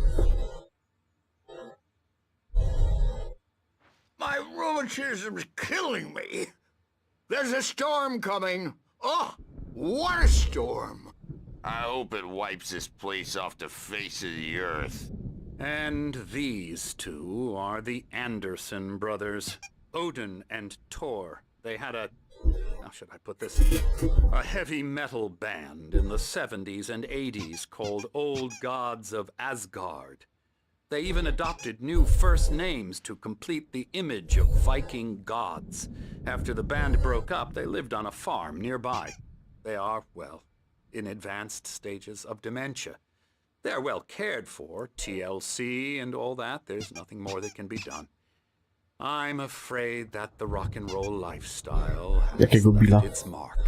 My rheumatism's killing me. There's a storm coming. Oh, what a storm. I hope it wipes this place off the face of the earth. And these two are the Anderson brothers, Odin and Thor. They had a... how should I put this? A heavy metal band in the 70s and 80s called Old Gods of Asgard. They even adopted new first names to complete the image of Viking gods. After the band broke up, they lived on a farm nearby. They are, well, in advanced stages of dementia. They're well cared for, TLC and all that. There's nothing more that can be done. I'm afraid that the rock and roll lifestyle has left its mark.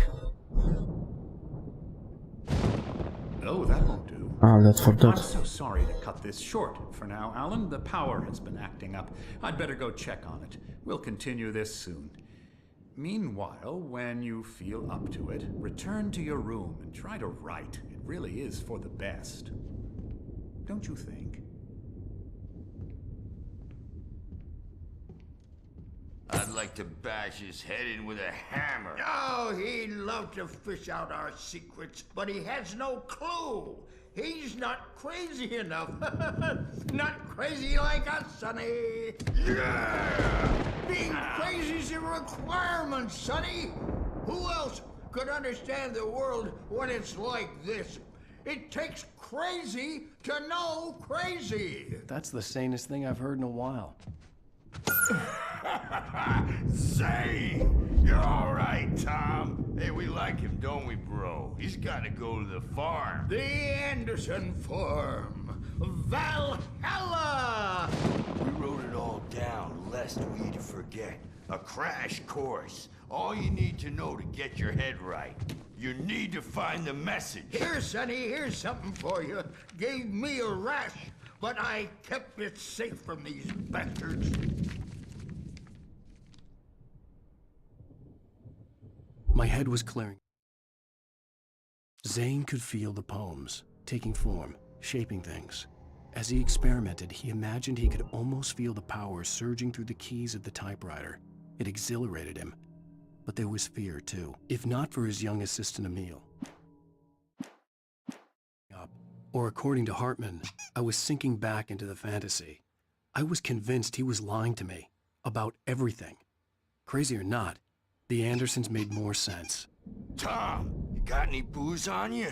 No, that won't do. That's for I'm that. so sorry to cut this short for now, Alan. The power has been acting up. I'd better go check on it. We'll continue this soon. Meanwhile, when you feel up to it, return to your room and try to write. It really is for the best. Don't you think? I'd like to bash his head in with a hammer. Oh, he'd love to fish out our secrets, but he has no clue. He's not crazy enough. Not crazy like us, Sonny. Yeah! Being crazy's a requirement, Sonny. Who else could understand the world when it's like this? It takes crazy to know crazy. That's the sanest thing I've heard in a while. Zane! You're all right, Tom. Hey, we like him, don't we, bro? He's got to go to the farm. The Anderson Farm. Valhalla! We wrote it all down, lest we forget. A crash course. All you need to know to get your head right. You need to find the message. Here, Sonny, here's something for you. Gave me a rash, but I kept it safe from these bastards. My head was clearing. Zane could feel the poems, taking form, shaping things. As he experimented, he imagined he could almost feel the power surging through the keys of the typewriter. It exhilarated him. But there was fear, too, if not for his young assistant Emil. Or according to Hartman, I was sinking back into the fantasy. I was convinced he was lying to me about everything. Crazy or not, the Andersons made more sense. Tom, you got any booze on you?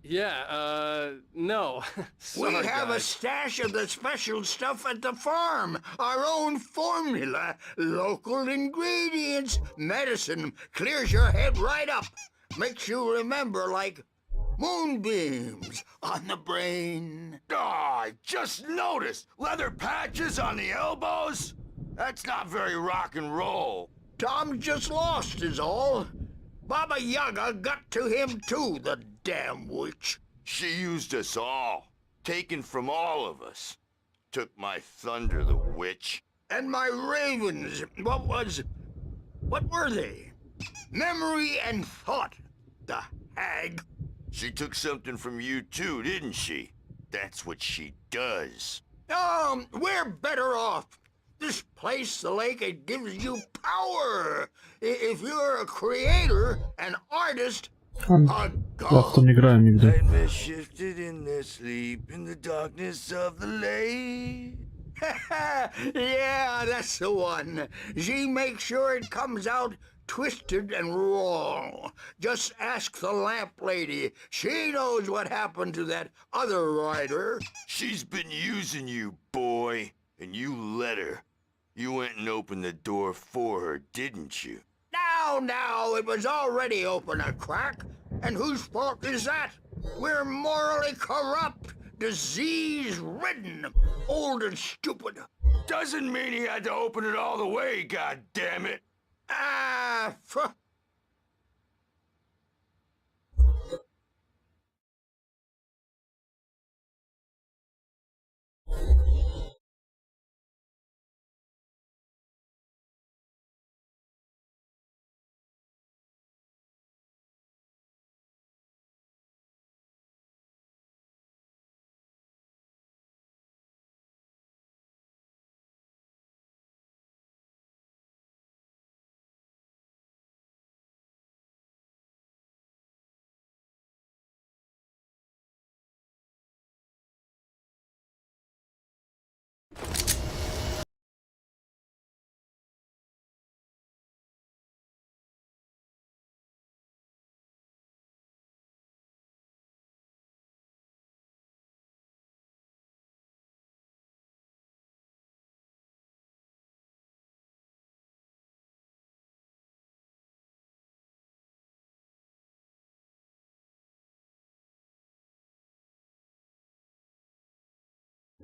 Yeah, no. Sorry, We have a guys. stash of the special stuff at the farm. Our own formula. Local ingredients. Medicine clears your head right up. Makes you remember like moonbeams on the brain. Oh, I just noticed. Leather patches on the elbows? That's not very rock and roll. Tom just lost is all. Baba Yaga got to him too, the damn witch. She used us all. Taken from all of us. Took my thunder, the witch. And my ravens, what were they? Memory and thought, the hag. She took something from you too, didn't she? That's what she does. We're better off. This place, the lake, it gives you power. If you're a creator, an artist, a Ja w to nie grałem nigdy. Nightmare shifted in their sleep in the darkness of the lake. Yeah, that's the one. She makes sure it comes out twisted and wrong. Just ask the lamp lady. She knows what happened to that other writer. She's been using you, boy, and you let her. You went and opened the door for her, didn't you? Now, it was already open a crack. And whose fault is that? We're morally corrupt. disease-ridden, old and stupid. Doesn't mean he had to open it all the way, goddammit. Ah,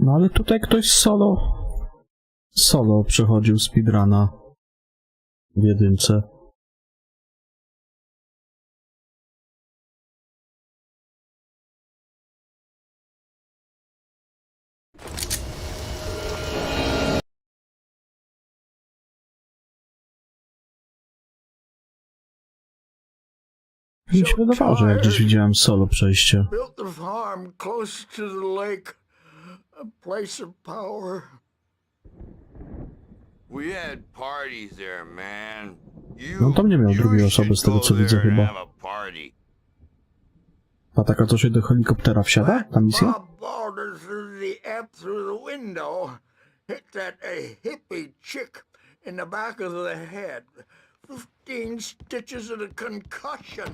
No ale tutaj ktoś solo przechodził speedruna w jedynce. Mi się wydawało, że jak gdzieś widziałem solo przejście. built the farm close to the lake, a place of power. We had parties there, man. No tam nie miał drugiej osoby z tego co widzę chyba. A taka co się do helikoptera wsiada? Ta misja? Bob Balder threw the app through the window, hit that hippie chick in the back of the head. 15 stitches and a concussion.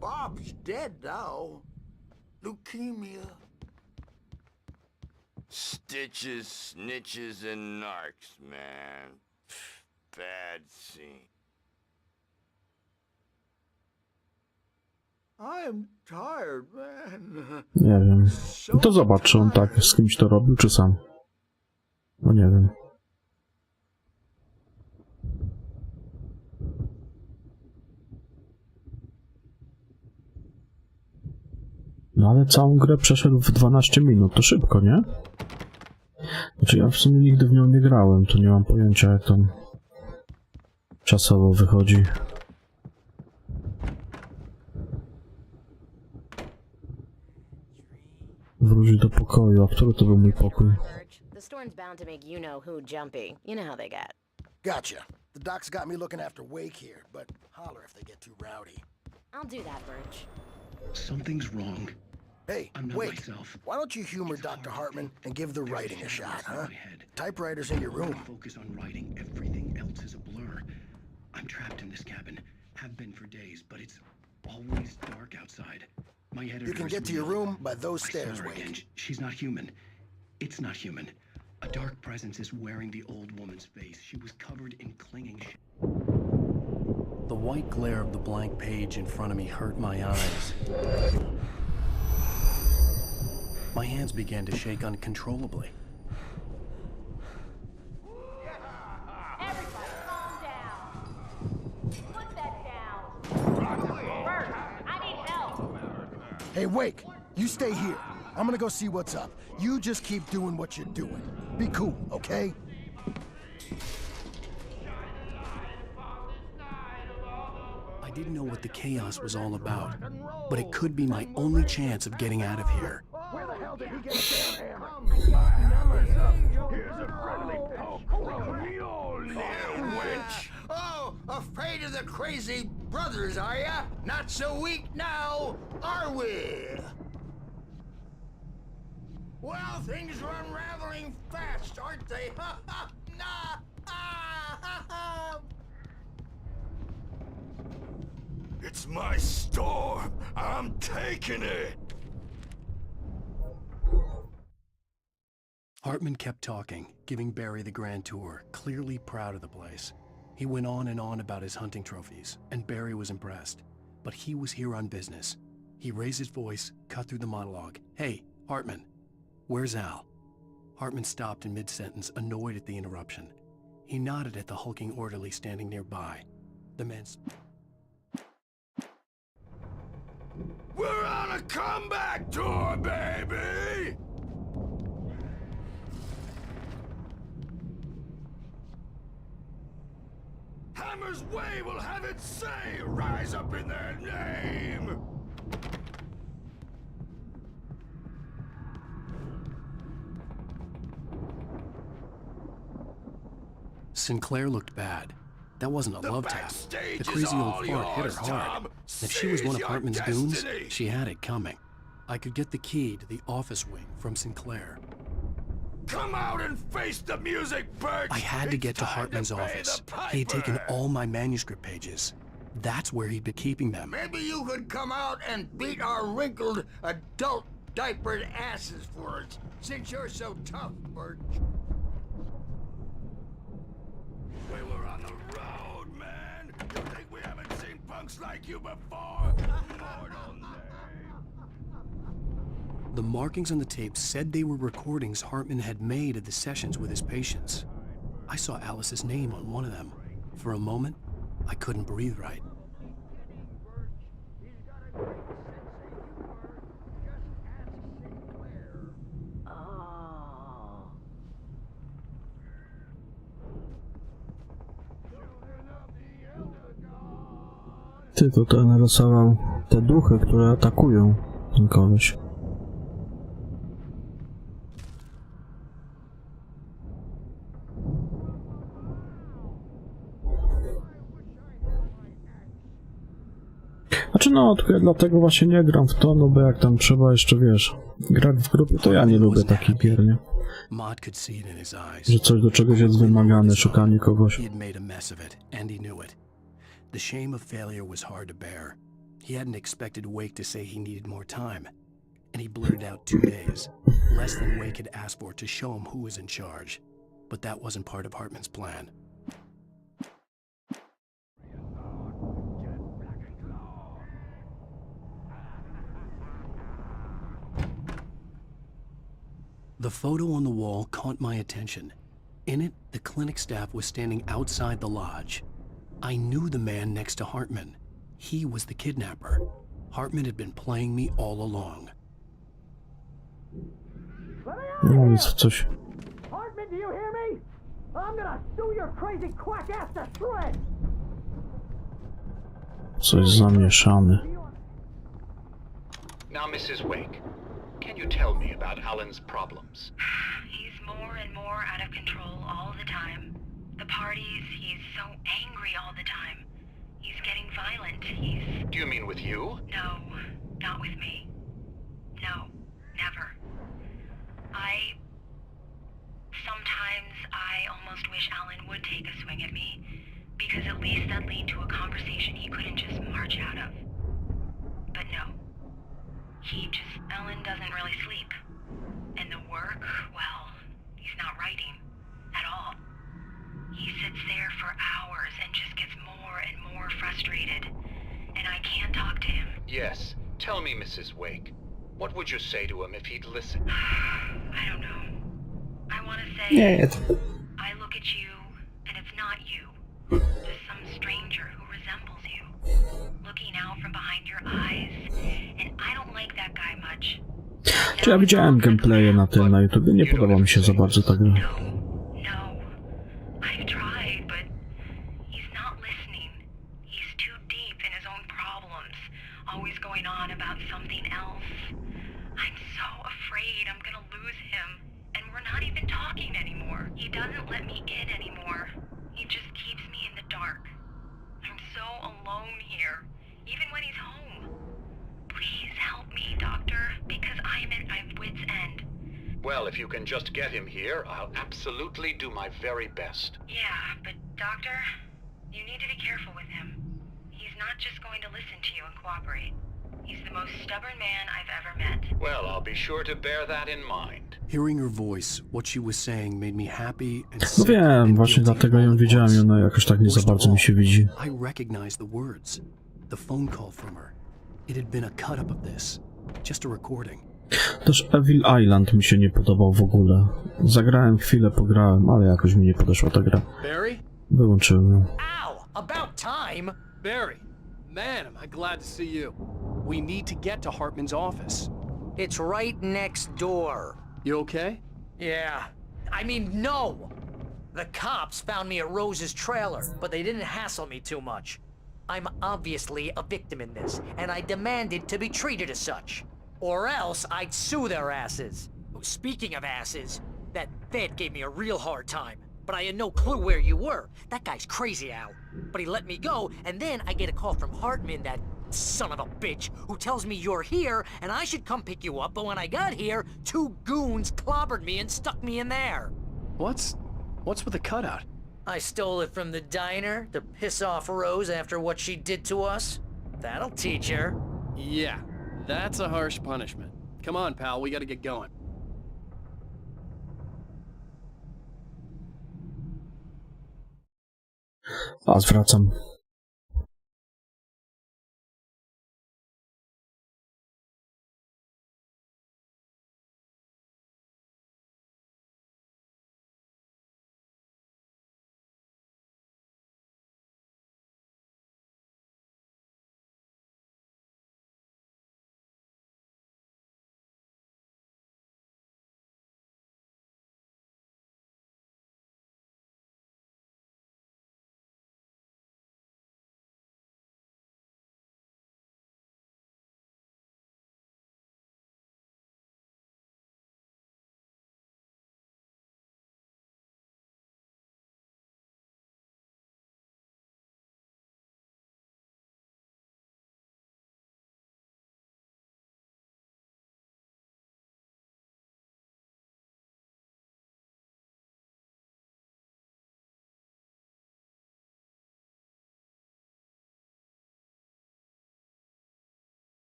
Bob's dead now. Leukemia. Stitches, snitches, and narcs, man. Bad scene. I'm tired, man. Nie wiem. To zobacz, czy on tak z kimś to robił, czy sam. No nie wiem. No ale całą grę przeszedł w 12 minut, to szybko, nie? Znaczy ja w sumie nigdy w nią nie grałem, to nie mam pojęcia jak tam czasowo wychodzi. Wrócić do pokoju, a który to był mój pokój? The storm's bound to make you know who jumpy. You know how they get. Gotcha. The doc's got me looking after Wake here, but holler if they get too rowdy. I'll do that, Birch. Something's wrong. Hey, I'm not Wake, myself. why don't you humor Dr. Hartman and give the writing a shot, huh? Typewriter's in your room. Focus on writing. Everything else is a blur. I'm trapped in this cabin. Have been for days, but it's always dark outside. My editor You can is get to your real. room by those I stairs, saw her Wake. again. She's not human. It's not human. A dark presence is wearing the old woman's face. She was covered in clinging shit. The white glare of the blank page in front of me hurt my eyes. My hands began to shake uncontrollably. Everybody, calm down. Put that down. Birch, I need help. Hey, Wake, you stay here. I'm gonna go see what's up. You just keep doing what you're doing. Be cool, okay? I didn't know what the chaos was all about, but it could be my only chance of getting out of here. Where the hell did he get a damn hammer? Here's a friendly poke from your wench. Oh, afraid of the crazy brothers, are ya? Not so weak now, are we? Well, things are unraveling fast, aren't they? Ha ha! Nah! Ah, ha, ha. It's my storm. I'm taking it. Hartman kept talking, giving Barry the grand tour, clearly proud of the place. He went on and on about his hunting trophies, and Barry was impressed. But he was here on business. He raised his voice, cut through the monologue. Hey, Hartman, where's Al? Hartman stopped in mid-sentence, annoyed at the interruption. He nodded at the hulking orderly standing nearby. The man... We're on a comeback tour, baby! Hammer's Way will have its say! Rise up in their name! Sinclair looked bad. That wasn't a love tap. The crazy old fart hit her hard. If she was one of Hartman's goons, she had it coming. I could get the key to the office wing from Sinclair. Come out and face the music, Bert! I had to get to Hartman's office. He had taken all my manuscript pages. That's where he'd been keeping them. Maybe you could come out and beat our wrinkled, adult, diapered asses for us, since you're so tough, Bert. We were on the road, man! You think we haven't seen punks like you before? Mortal name! The markings on the tape said they were recordings Hartman had made of the sessions with his patients. I saw Alice's name on one of them. For a moment, I couldn't breathe right. Ty, to ten narysował te duchy, które atakują ten koleś. Znaczy no, tylko ja dlatego właśnie nie gram w to, no bo jak tam trzeba jeszcze, wiesz, grać w grupie, to ja nie lubię takich gier, nie? Że coś do czegoś jest wymagane, szukanie kogoś. The shame of failure was hard to bear. He hadn't expected Wake to say he needed more time, and he blurted out 2 days, less than Wake had asked for to show him who was in charge. But that wasn't part of Hartman's plan. The photo on the wall caught my attention. In it, the clinic staff was standing outside the lodge. I knew the man next to Hartman. He was the kidnapper. Hartman had been playing me all along. No, jest coś. Hartman, do you hear me? I'm gonna sew your crazy quack ass to shreds! Coś zamieszane. Now, Mrs. Wake, can you tell me about Alan's problems? He's more and more out of control all the time. The parties, he's so angry all the time. He's getting violent. Do you mean with you? No, not with me. No, never. Sometimes I almost wish Alan would take a swing at me, because at least that'd lead to a conversation he couldn't just march out of. But no. Alan doesn't really sleep. And the work, well, he's not writing at all. He sits there for hours and just gets more and more frustrated. And I can't talk to him. Yes. Tell me, Mrs. Wake. What would you say to him if he'd listen? I don't know. I want to say... I look at you, and it's not you. Just some stranger who resembles you. Looking out from behind your eyes. And I don't like that guy much. Czy ja widziałem gameplaye na tym na YouTube? Nie podoba mi się za bardzo ta gra. I've tried, but he's not listening. He's too deep in his own problems, always going on about something else. I'm so afraid I'm gonna lose him, and we're not even talking anymore. He doesn't let me in anymore. He just keeps me in the dark. I'm so alone here, even when he's home. Please help me, Doctor, because I'm at my wit's end. Well, if you can just get him here, I'll absolutely do my very best. Yeah, but Doctor, you need to be careful with him. He's not just going to listen to you and cooperate. He's the most stubborn man I've ever met. Well, I'll be sure to bear that in mind. Hearing her voice, what she was saying made me happy and No sick wiem, and właśnie guilty dlatego all ją at widziałem i once. ona jakoś tak nie za bardzo mi się widzi. I recognized the words. The phone call from her. It had been a cut-up of this. Just a recording. Też Evil Island mi się nie podobał w ogóle. Zagrałem chwilę, pograłem, ale jakoś mi nie podeszła ta gra. Barry? Wyłączyłem ją. Ow! About time! Barry, man, am I glad to see you. We need to get to Hartman's office. It's right next door. You okay? Yeah. I mean, no! The cops found me at Rose's trailer, but they didn't hassle me too much. I'm obviously a victim in this, and I demanded to be treated as such. Or else I'd sue their asses. Speaking of asses, that Fed gave me a real hard time, but I had no clue where you were. That guy's crazy, Al. But he let me go, and then I get a call from Hartman, that son of a bitch, who tells me you're here, and I should come pick you up, but when I got here, 2 goons clobbered me and stuck me in there. What's with the cutout? I stole it from the diner to piss off Rose after what she did to us. That'll teach her. Yeah, that's a harsh punishment. Come on, pal, we gotta get going. A zwracam.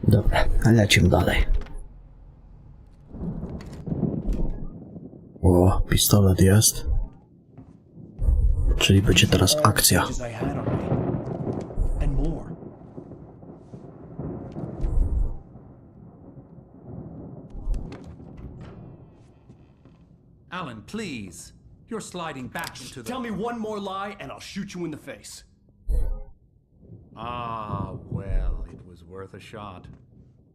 Dobra, lecimy dalej. O, pistolet jest. Czyli będzie teraz akcja. Alan, please. You're sliding back into the... Tell me one more lie and I'll shoot you in the face. Ah, well, it was worth a shot.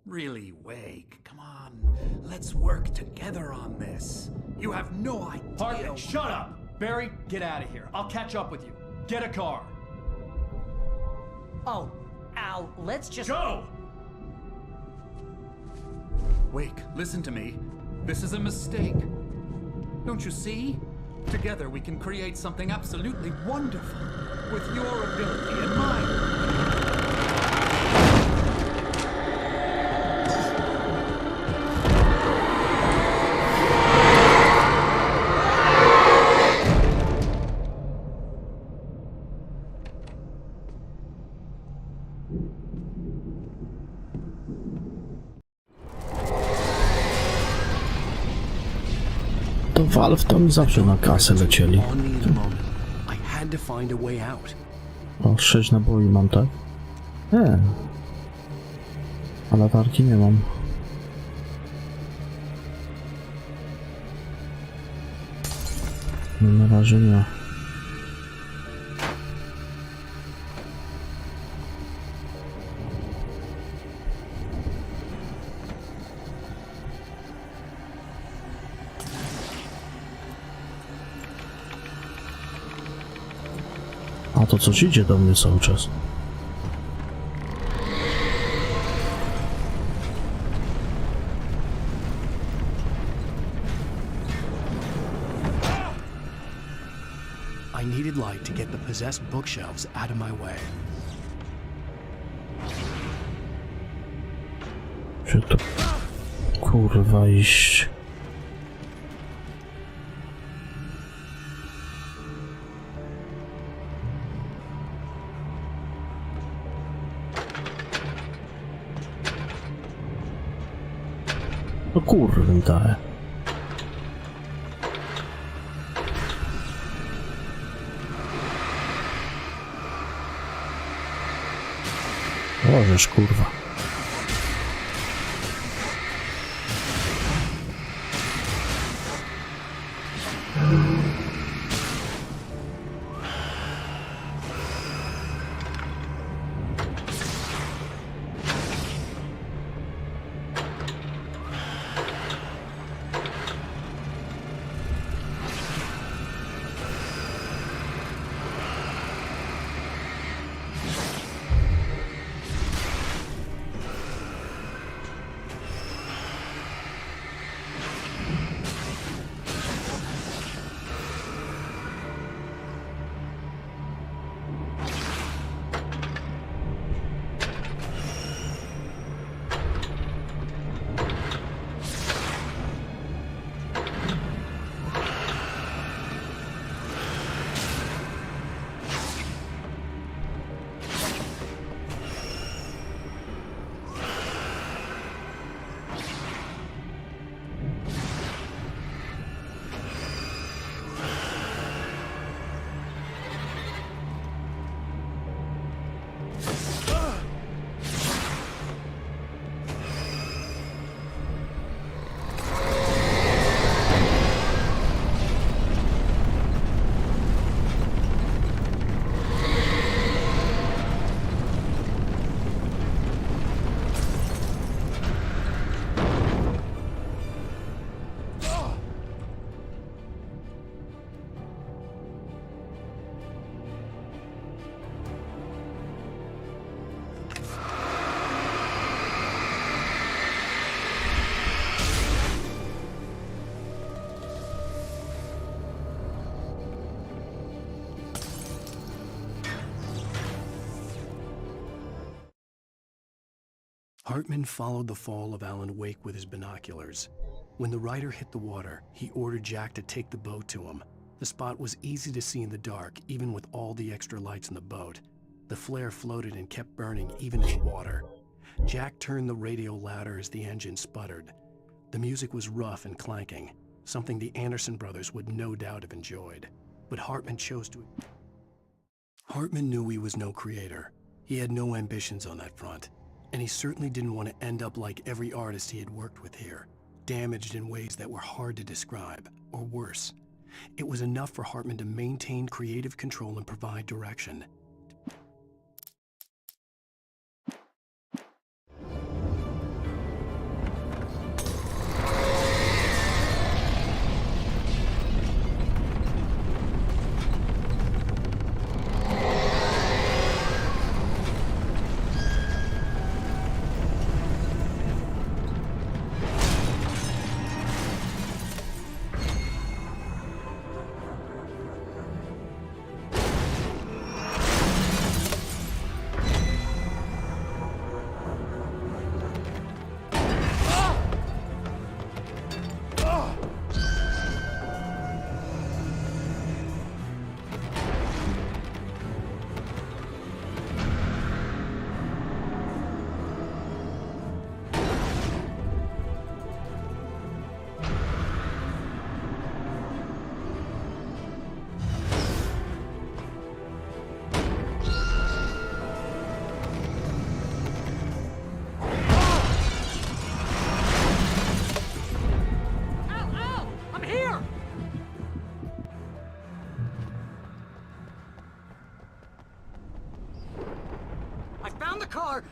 Really, Wake, come on. Let's work together on this. You have no idea... Hartman, shut up! Barry, get out of here. I'll catch up with you. Get a car. Oh, Al, let's just... Go! Wake, listen to me. This is a mistake. Don't you see? Together we can create something absolutely wonderful. With your ability and mine. To Valve to mi zawsze na kasę lecieli. O, 6 naboi mam, tak? Nie. A latarki nie mam. No, na razie nie. A to coś idzie do mnie cały czas. I needed light to get the possessed bookshelves out of my way. Czy to kurwa iść? No kurwa daje. Możesz kurwa. Hartman followed the fall of Alan Wake with his binoculars. When the rider hit the water, he ordered Jack to take the boat to him. The spot was easy to see in the dark, even with all the extra lights in the boat. The flare floated and kept burning even in the water. Jack turned the radio louder as the engine sputtered. The music was rough and clanking, something the Anderson brothers would no doubt have enjoyed. But Hartman chose to... Hartman knew he was no creator. He had no ambitions on that front, and he certainly didn't want to end up like every artist he had worked with here, damaged in ways that were hard to describe, or worse. It was enough for Hartman to maintain creative control and provide direction.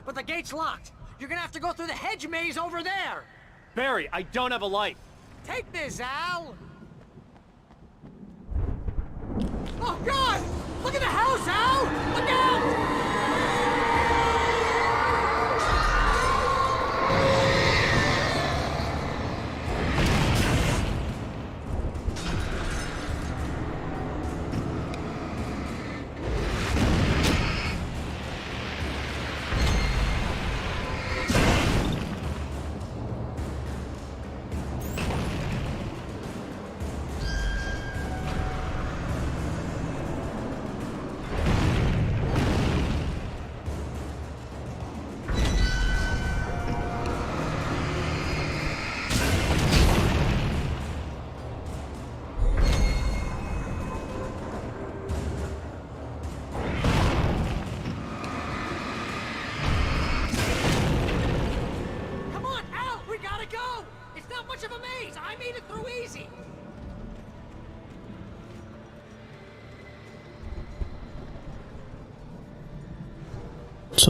But the gate's locked. You're gonna have to go through the hedge maze over there. Barry, I don't have a light. Take this, Al. Oh, God! Look at the house, Al! Look out!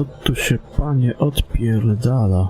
Co tu się, panie, odpierdala?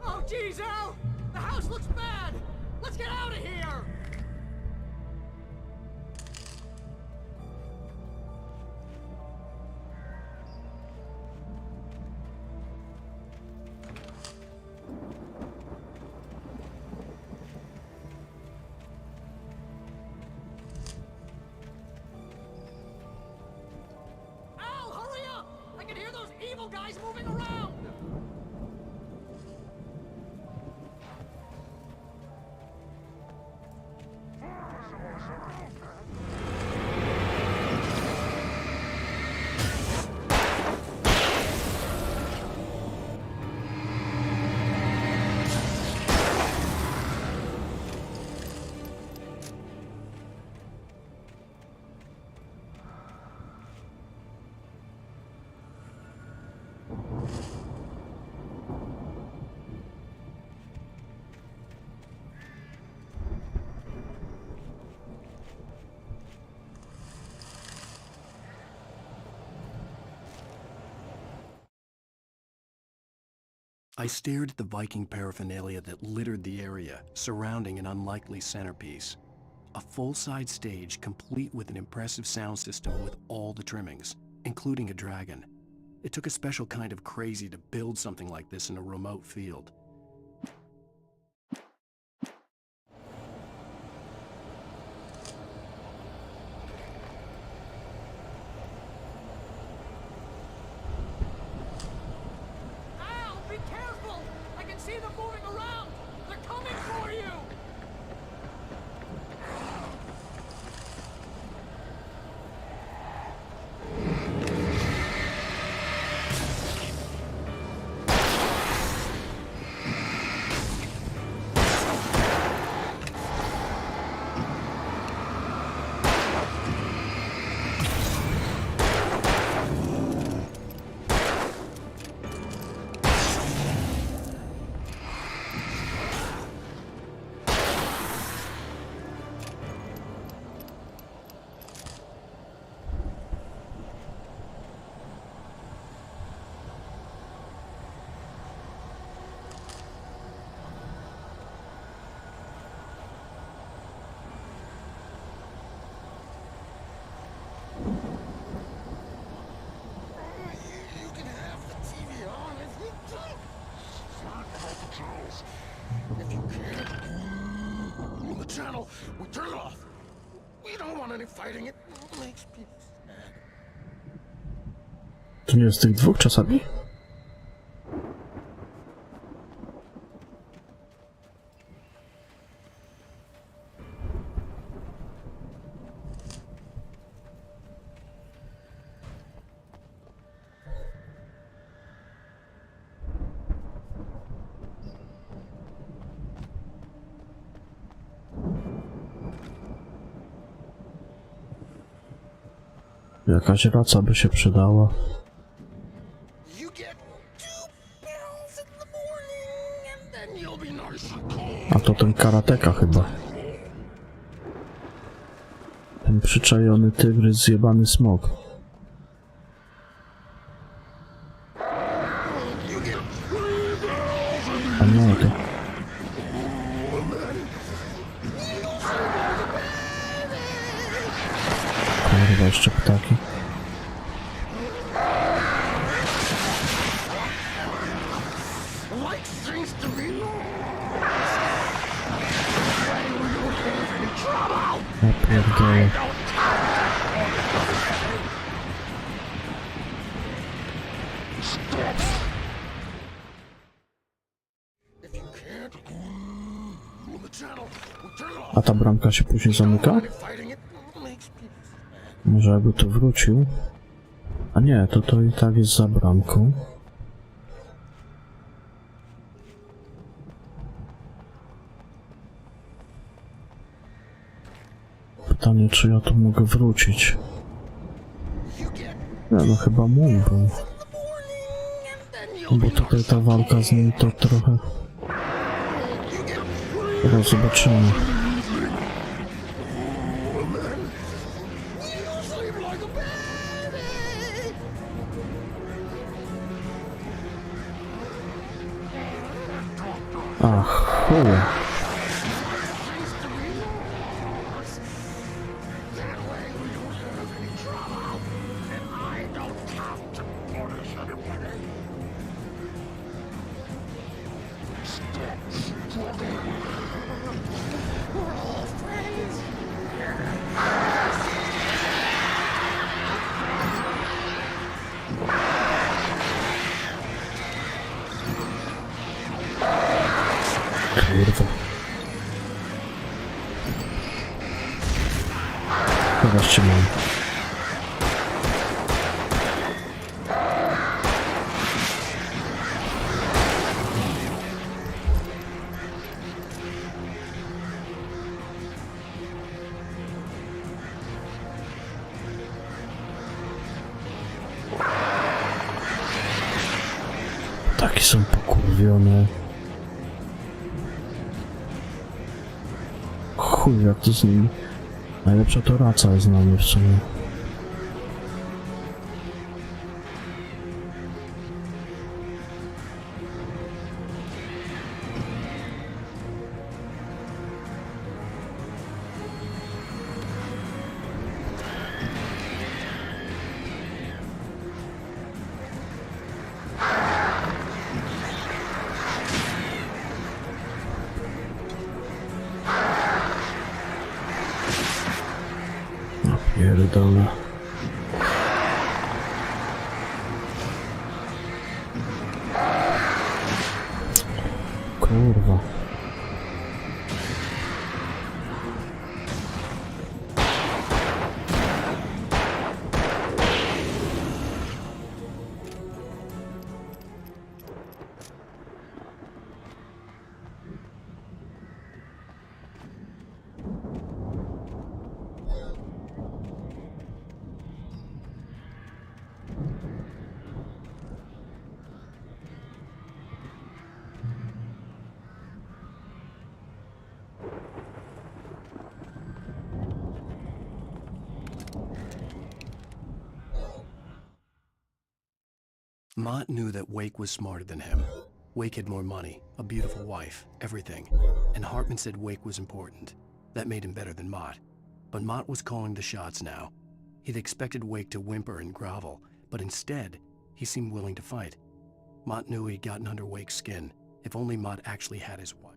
Oh, geez, Al! The house looks bad! Let's get out of here! Al, hurry up! I can hear those evil guys moving around! You I stared at the Viking paraphernalia that littered the area, surrounding an unlikely centerpiece. A full-size stage complete with an impressive sound system with all the trimmings, including a dragon. It took a special kind of crazy to build something like this in a remote field. Be careful! I can see them moving around! They're coming for you! If you can't the channel, we turn it off. We don't want any fighting. It makes people sad. To nie jest tych dwóch czasami? Jakaś raca by się przydała. A to ten karateka chyba. Ten przyczajony tygrys, zjebany smok. A nie, to... Kurwa, jeszcze ptaki. Ja pierdolę. A ta bramka się później zamyka? Może jakby tu wrócił? A nie, to i tak jest za bramką. Pytanie, czy ja tu mogę wrócić? Nie, no chyba mógłbym. Bo tutaj ta walka z nim to trochę... Teraz zobaczymy. Ach, chuj. Kurwa. Teraz cię mam. Takie są pokurwione. Chuj, jak to z nimi. Najlepsza to raca jest na mnie w sumie. pierdolę. Kurwa. Mott knew that Wake was smarter than him. Wake had more money, a beautiful wife, everything. And Hartman said Wake was important. That made him better than Mott. But Mott was calling the shots now. He'd expected Wake to whimper and grovel, but instead, he seemed willing to fight. Mott knew he'd gotten under Wake's skin. If only Mott actually had his wife.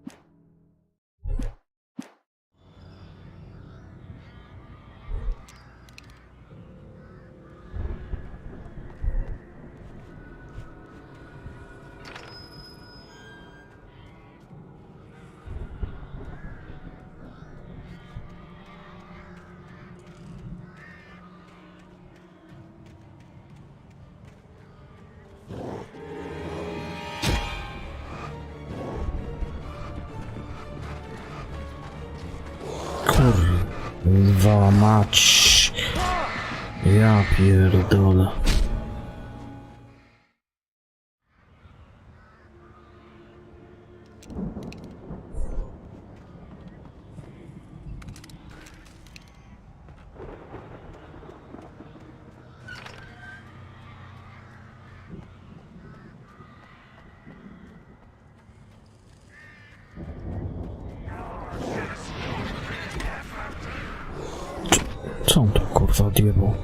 Kurwa mać. Ja pierdolę. Co on tu kurwa odjebał?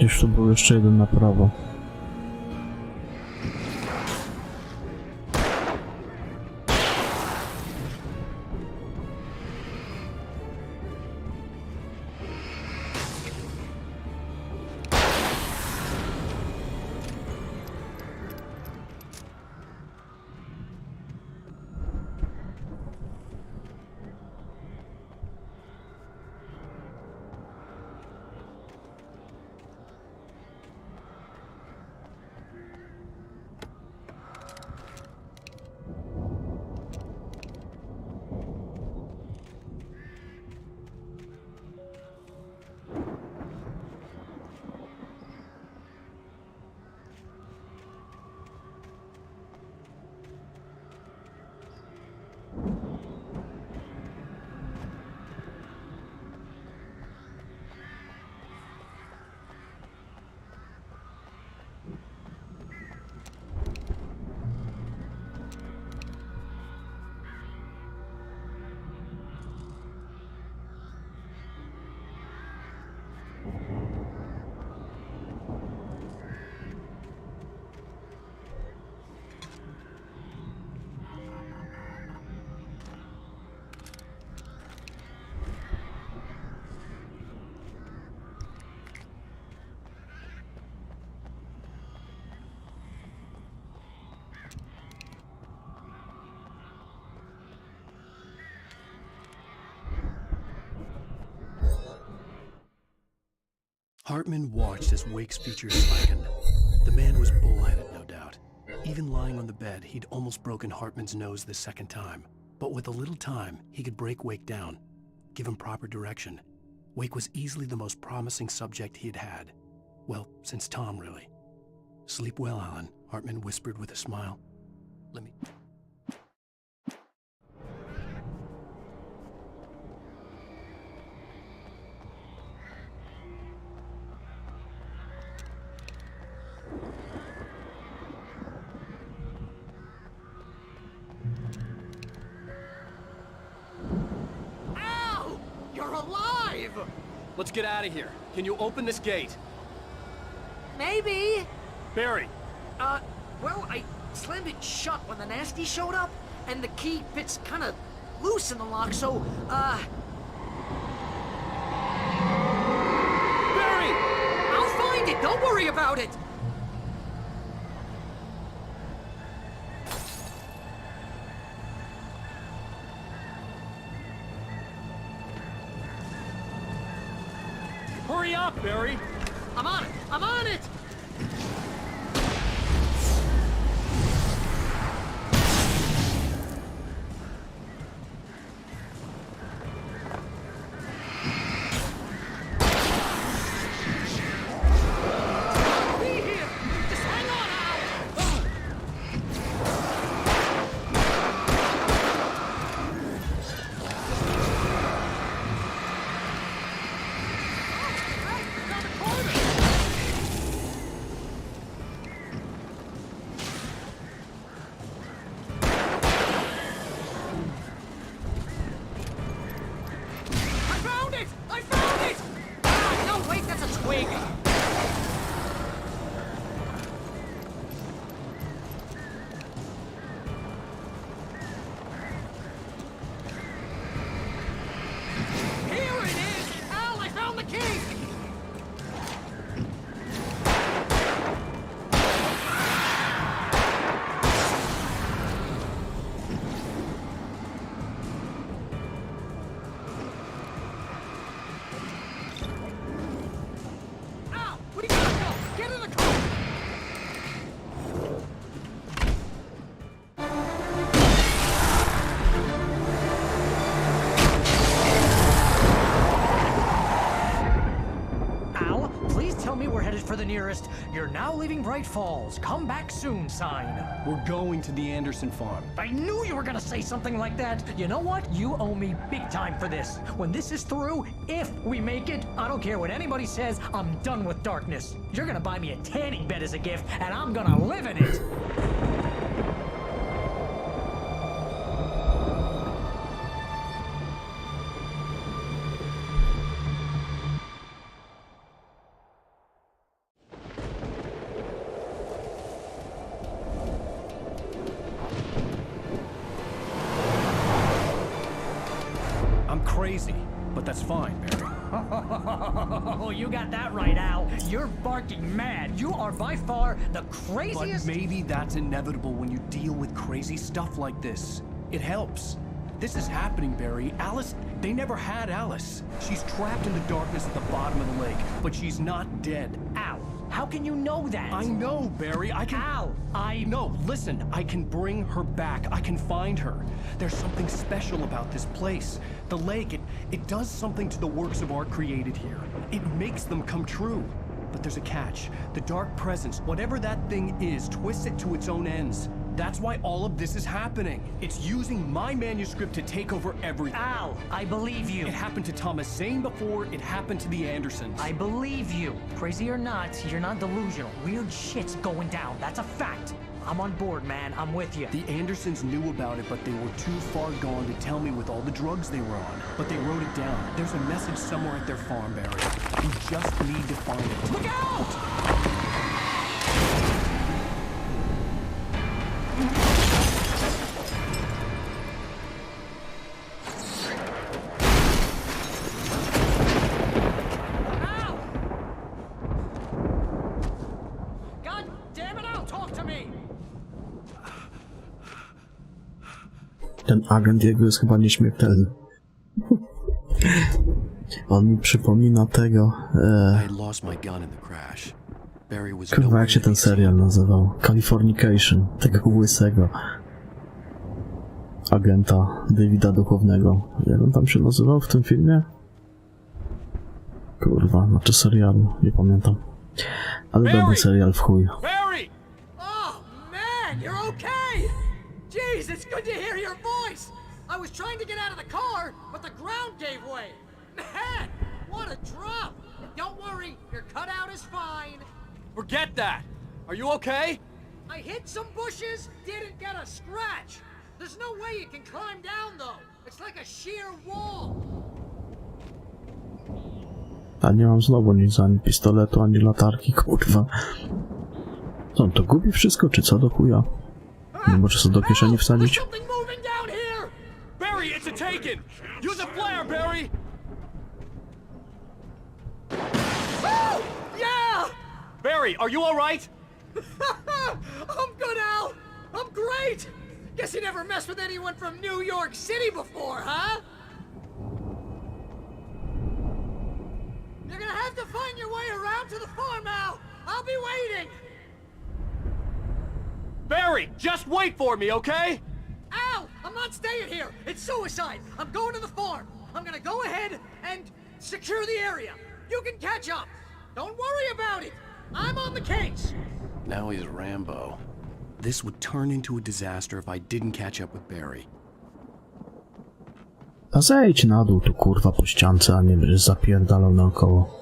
Gdzieś tu był jeszcze jeden na prawo. Hartman watched as Wake's features slackened. The man was bullheaded, no doubt. Even lying on the bed, he'd almost broken Hartman's nose the second time. But with a little time, he could break Wake down, give him proper direction. Wake was easily the most promising subject he had had. Well, since Tom, really. Sleep well, Alan, Hartman whispered with a smile. Let me... Al! You're alive! Let's get out of here. Can you open this gate? Maybe. Barry! Well, I slammed it shut when the nasty showed up, and the key fits kind of loose in the lock, so, Barry! I'll find it! Don't worry about it! Hurry up, Barry! I'm on it! I'm on it! For the nearest, "You're now leaving Bright Falls. Come back soon" sign. We're going to the Anderson farm. I knew you were gonna say something like that. You know what? You owe me big time for this. When this is through, if we make it, I don't care what anybody says, I'm done with darkness. You're gonna buy me a tanning bed as a gift, and I'm gonna live in it. Crazy, but that's fine, Barry. Oh, you got that right, Al. You're barking mad. You are by far the craziest... But maybe that's inevitable when you deal with crazy stuff like this. It helps. This is happening, Barry. Alice, they never had Alice. She's trapped in the darkness at the bottom of the lake, but she's not dead. Al, how can you know that? I know, Barry. I can... Al, No, listen. I can bring her back. I can find her. There's something special about this place. The lake, it does something to the works of art created here. It makes them come true. But there's a catch. The dark presence, whatever that thing is, twists it to its own ends. That's why all of this is happening. It's using my manuscript to take over everything. Al, I believe you. It happened to Thomas Zane before, it happened to the Andersons. I believe you. Crazy or not, you're not delusional. Weird shit's going down. That's a fact. I'm on board, man. I'm with you. The Andersons knew about it, but they were too far gone to tell me with all the drugs they were on. But they wrote it down. There's a message somewhere at their farm, Barry. We just need to find it. Look out! Ten agent jego jest chyba nieśmiertelny. On mi przypomina tego... I had lost my gun in the crash. Barry was Kurwa, jak się ten serial nazywał? Californication. Tego łysego agenta Davida Duchownego. Jak on tam się nazywał w tym filmie? Kurwa, znaczy serialu, nie pamiętam. Ale dobry serial w chuj. Barry! Oh, man, you're okay! Jeez, it's good to hear your voice! I was trying to get out of the car, but the ground gave way! Man, what a drop! Don't worry, your cutout is fine. Forget that! Are you okay? I hit some bushes, didn't get a scratch. There's no way you can climb down, though. It's like a sheer wall. A nie mam znowu nic, ani pistoletu, ani latarki, kurwa. Co, on to gubi wszystko, czy co do chuja? Nie może sobie do kieszeni wsadzić? Barry, it's a taken! Use a flare, Barry! Oh, yeah! Barry, are you alright? I'm good, Al! I'm great! Guess you never messed with anyone from New York City before, huh? You're gonna have to find your way around to the farm, Al! I'll be waiting! Barry, just wait for me, okay? Al! I'm not staying here! It's suicide! I'm going to the farm! I'm gonna go ahead and secure the area! You can catch up! Don't worry about it! I'm on the case! Now he's Rambo. This would turn into a disaster if I didn't catch up with Barry. A zejdź na dół tu, kurwa, po ściance, a nie będziesz zapierdalał naokoło.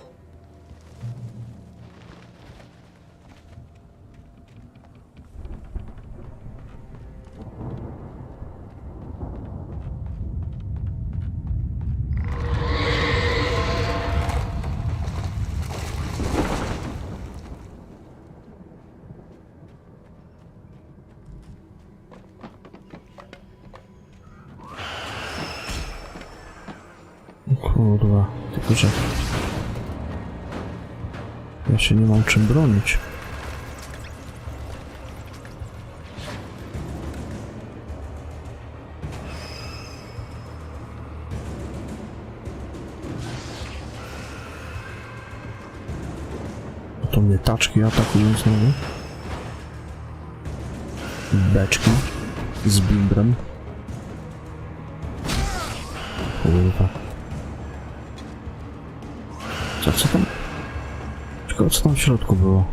Kurwa, tylko że... Ja się nie mam czym bronić. To mnie taczki atakują znowu. Beczki z bimbrem. Kurwa. Co tam? Tylko co tam w środku było?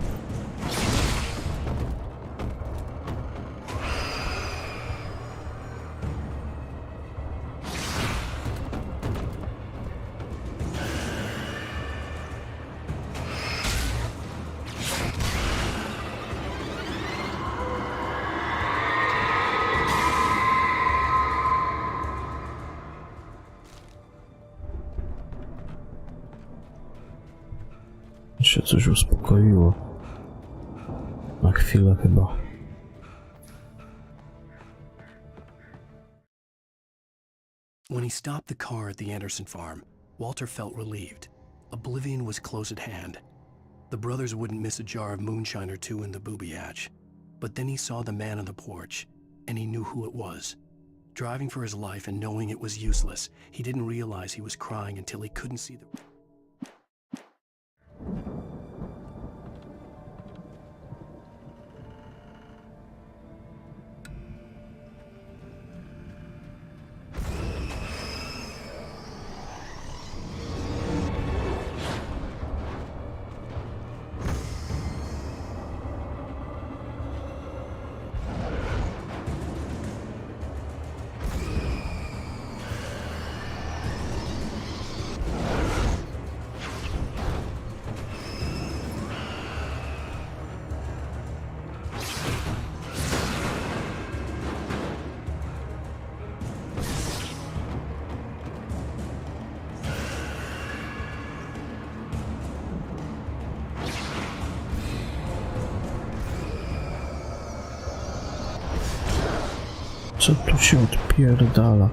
Się coś uspokoiło. Na chwilę chyba. When he stopped the car at the Anderson farm, Walter felt relieved. Oblivion was close at hand. The brothers wouldn't miss a jar of moonshine or two in the booby hatch. But then he saw the man on the porch, and he knew who it was. Driving for his life and knowing it was useless, he didn't realize he was crying until he couldn't see the... Co tu się odpierdala?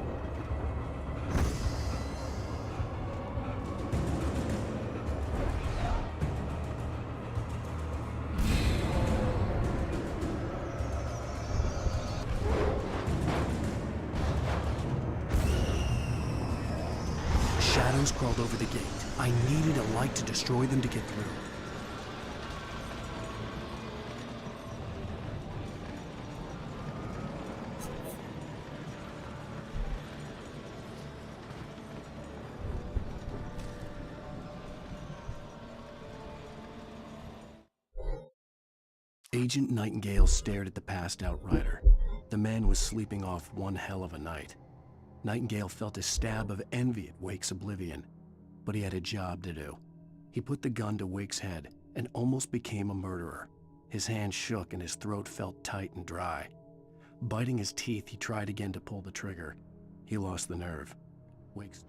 shadows crawled over the gate. I needed a light to destroy them to get through. Agent Nightingale stared at the passed-out rider. The man was sleeping off one hell of a night. Nightingale felt a stab of envy at Wake's oblivion, but he had a job to do. He put the gun to Wake's head and almost became a murderer. His hand shook and his throat felt tight and dry. Biting his teeth, he tried again to pull the trigger. He lost the nerve. Wake's...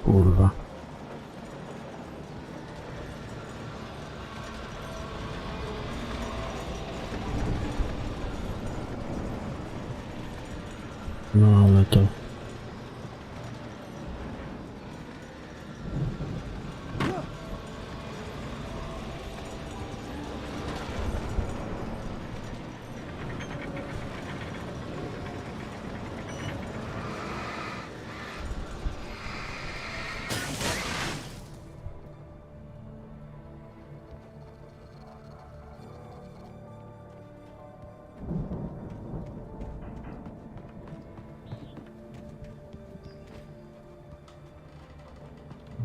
Kurwa. No ale to...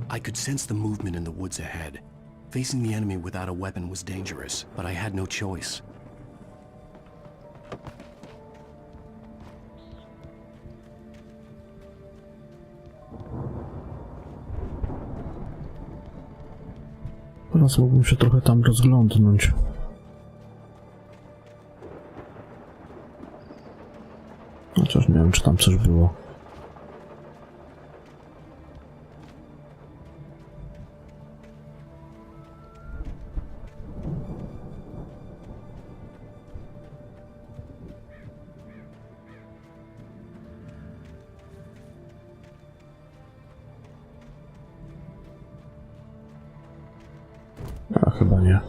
I could sense the movement in the woods ahead. Facing the enemy without a weapon was dangerous, but I had no choice. Teraz mógłbym się trochę tam rozglądnąć. Chociaż nie wiem, czy tam coś było. A chyba nie.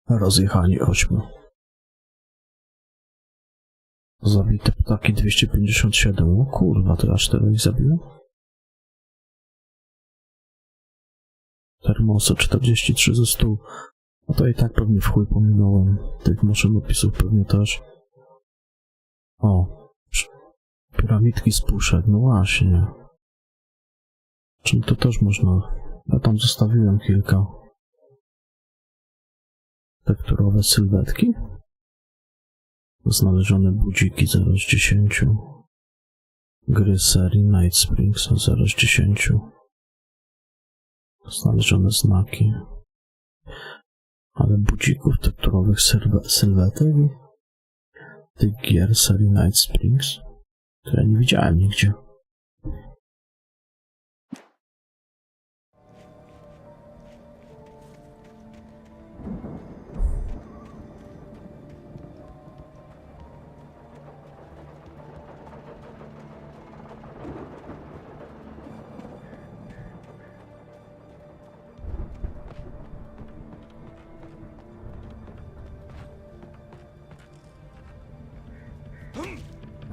Rozjechani 8. Zabite ptaki 257. O kurwa, to aż tyle ich zabiło? Termosy 43 ze 100. No to i tak pewnie w chuj pominąłem. Tych maszynopisów pewnie też. O. Piramidki z puszek. No właśnie. Czyli to też można... Ja tam zostawiłem kilka. Tekturowe sylwetki. Znalezione budziki 0 z 10. Gry serii Night Springs 0 z 10. Znalezione znaki. Ale budzików tekturowych sylwetek tych gier serii Night Springs to ja nie widziałem nigdzie.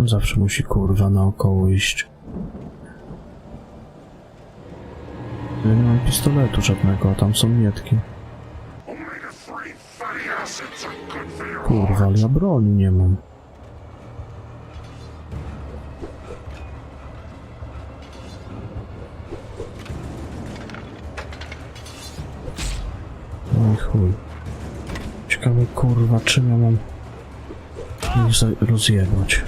Zawsze musi kurwa naokoło iść. Ja nie mam pistoletu żadnego, a tam są mietki. Kurwa, ale ja broni nie mam. No i chuj. Ciekawe kurwa, czym ja mam ich rozjebać.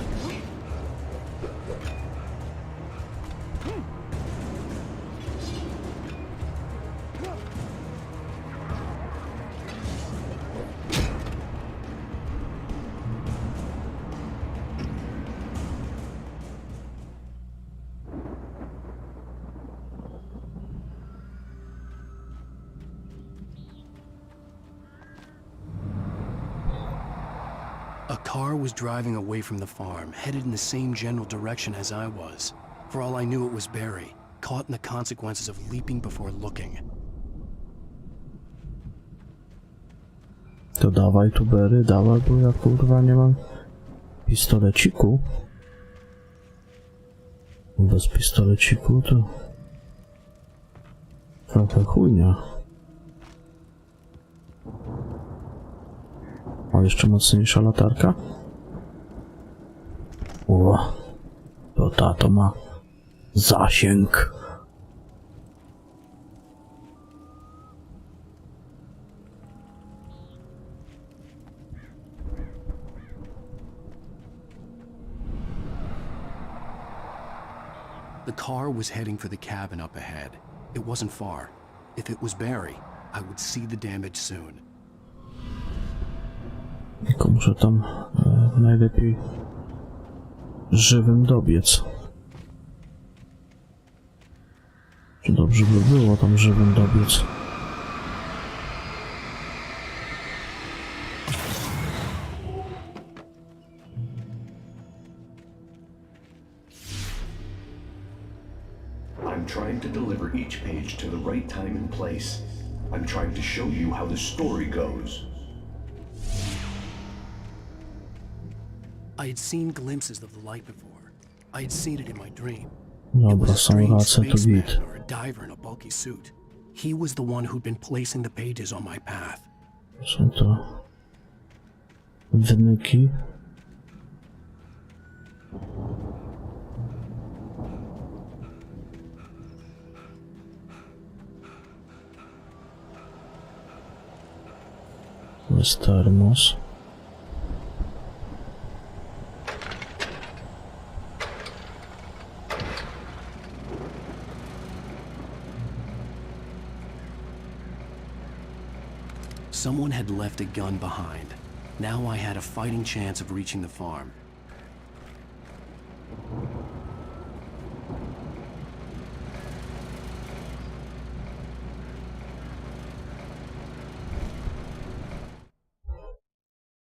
A car was driving away from the farm, headed in the same general direction as I was. For all I knew, it was Barry, caught in the consequences of leaping before looking. To dawaj tu Berry, dawaj, bo ja kurwa nie mam pistoleciku. Bez pistoleciku to trochę chujnia. O, jeszcze mocniejsza latarka. O, to tato ma zasięg. The car was heading for the cabin up ahead. It wasn't far. If it was Barry, I would see the damage soon. Tylko muszę tam najlepiej żywym dobiec. Czy dobrze by było tam żywym dobiec? I'm trying to deliver each page to the right time and place. I'm trying to show you how the story goes. I had seen glimpses of the light before. I had seen it in my dream. Dobra, są racje, to git. Or a diver in a bulky suit. He was the one who'd been placing the pages on my path. Są to wyniki. To jest termos. Someone had left a gun behind. Now I had a fighting chance of reaching the farm.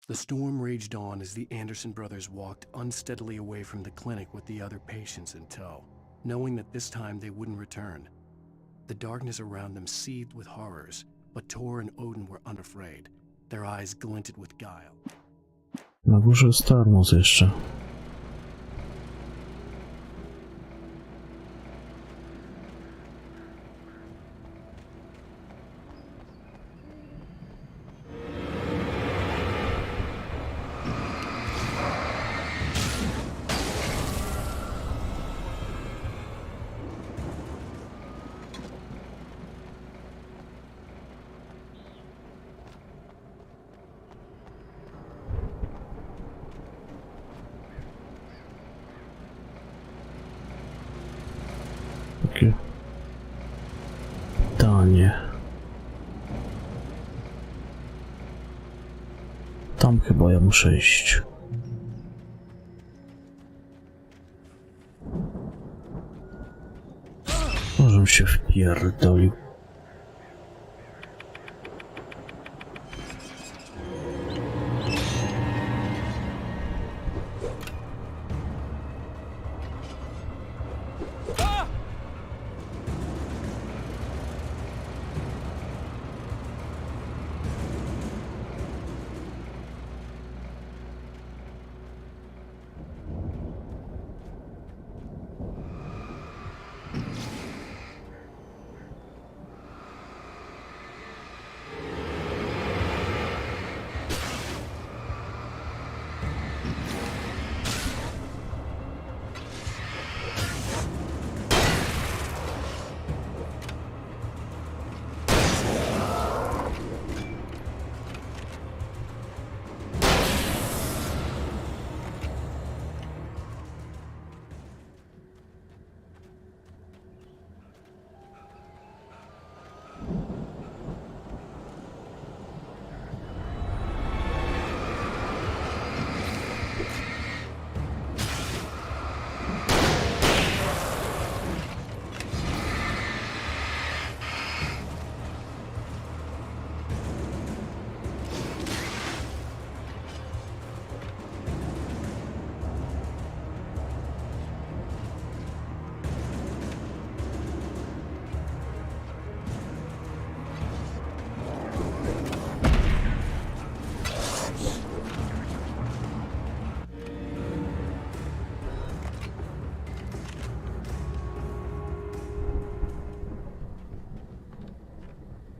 The storm raged on as the Anderson brothers walked unsteadily away from the clinic with the other patients in tow, knowing that this time they wouldn't return. The darkness around them seethed with horrors, but Tor and Odin were unafraid. Their eyes glinted with guile. Na górze jest termos jeszcze. Takie pytanie. Tam chyba ja muszę iść. Może się wpierdolił.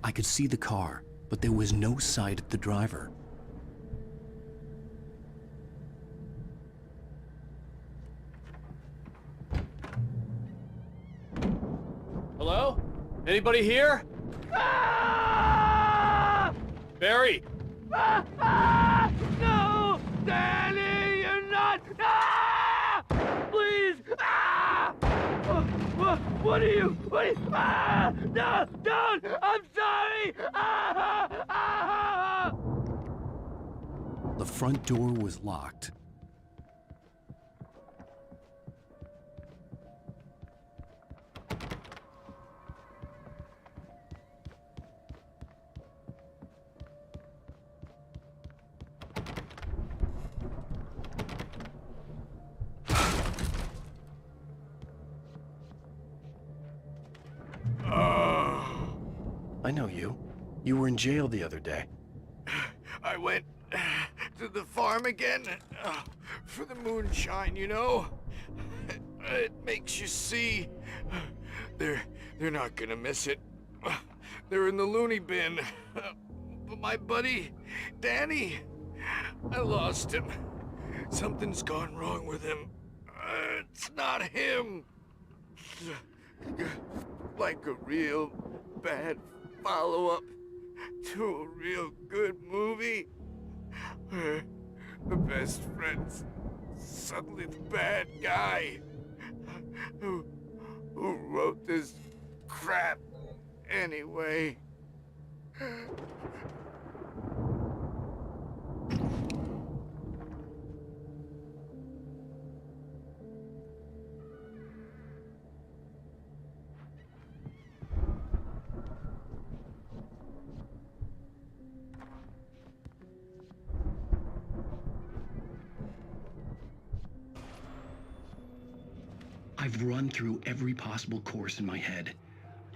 I could see the car, but there was no sight of the driver. Hello? Anybody here? Barry! No! Danny, you're not! Ah! Please! Ah! What are you? Ah! No! Don't! I'm sorry! Ah! Ah! The front door was locked. I know you. You were in jail the other day. I went to the farm again for the moonshine, you know? It makes you see. They're not gonna miss it. They're in the loony bin. But my buddy, Danny, I lost him. Something's gone wrong with him. It's not him. Like a real bad follow-up to a real good movie where the best friend's suddenly the bad guy who wrote this crap anyway. I've run through every possible course in my head.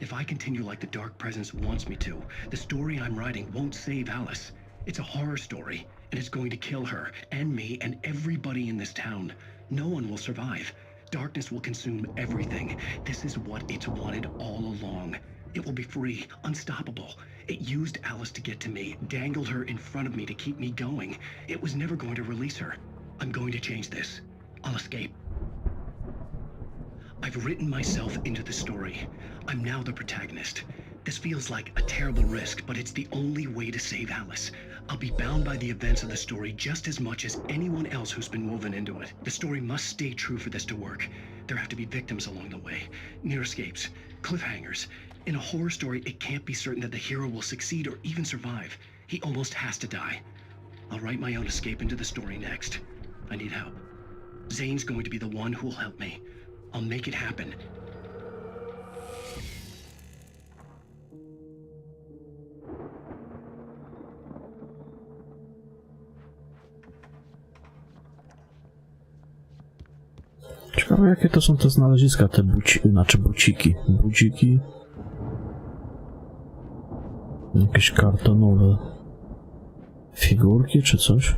If I continue like the Dark Presence wants me to, the story I'm writing won't save Alice. It's a horror story, and it's going to kill her, and me, and everybody in this town. No one will survive. Darkness will consume everything. This is what it's wanted all along. It will be free, unstoppable. It used Alice to get to me, dangled her in front of me to keep me going. It was never going to release her. I'm going to change this. I'll escape. I've written myself into the story. I'm now the protagonist. This feels like a terrible risk, but it's the only way to save Alice. I'll be bound by the events of the story just as much as anyone else who's been woven into it. The story must stay true for this to work. There have to be victims along the way, near escapes, cliffhangers. In a horror story, it can't be certain that the hero will succeed or even survive. He almost has to die. I'll write my own escape into the story next. I need help. Zane's going to be the one who'll help me. I'll make it happen. Ciekawe, jakie to są te znaleziska, te buciki. Budziki. Jakieś kartonowe figurki czy coś.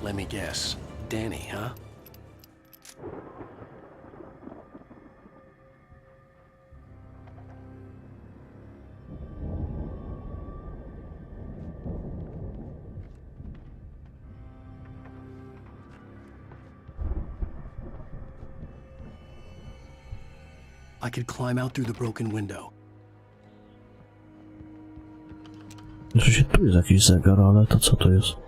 Let me guess. Danny, huh? I could climb out through the broken window. Oczywiście tu jest jakiś zegar, ale to co to jest?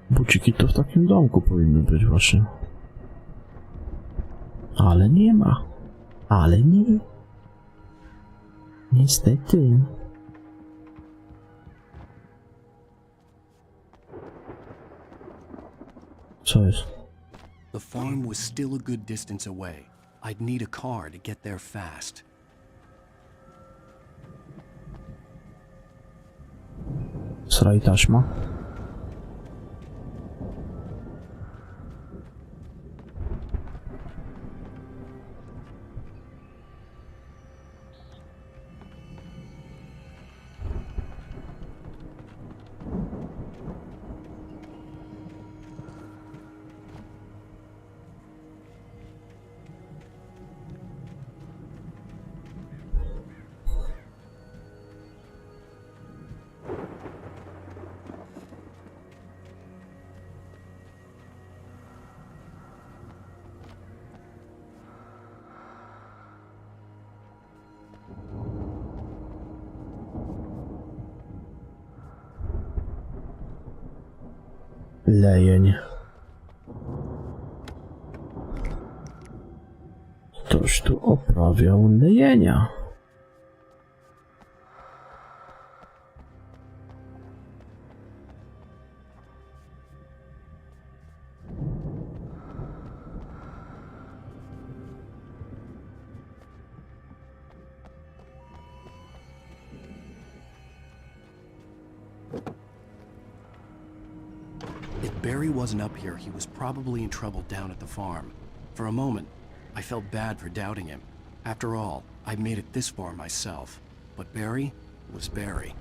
Buciki to w takim domku powinny być właśnie. Ale nie ma. Ale nie. Niestety. Co jest? The farm was still a good distance away. I'd need a car to get there fast. Sra i taśma. Lejeń. Ktoś tu oprawiał lejenia. If Barry wasn't up here, he was probably in trouble down at the farm. For a moment, I felt bad for doubting him. After all, I made it this far myself. But Barry was Barry.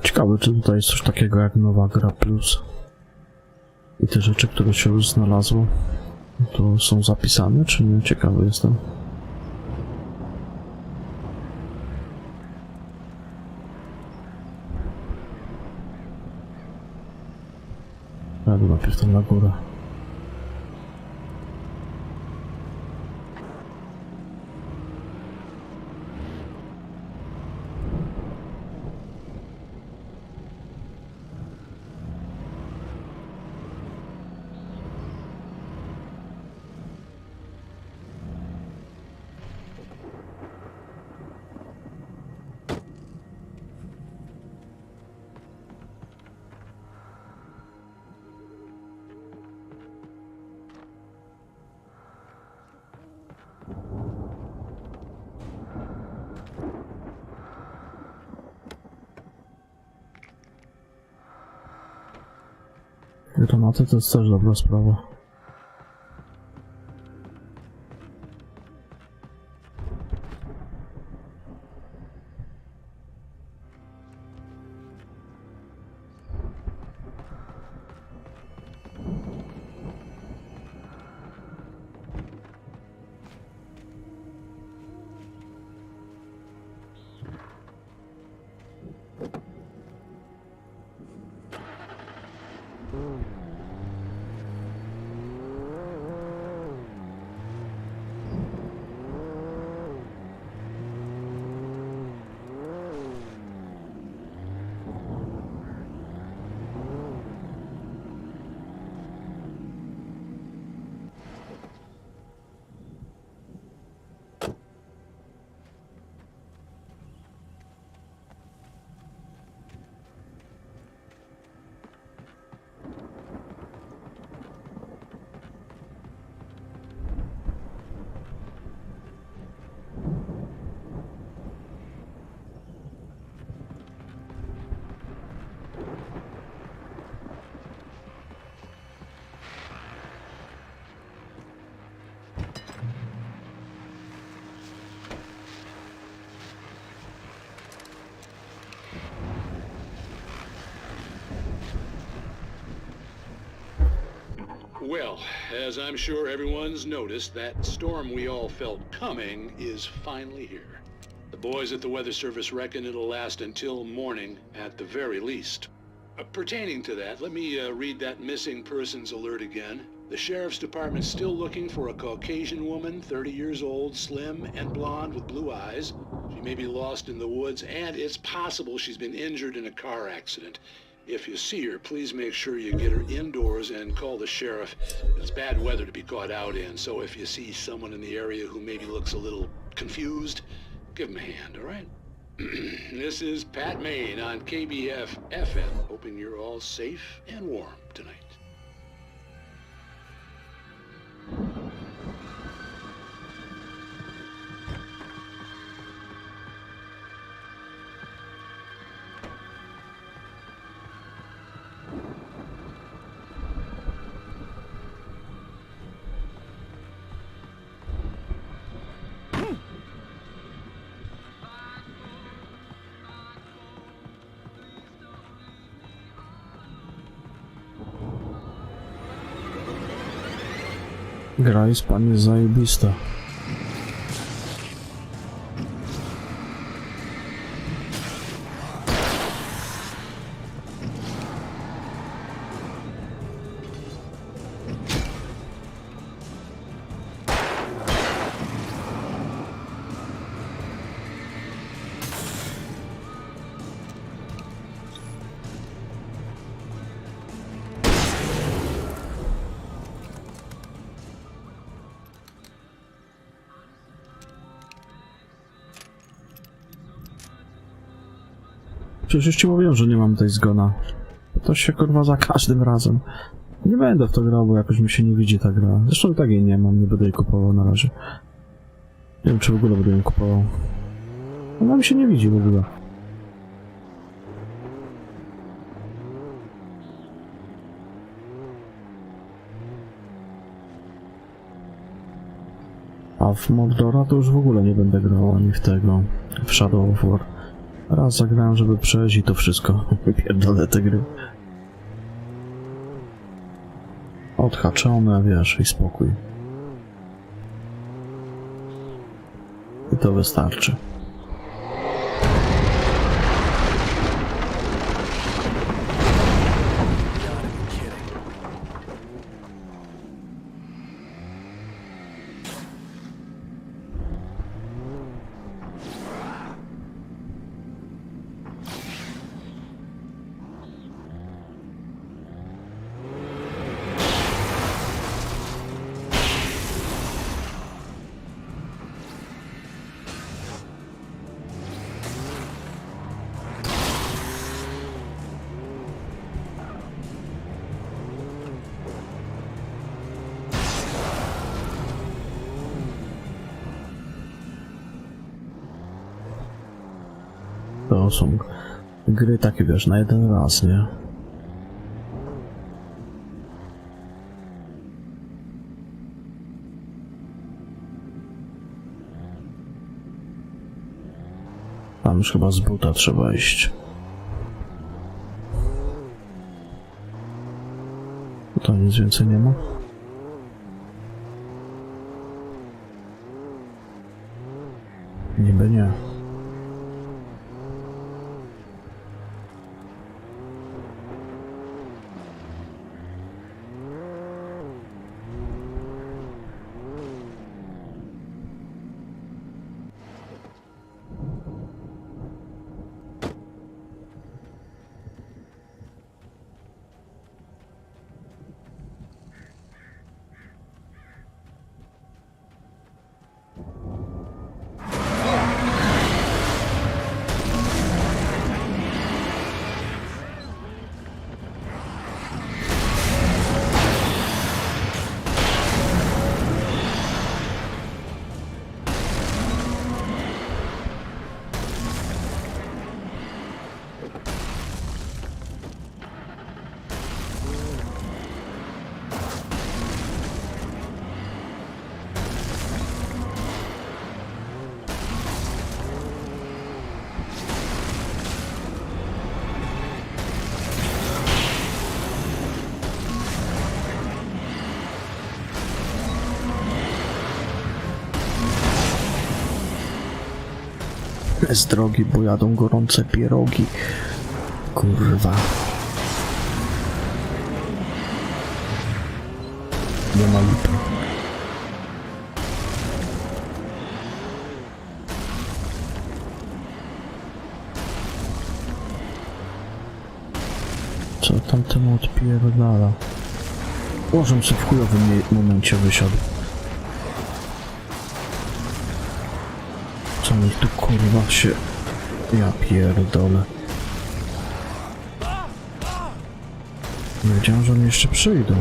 Ciekawe, czy tutaj jest coś takiego jak nowa gra plus. I te rzeczy, które się już znalazło, to są zapisane, czy nie? Ciekawy jestem. Jadę najpierw tam na górę. Granaty to jest też dobra sprawa. Well, as I'm sure everyone's noticed, that storm we all felt coming is finally here. The boys at the Weather Service reckon it'll last until morning at the very least. Pertaining to that, let me read that missing persons alert again. The Sheriff's Department's still looking for a Caucasian woman, 30 years old, slim and blonde with blue eyes, She may be lost in the woods, and it's possible she's been injured in a car accident. If you see her, please make sure you get her indoors and call the sheriff. It's bad weather to be caught out in, so if you see someone in the area who maybe looks a little confused, give him a hand, all right? This is Pat Maine on KBF FM, hoping you're all safe and warm tonight. Gra jest, panie, zajebista. Przecież już ci mówiłem, że nie mam tej zgona. To się kurwa za każdym razem. Nie będę w to grał, bo jakoś mi się nie widzi ta gra. Zresztą tak jej nie mam, nie będę jej kupował na razie. Nie wiem, czy w ogóle będę ją kupował. Ona mi się nie widzi w ogóle. A w Mordora to już w ogóle nie będę grał ani w tego, w Shadow of War. Raz zagrałem, żeby przejść i to wszystko. Wypierdolę te gry. Odhaczone, wiesz, i spokój. I to wystarczy. To są gry takie, wiesz, na jeden raz, nie? Tam już chyba z buta trzeba iść. To nic więcej nie ma? Niby nie. Z drogi, bo jadą gorące pierogi. Kurwa. Nie ma lipy. Co tam temu odpierdala? Łożem sobie w chujowym momencie wysiadł. Co mi tu kurwa się... Ja pierdolę. Nie wiedziałem, że oni jeszcze przyjdą.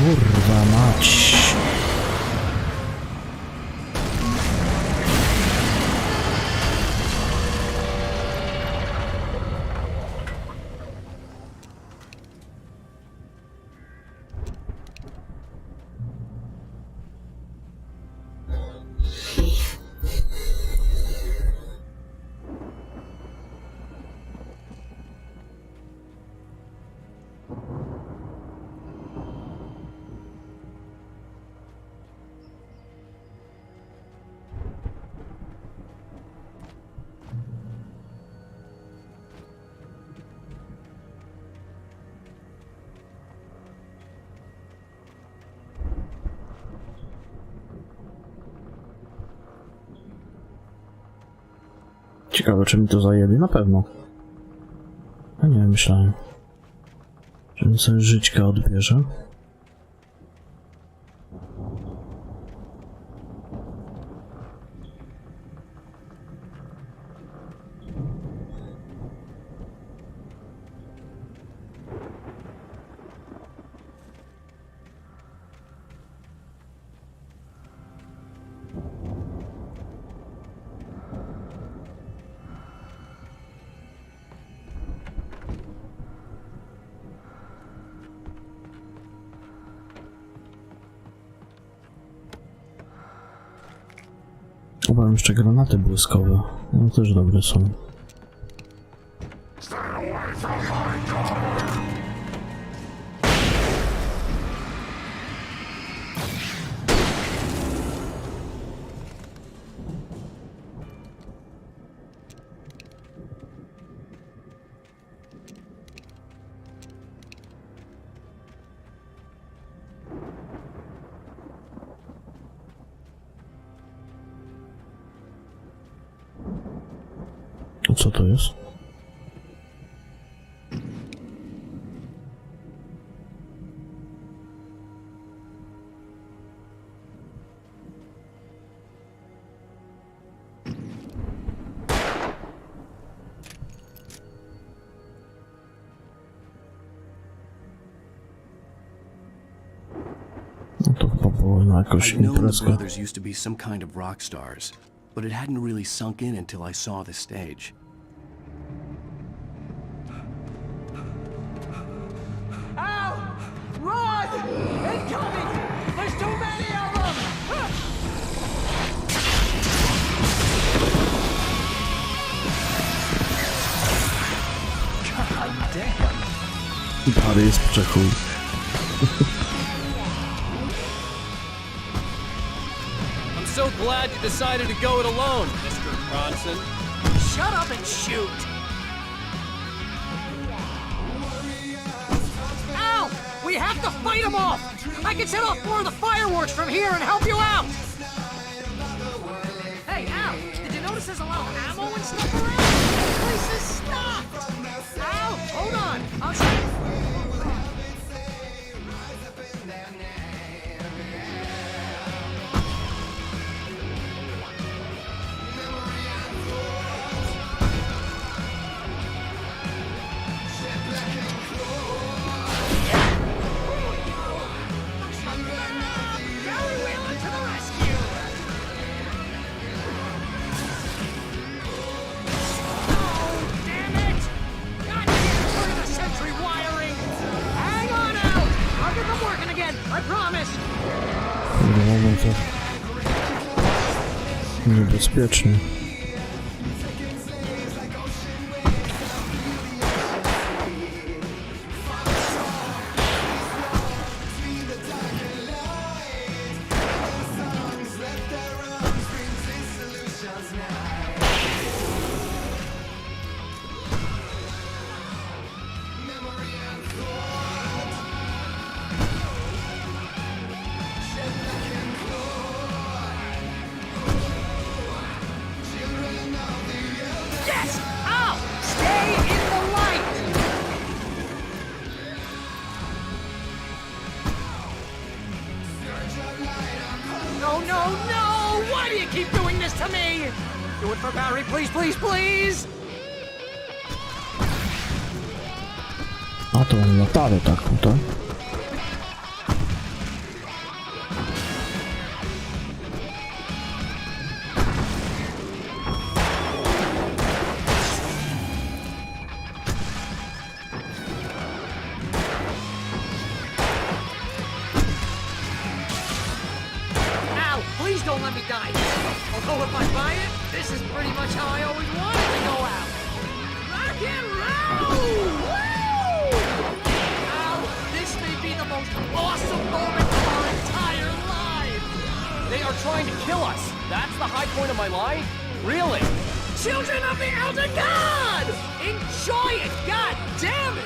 Kurwa mać. Ciekawe, czy mi to zajebie? Na pewno. A nie, myślałem, że mi sobie żyćka odbierze. Chyba jeszcze granaty błyskowe. No też dobre są. Co to jest? No to chyba było na jakąś imprezkę. Brothers used to be some kind of rock stars, but it hadn't really sunk in until I saw the stage. Ow! Run! Incoming! There's too many of them! God damn! Pary jest przechuj. I'm so glad you decided to go it alone, Mr. Bronson. Shut up and shoot! Ow! We have to fight them off! I can set off more of the fireworks from here and help you out! Hey, Al, did you notice there's a lot of ammo and stuff around? The place is stocked! Al, hold on! I'll show you. again. I promise. No, to niebezpiecznie. Yes! Ow! Stay in the light! No, no, no! Why do you keep doing this to me? Do it for Barry, please, please, please! A to mam latarę taką, tak? Ow! Please don't let me die! Although if I buy it, this is pretty much how I always wanted to go out! Rock and roll! Woo! Ow! This may be the most awesome moment of our entire lives! They are trying to kill us. That's the high point of my life? Really? Children of the Elder God! Enjoy it! God damn it!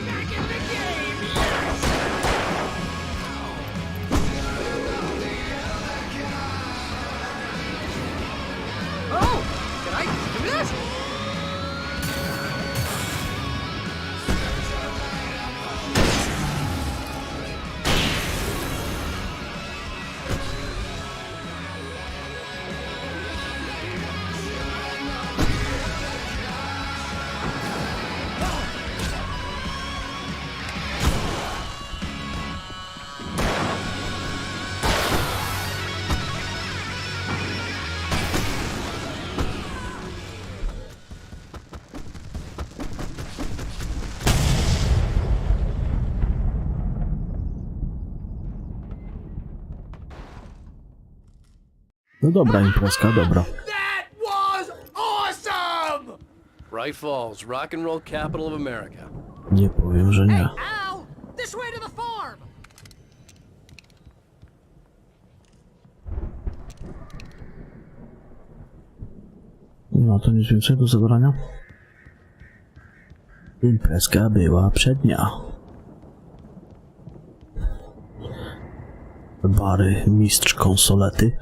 Back in the game, yes! Oh! Can I do this? No dobra imprezka, dobra. That was awesome! Bright Falls, rock and roll capital of America. Nie powiem, że nie. Ow! This way to the farm! No to nic więcej do zabrania. Imprezka była przednia. Bary, mistrz konsolety.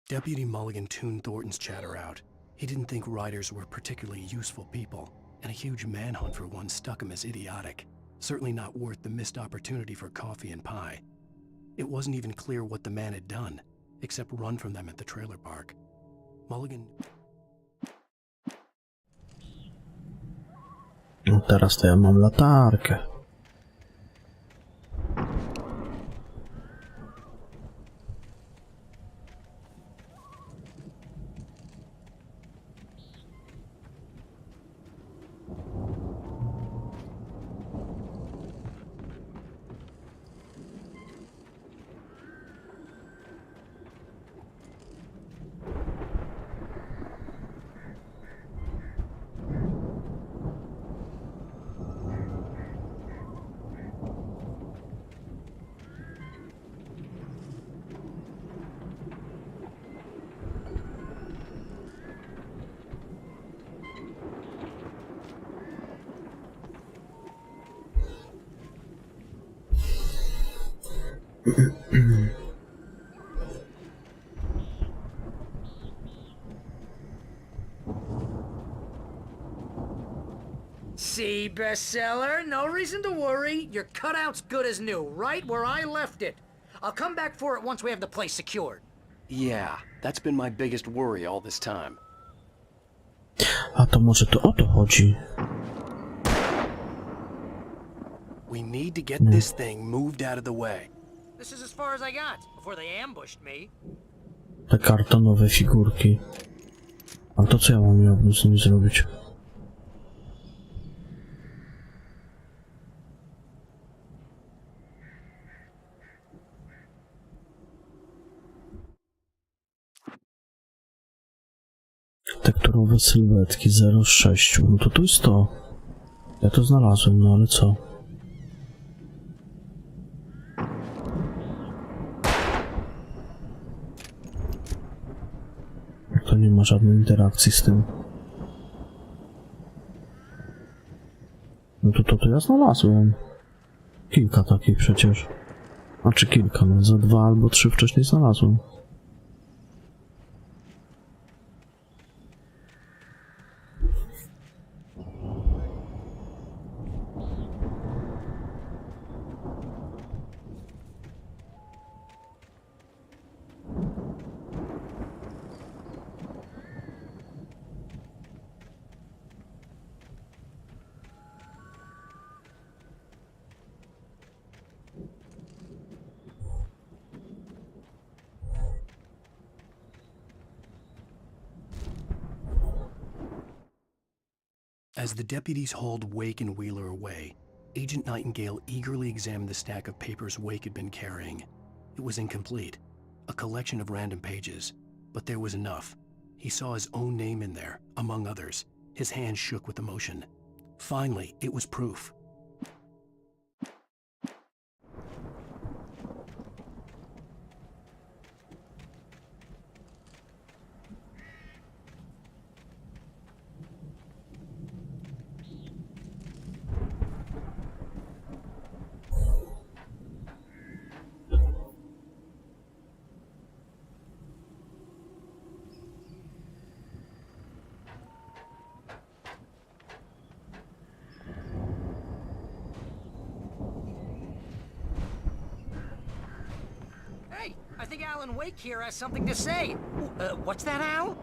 Deputy Mulligan tuned Thornton's chatter out. He didn't think riders were particularly useful people, and a huge manhunt for one stuck him as idiotic. Certainly not worth the missed opportunity for coffee and pie. It wasn't even clear what the man had done, except run from them at the trailer park. Mulligan... No teraz to ja mam latarkę. bestseller. No reason to worry. Your cutout's good as new, right where I left it. I'll come back for it once we have the place secured. Yeah, that's been my biggest worry all this time. A to może to o to chodzi. We need to get this thing moved out of the way. This is as far as I got before they ambushed me. Te kartonowe figurki. A to co ja miałbym z nimi zrobić? Tekturowe sylwetki 0,6. No to tu jest to. Ja to znalazłem, no ale co? To nie ma żadnej interakcji z tym. No to ja znalazłem. Kilka takich przecież. Znaczy kilka, no za 2 albo 3 wcześniej znalazłem. As the deputies hauled Wake and Wheeler away, Agent Nightingale eagerly examined the stack of papers Wake had been carrying. It was incomplete, a collection of random pages, but there was enough. He saw his own name in there, among others. His hands shook with emotion. Finally, it was proof. I think Alan Wake here has something to say. What's that, Al?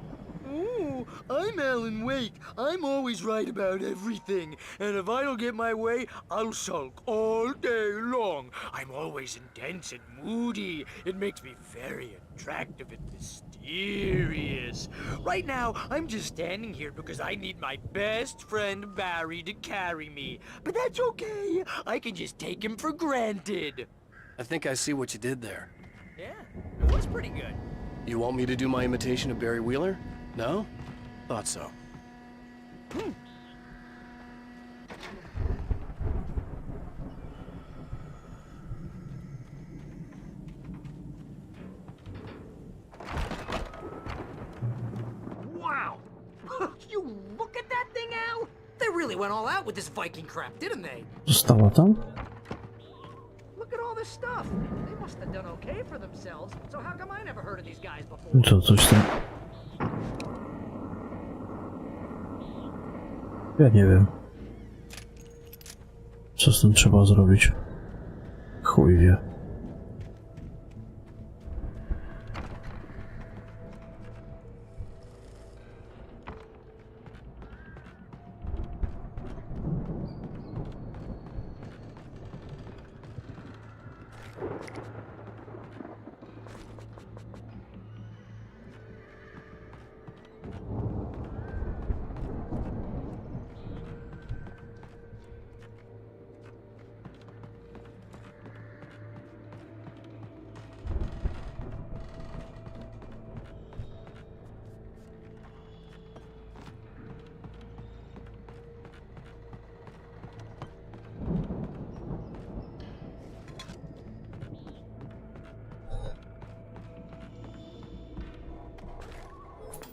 Ooh, I'm Alan Wake. I'm always right about everything. And if I don't get my way, I'll sulk all day long. I'm always intense and moody. It makes me very attractive and mysterious. Right now, I'm just standing here because I need my best friend Barry to carry me. But that's okay. I can just take him for granted. I think I see what you did there. Yeah, it was pretty good. You want me to do my imitation of Barry Wheeler? No? Thought so. Wow! You look at that thing, Al? They really went all out with this Viking crap, didn't they? Została tam? Look at all this stuff. They must have done okay for themselves. So how come I never heard of these guys before? Co, coś tam... Ja nie wiem. Co z tym trzeba zrobić? Chuj wie.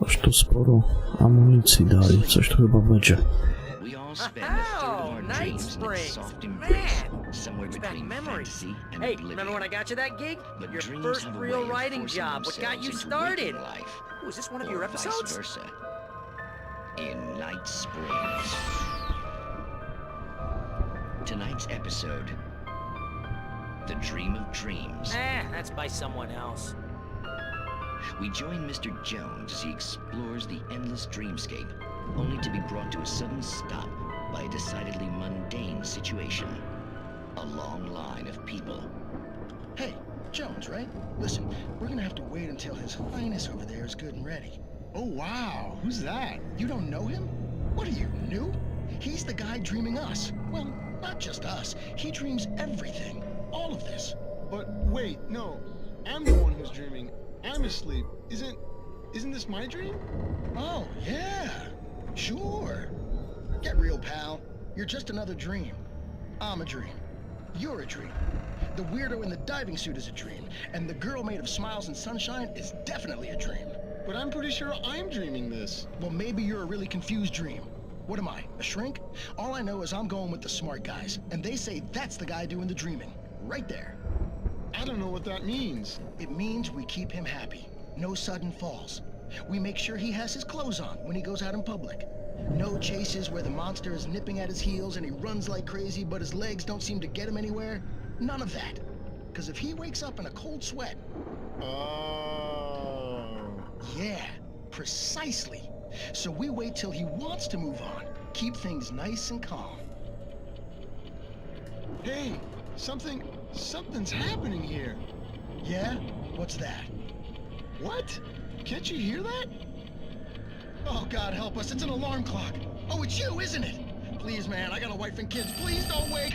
Aż tu sporo amunicji dali, coś tu chyba będzie. Oh, Night Springs! Man! Brings back memories. Hey, remember when I got you that gig? Your first real writing job, what got you started? Was this one of your episodes? In Night Springs. Tonight's episode, The Dream of Dreams. That's by someone else. We join Mr. Jones as he explores the endless dreamscape, only to be brought to a sudden stop by a decidedly mundane situation. A long line of people. Hey, Jones, right? Listen, we're gonna have to wait until His Highness over there is good and ready. Oh, wow. Who's that? You don't know him? What are you, new? He's the guy dreaming us. Well, not just us. He dreams everything. All of this. But wait, no. I'm the one who's dreaming. I'm asleep. Isn't this my dream? Oh, yeah. Sure. Get real, pal. You're just another dream. I'm a dream. You're a dream. The weirdo in the diving suit is a dream. And the girl made of smiles and sunshine is definitely a dream. But I'm pretty sure I'm dreaming this. Well, maybe you're a really confused dream. What am I, a shrink? All I know is I'm going with the smart guys. And they say that's the guy doing the dreaming. Right there. I don't know what that means. It means we keep him happy. No sudden falls. We make sure he has his clothes on when he goes out in public. No chases where the monster is nipping at his heels and he runs like crazy but his legs don't seem to get him anywhere. None of that. Because if he wakes up in a cold sweat... Oh... Yeah, precisely. So we wait till he wants to move on. Keep things nice and calm. Hey, something's happening here. Yeah? What's that? What? Can't you hear that? Oh, God help us, it's an alarm clock. Oh, it's you, isn't it? Please, man, I got a wife and kids. Please don't wake.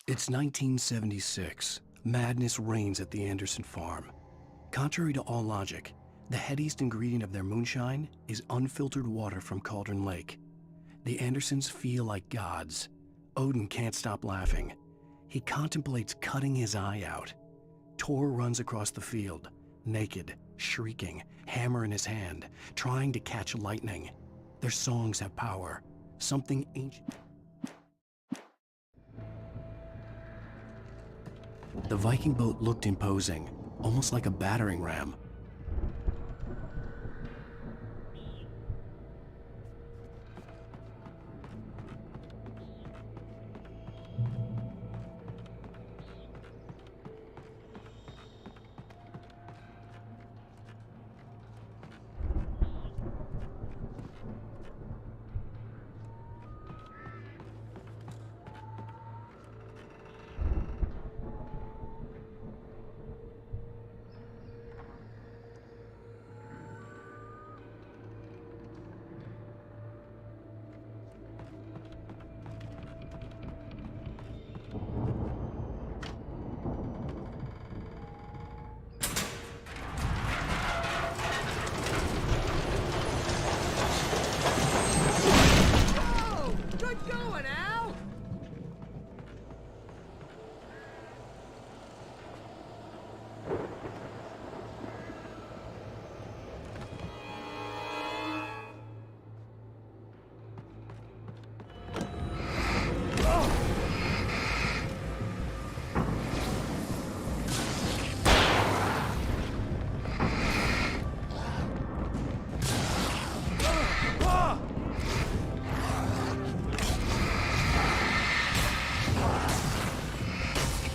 It's 1976. Madness reigns at the Anderson farm. Contrary to all logic, the headiest ingredient of their moonshine is unfiltered water from Cauldron Lake. The Andersons feel like gods. Odin can't stop laughing. He contemplates cutting his eye out. Tor runs across the field, naked, shrieking, hammer in his hand, trying to catch lightning. Their songs have power, something ancient. The Viking boat looked imposing, almost like a battering ram.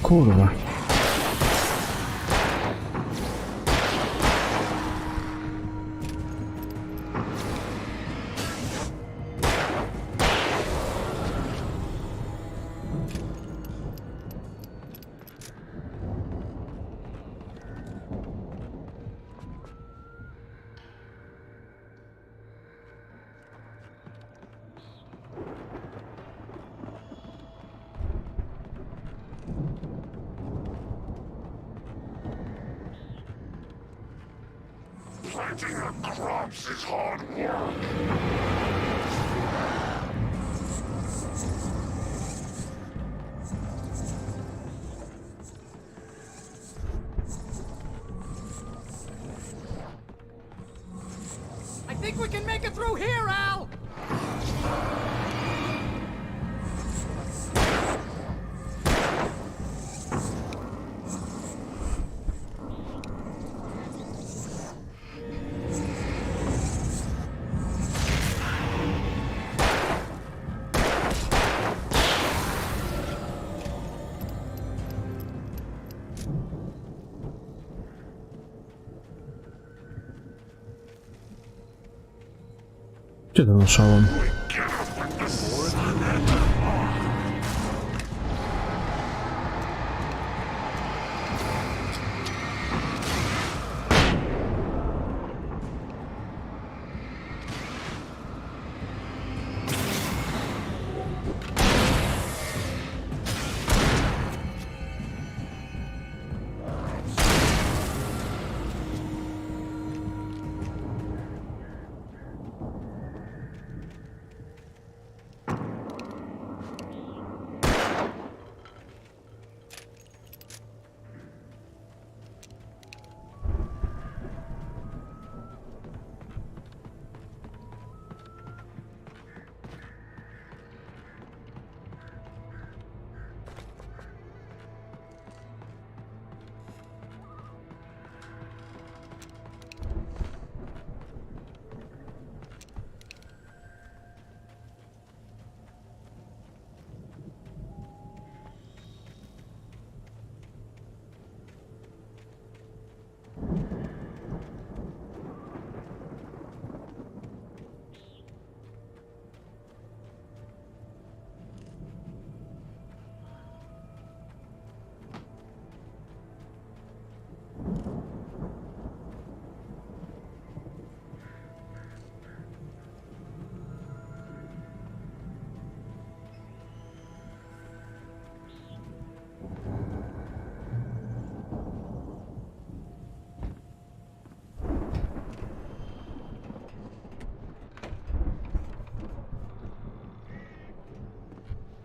Kurwa. Planting the crops is hard work. think we can make it through here, Al? Gdzie ten szałom?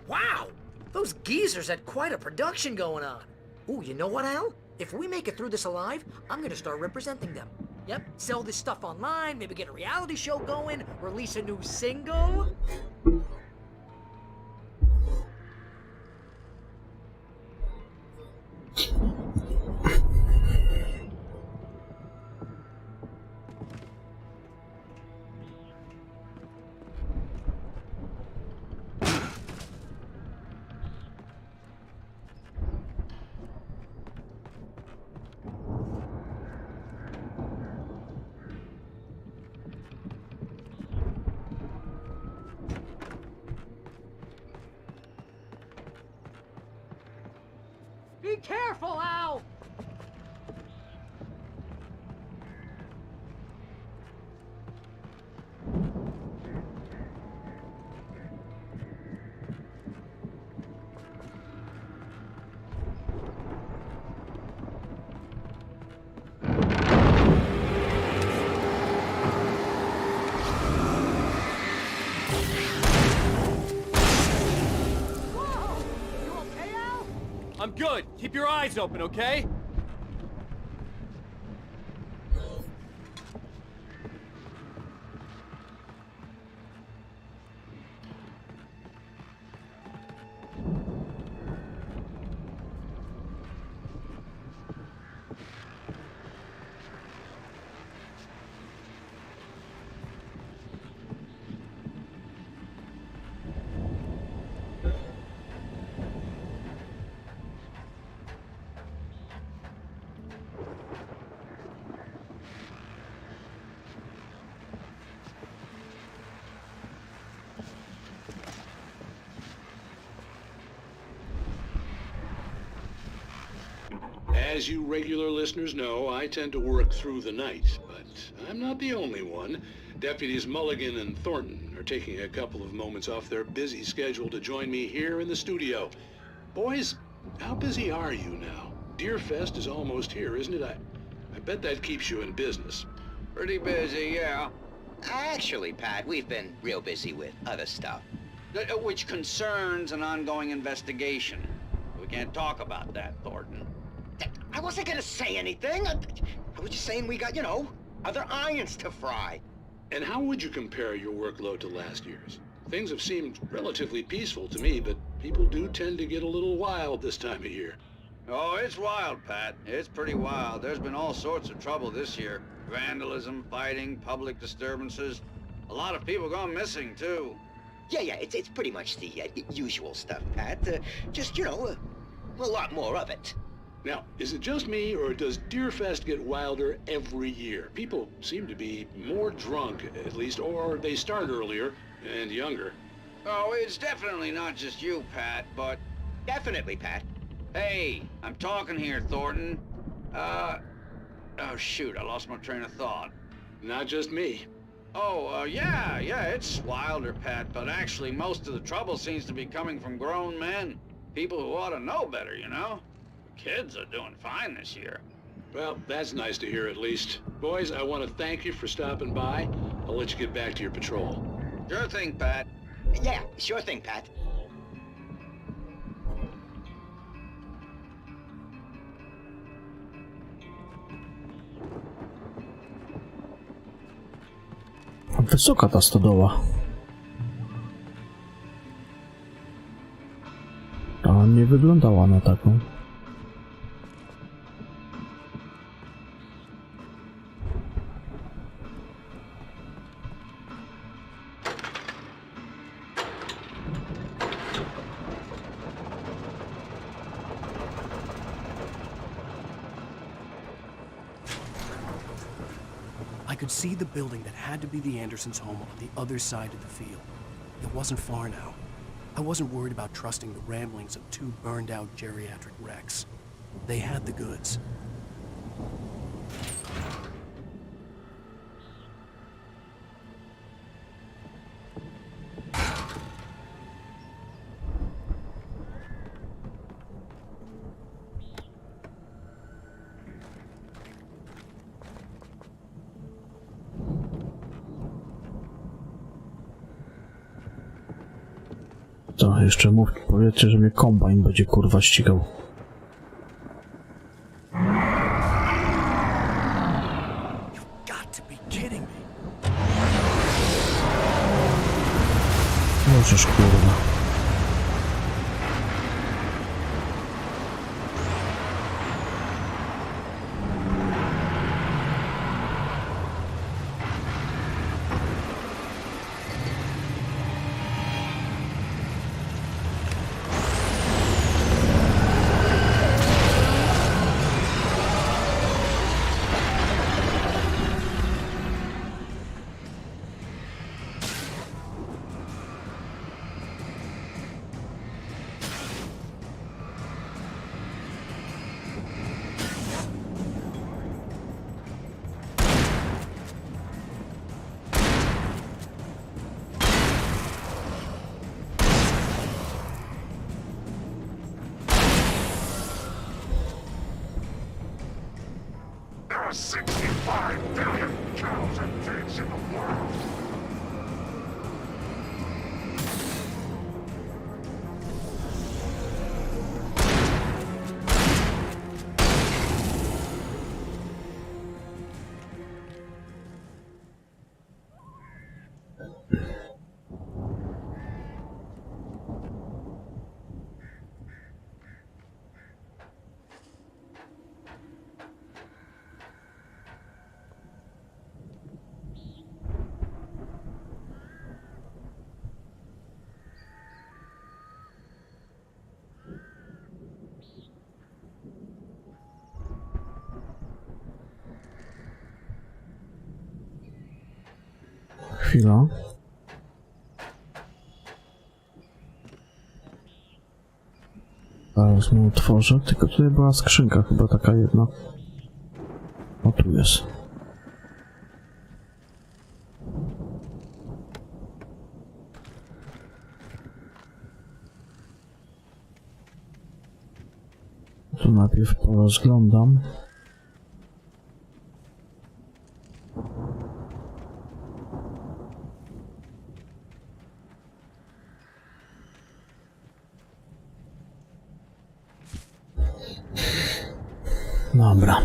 Wow! Those geezers had quite a production going on. Ooh, you know what, Al? If we make it through this alive, I'm gonna start representing them. Yep, sell this stuff online, maybe get a reality show going, release a new single. Be careful, Al! I'm good. Keep your eyes open, okay? As you regular listeners know, I tend to work through the night, but I'm not the only one. Deputies Mulligan and Thornton are taking a couple of moments off their busy schedule to join me here in the studio. Boys, how busy are you now? Deerfest is almost here, isn't it? I bet that keeps you in business. Pretty busy, yeah. Actually, Pat, we've been real busy with other stuff, which concerns an ongoing investigation. We can't talk about that, Thornton. I wasn't gonna say anything. I was just saying we got, you know, other irons to fry. And how would you compare your workload to last year's? Things have seemed relatively peaceful to me, but people do tend to get a little wild this time of year. Oh, it's wild, Pat. It's pretty wild. There's been all sorts of trouble this year. Vandalism, fighting, public disturbances. A lot of people gone missing, too. Yeah, it's pretty much the usual stuff, Pat. Just, you know, a lot more of it. Now, is it just me, or does Deerfest get wilder every year? People seem to be more drunk, at least, or they start earlier and younger. Oh, it's definitely not just you, Pat, but... Definitely, Pat. Hey, I'm talking here, Thornton. Oh, shoot, I lost my train of thought. Not just me. Oh, yeah, it's wilder, Pat, but actually most of the trouble seems to be coming from grown men. People who ought to know better, you know? Kids are doing fine this year. Well, that's nice to hear at least. Boys, I want to thank you for stopping by. I'll let you get back to your patrol. Sure thing, Pat. Yeah, sure thing, Pat. Wysoka ta stodoła. A nie wyglądała na taką. I could see the building that had to be the Andersons' home on the other side of the field. It wasn't far now. I wasn't worried about trusting the ramblings of two burned-out geriatric wrecks. They had the goods. To jeszcze powiedzcie, że mnie kombajn będzie kurwa ścigał. Możesz kurwa. There are 65 billion cows and pigs in the world. Chwila. Zaraz mu otworzę, tylko tutaj była skrzynka chyba taka jedna. O, tu jest. Tu najpierw porozglądam. Dobra.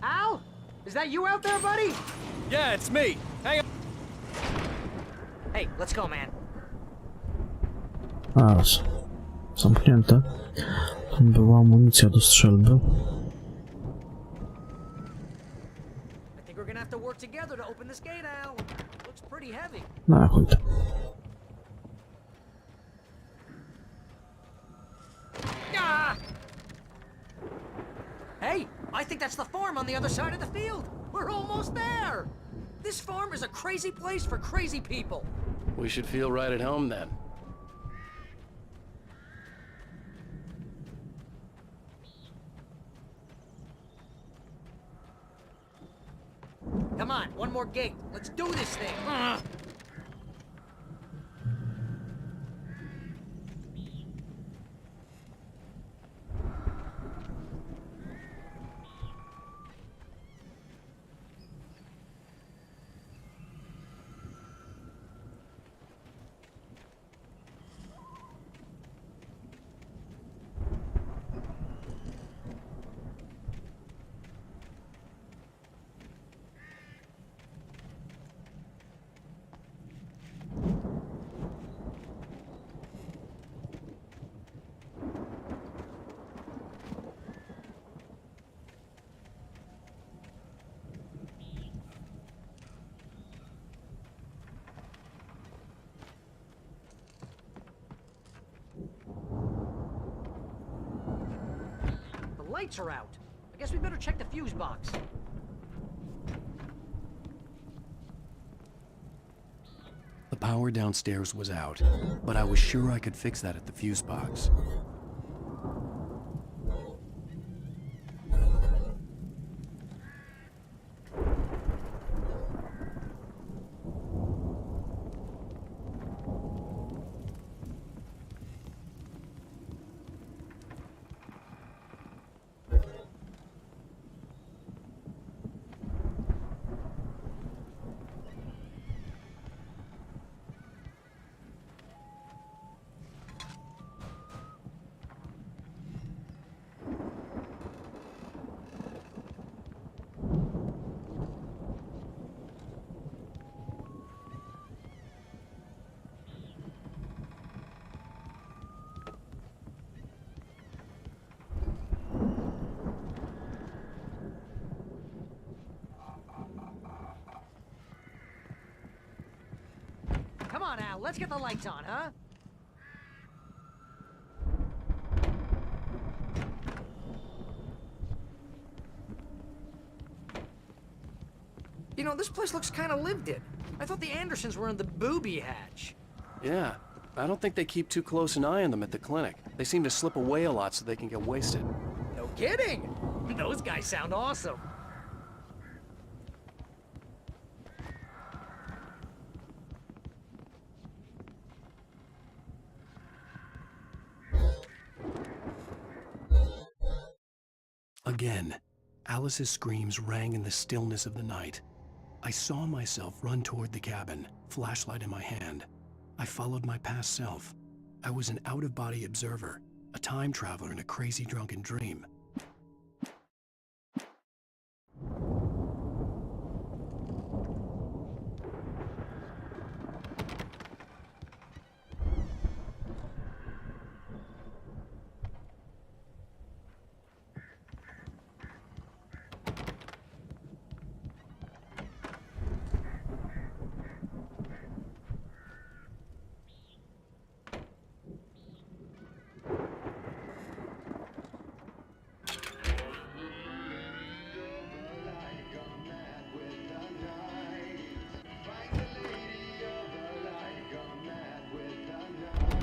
Al? Is that you out there, buddy? Yeah, it's me. Hang on. Hey, let's go, man. Raz. Zamknięte. Tam była amunicja do strzelby. I think we're gonna have to work together to open this gate, Al. Looks pretty heavy. No, chuj tam. Ah! Hey, I think that's the farm on the other side of the field. We're almost there. This farm is a crazy place for crazy people. We should feel right at home then. Come on, one more gate. Let's do this thing. Lights are out. I guess we better check the fuse box. The power downstairs was out, but I was sure I could fix that at the fuse box. Come on, Al, let's get the lights on, huh? You know, this place looks kind of lived in. I thought the Andersons were in the booby hatch. Yeah, I don't think they keep too close an eye on them at the clinic. They seem to slip away a lot so they can get wasted. No kidding! Those guys sound awesome. Again, Alice's screams rang in the stillness of the night. I saw myself run toward the cabin, flashlight in my hand. I followed my past self. I was an out-of-body observer, a time traveler in a crazy drunken dream.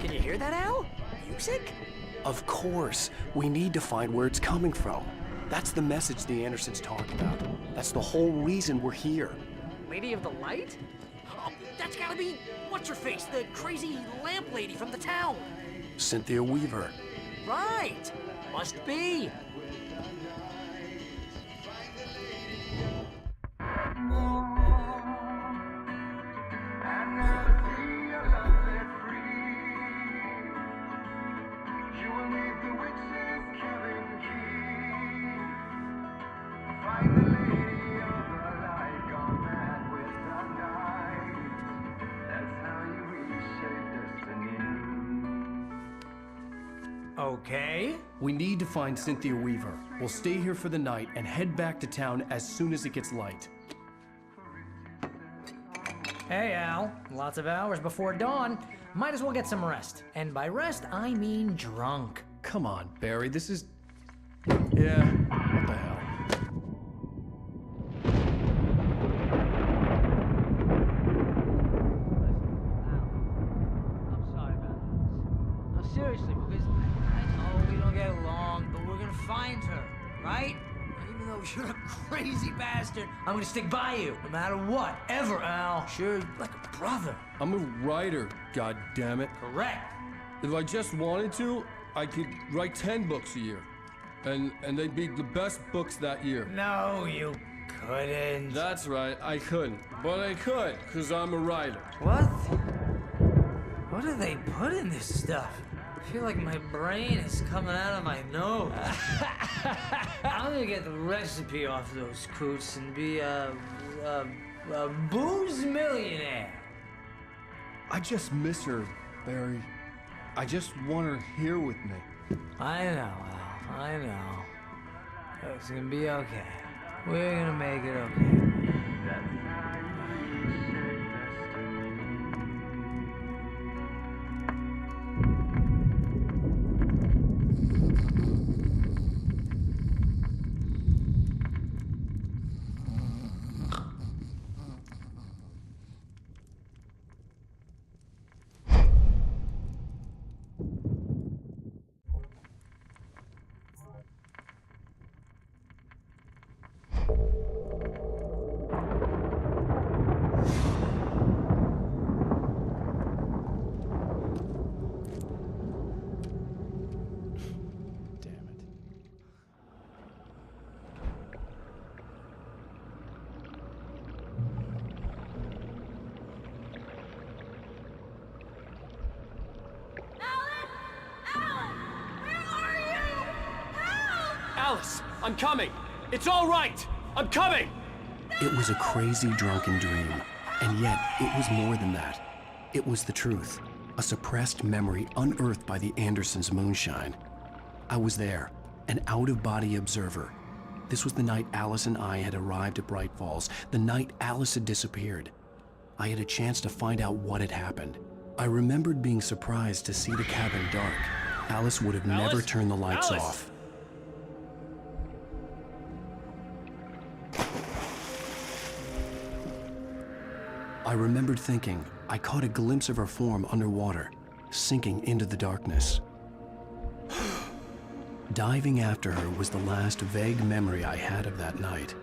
Can you hear that, Al? Music? Of course, we need to find where it's coming from. That's the message the Andersons talk about. That's the whole reason we're here. Lady of the Light? Oh, that's gotta be what's-her-face, the crazy lamp lady from the town. Cynthia Weaver. Right! Must be. Okay. We need to find Cynthia Weaver. We'll stay here for the night and head back to town as soon as it gets light. Hey, Al. Lots of hours before dawn. Might as well get some rest. And by rest, I mean drunk. Come on, Barry, this is... Yeah, what the hell? I'm sorry about this. No, seriously, because I know we don't get along, but we're gonna find her, right? And even though you're a crazy bastard, I'm gonna stick by you, no matter what, ever, Al. Sure, like a brother. I'm a writer, goddammit. Correct. If I just wanted to, I could write 10 books a year. And they'd be the best books that year. No, you couldn't. That's right, I couldn't. But I could, because I'm a writer. What? What do they put in this stuff? I feel like my brain is coming out of my nose. I'm gonna get the recipe off those coots and be a booze millionaire. I just miss her, Barry. I just want her here with me. I know, Al. I know. It's gonna be okay. We're gonna make it okay. Alice, I'm coming! It's all right! I'm coming! It was a crazy, drunken dream, and yet it was more than that. It was the truth, a suppressed memory unearthed by the Andersons' moonshine. I was there, an out-of-body observer. This was the night Alice and I had arrived at Bright Falls, the night Alice had disappeared. I had a chance to find out what had happened. I remembered being surprised to see the cabin dark. Alice would have never turned the lights off. I remembered thinking I caught a glimpse of her form underwater, sinking into the darkness. Diving after her was the last vague memory I had of that night.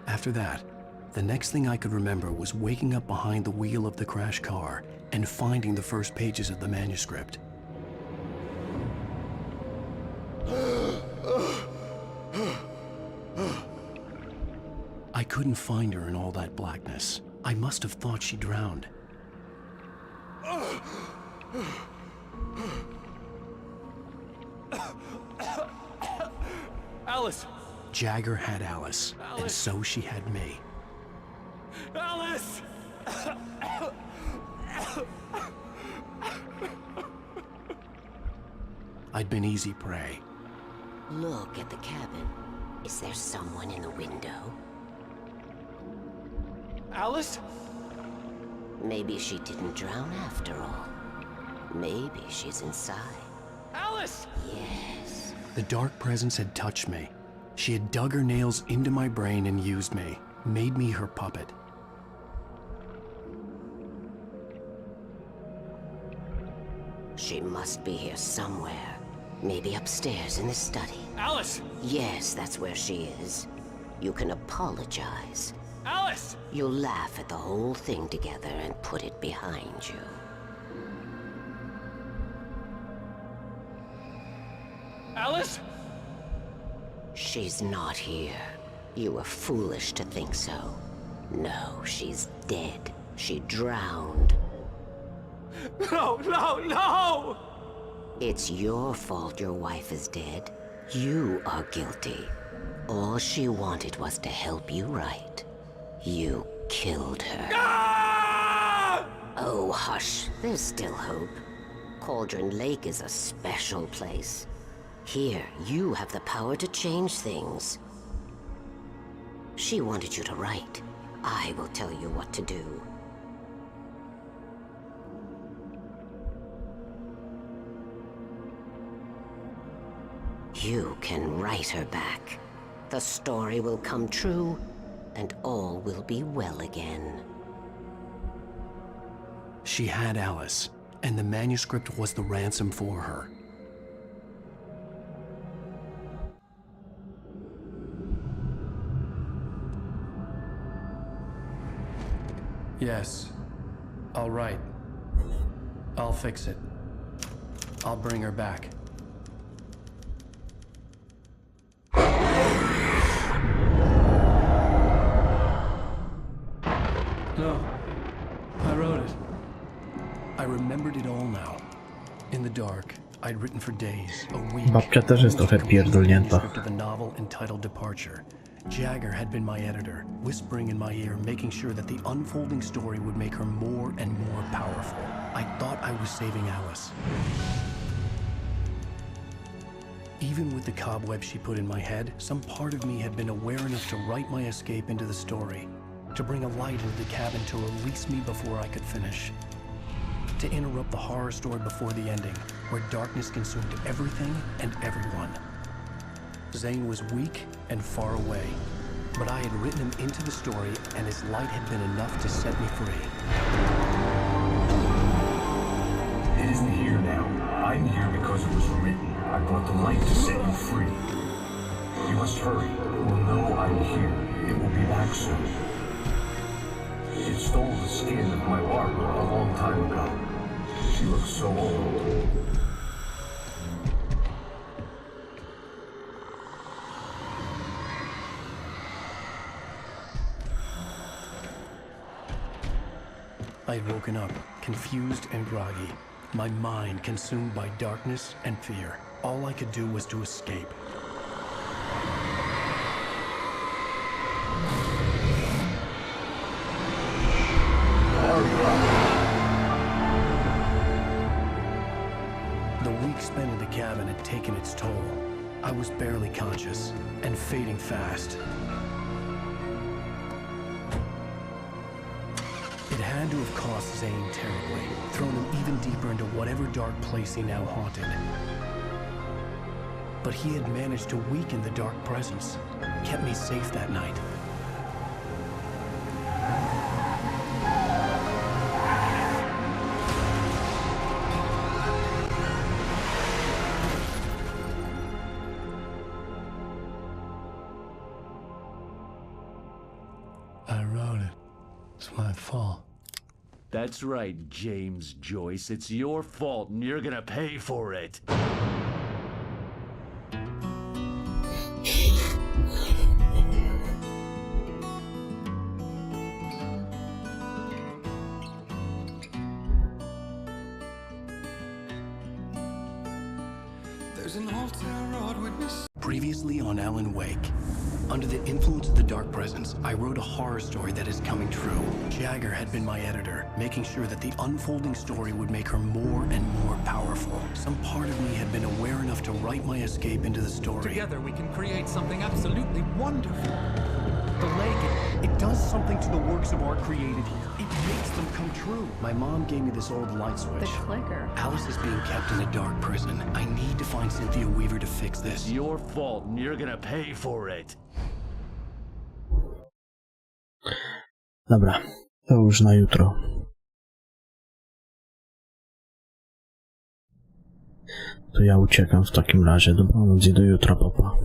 After that, the next thing I could remember was waking up behind the wheel of the crashed car and finding the first pages of the manuscript. I couldn't find her in all that blackness. I must have thought she drowned. Alice! Jagger had Alice, and so she had me. Alice! I'd been easy prey. Look at the cabin. Is there someone in the window? Alice? Maybe she didn't drown after all. Maybe she's inside. Alice! Yes. The dark presence had touched me. She had dug her nails into my brain and used me, made me her puppet. She must be here somewhere. Maybe upstairs in the study. Alice! Yes, that's where she is. You can apologize. Alice! You'll laugh at the whole thing together and put it behind you. Alice? She's not here. You were foolish to think so. No, she's dead. She drowned. No, no, no! It's your fault your wife is dead. You are guilty. All she wanted was to help you right. You killed her. Ah! Oh, hush. There's still hope. Cauldron Lake is a special place. Here, you have the power to change things. She wanted you to write. I will tell you what to do. You can write her back. The story will come true, and all will be well again. She had Alice, and the manuscript was the ransom for her. Yes, I'll write. I'll fix it. I'll bring her back. No, I wrote it. I remembered it all now. In the dark, I'd written for days, a week. Babcia też jest trochę pierdolnięta. Of a novel entitled Departure. Jagger had been my editor, whispering in my ear, making sure that the unfolding story would make her more and more powerful. I thought I was saving Alice. Even with the cobweb she put in my head, some part of me had been aware enough to write my escape into the story, to bring a light into the cabin to release me before I could finish, to interrupt the horror story before the ending, where darkness consumed everything and everyone. Zane was weak and far away, but I had written him into the story, and his light had been enough to set me free. It isn't here now. I'm here because it was written. I brought the light to set you free. You must hurry. It will know I'm here. It will be back soon. It stole the skin of my Barbara a long time ago. She looks so old. I had woken up, confused and groggy, my mind consumed by darkness and fear. All I could do was to escape. The week spent in the cabin had taken its toll. I was barely conscious and fading fast. It had to have cost Zane terribly, thrown him even deeper into whatever dark place he now haunted. But he had managed to weaken the dark presence, kept me safe that night. I wrote it. It's my fault. That's right, James Joyce. It's your fault, and you're gonna pay for it. There's an old town road witness. Previously on Alan Wake. Under the influence of the dark presence, I wrote a horror story that is coming true. Jagger had been my editor, making sure that the unfolding story would make her more and more powerful. Some part of me had been aware enough to write my escape into the story. Together we can create something absolutely wonderful. The lake, it does something to the works of art created here. It makes them come true. My mom gave me this old light switch. The clicker. Alice is being kept in a dark prison. I need to find Cynthia Weaver to fix this. It's your fault, and you're gonna pay for it. Dobra, to już na jutro. To ja uciekam w takim razie. Dobranoc i do jutra, papa.